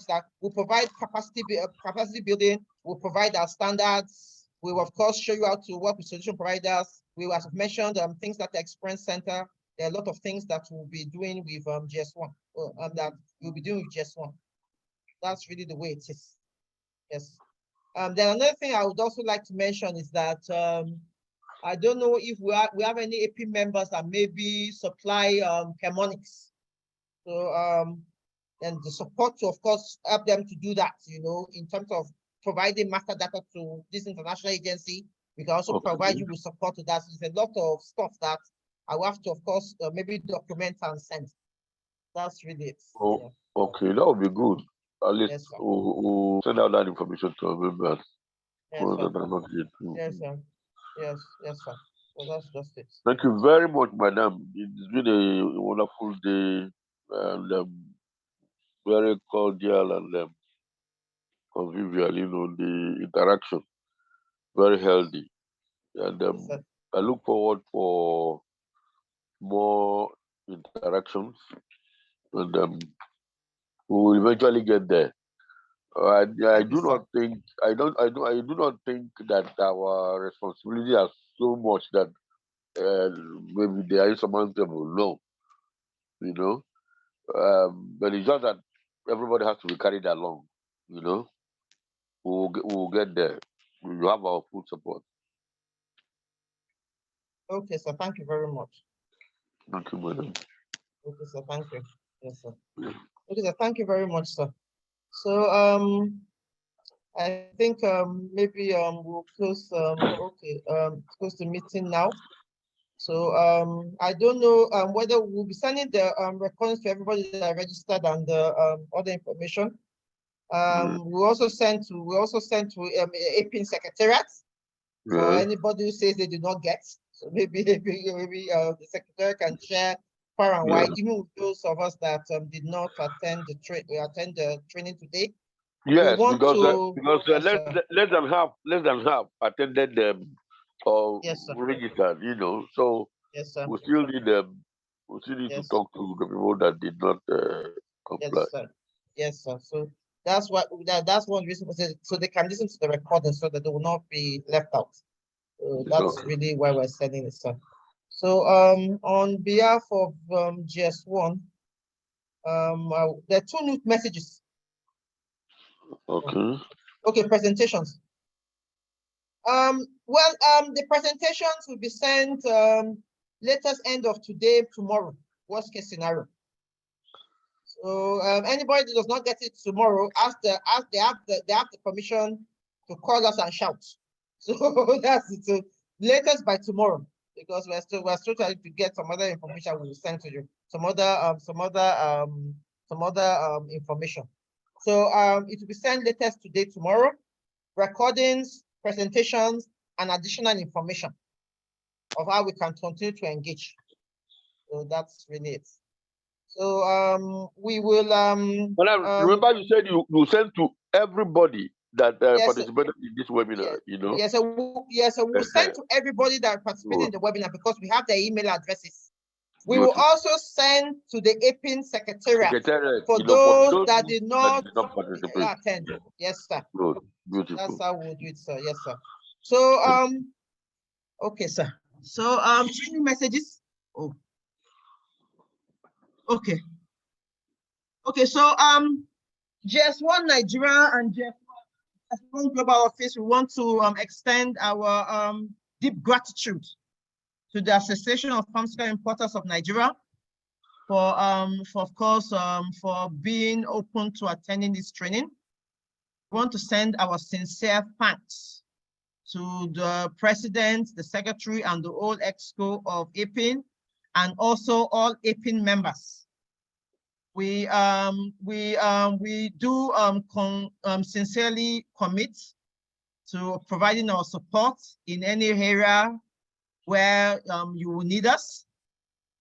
that will provide capacity building, will provide our standards. We will, of course, show you how to work with solution providers. We will, as I've mentioned, things like the Experience Center. There are a lot of things that we'll be doing with GS1, that we'll be doing with GS1. That's really the way it is. Yes. Then another thing I would also like to mention is that I don't know if we have any AP members that maybe supply chemonics. So and the support to, of course, help them to do that, you know, in terms of providing master data to this international agency. We can also provide you with support to that. So there's a lot of stuff that I will have to, of course, maybe document and send. That's really it. Oh, yeah. Okay, that would be good. At least Yes, sir. we'll send out that information to our members. Yes, Well, sir. that are not yet. Yes, sir. Yes, yes, sir. So that's just it. Thank you very much, madam. It's been a wonderful day, and very cordial and convivial, you know, the interaction, very healthy. And Yes, sir. I look forward for more interactions, and we will eventually get there. I do not think I do not think that our responsibility is so much that maybe they are insurmountable. No, you know, but it's just that everybody has to be carried along. You know, we'll get there. You have our full support. Okay, sir. Thank you very much. Thank you, madam. Okay, sir. Thank you. Yes, sir. Yeah. Okay, sir. Thank you very much, sir. So I think maybe we'll close close the meeting now. So I don't know whether we'll be sending the recordings to everybody that are registered and the other information. We also sent to Apin Secretariat for anybody who says they do not get. So maybe the secretary can share far and wide, even with those of us that did not attend the training today. Yes, want because to- Yes, less than half attended them or Yes, sir. registered, you know. So Yes, sir. we still need to Yes. talk to the people that did not comply. Yes, sir. Yes, sir. So that's what that's one reason, so they can listen to the recording so that they will not be left out. That's Okay. really why we're sending this, sir. So on behalf of GS1, there are 2 new messages. Okay. Okay, presentations. Well, the presentations will be sent latest end of today, tomorrow, worst case scenario. So anybody that does not get it tomorrow, they have the permission to call us and shout. So that's it. So latest by tomorrow, because we're still trying to get some other information we'll send to you. Some other information. So it will be sent latest today, tomorrow. Recordings, presentations, and additional information of how we can continue to engage. So that's really it. So we will remember you said you sent to everybody that yes, participated in this webinar, you know? Yes, so we'll send to everybody that participated in the webinar because we have their email addresses. We will also send to the Apin Secretariat for those that did not attend. Yes, sir. Good. Beautiful. That's how we'll do it, sir. Yes, sir. So okay, sir. So training messages. Oh. Okay. Okay, so GS1 Nigeria and GS1 Global Office, we want to extend our deep gratitude to the Association of Pharmaceutical Importers of Nigeria for of course for being open to attending this training. We want to send our sincere thanks to the president, the secretary, and the whole exco of Apin, and also all Apin members. We do sincerely commit to providing our support in any area where you will need us.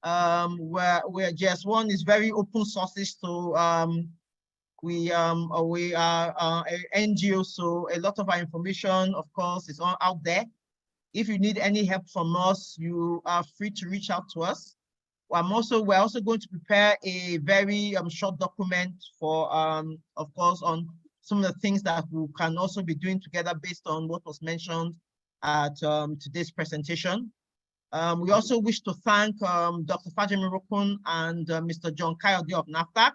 Where GS1 is very open sources, so we are an NGO, so a lot of our information, of course, is all out there. If you need any help from us, you are free to reach out to us. We're also going to prepare a very short document for, of course, on some of the things that we can also be doing together based on what was mentioned at today's presentation. We also wish to thank Dr. Fajemi Rokun and Mr. John Kayode of NAFDAC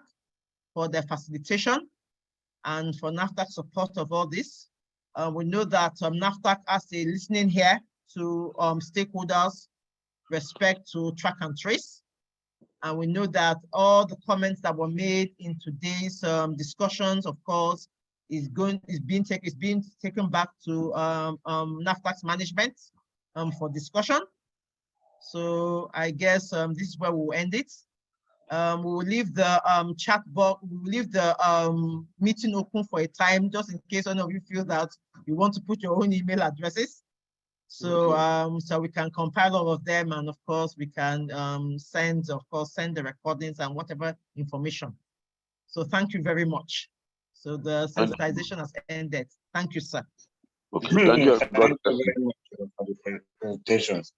for their facilitation and for NAFDAC's support of all this. We know that NAFDAC has a listening here to stakeholders, respect to track and trace. And we know that all the comments that were made in today's discussions, of course, is being taken back to NAFDAC's management for discussion. So I guess this is where we'll end it. We will leave the chat box, we will leave the meeting open for a time, just in case any of you feel that you want to put your own email addresses. So so we can compile all of them, and of course we can send the recordings and whatever information. So thank you very much. So the sensitization has ended. Thank you, sir. Okay, thank you. Thank you very much for the presentations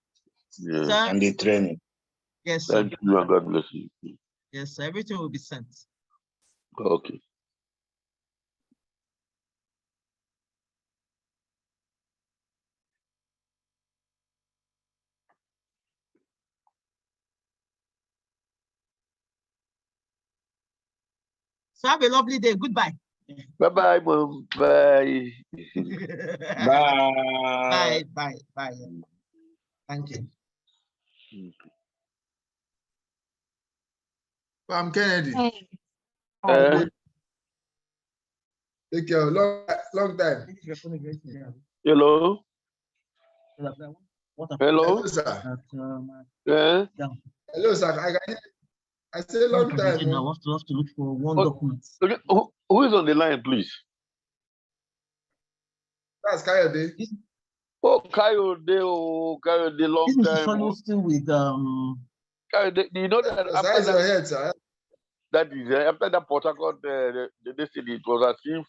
and the training. Yes, sir. Thank you and God bless you. Yes, sir. Everything will be sent. Okay. So have a lovely day. Goodbye. Bye-bye, Mom. Bye. Bye. Bye. Bye. Thank you. I'm Kennedy. Take care. Long time. Hello. Hello. Hello, sir. Yeah. Hello, sir. I say long time. I have to look for one document. Okay. Who is on the line, please? That's Kayode. Oh, Kayode, long This time. is still with Kayode, you know that After your head, sir. That is after that Port Harcourt, the destiny, it was as if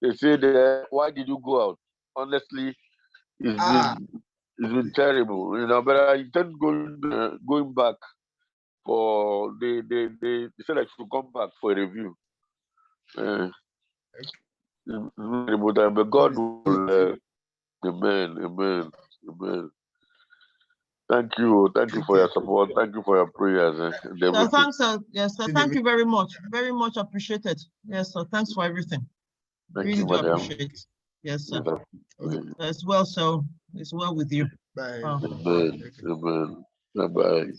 they said, "Why did you go out?" Honestly, it's been terrible, you know. But I intend going back for they said I should come back for a review. But God will, amen. Thank you for your support. Thank you for your prayers. So thanks, sir. Yes, sir. Thank you very much. Very much appreciated. Yes, sir. Thanks for everything. Thank really you, do madam. appreciate it. Yes, sir. Okay. As well, so it's well with you. Bye. Amen. Bye-bye.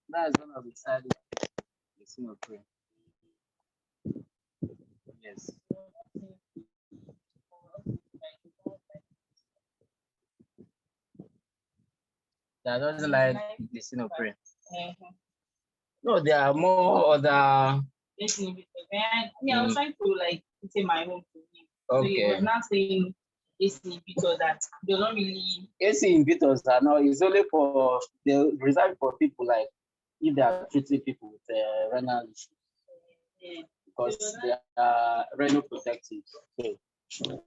That's one of the side listening of prayer. Yes. That doesn't like listening of prayer. No, there are more other. I was trying to like say my own to him. Okay. So he was not saying AC inhibitors that they don't really. AC inhibitors are not. It's only for the reserved for people like if they are treating people with renal issues because they are renal protective. So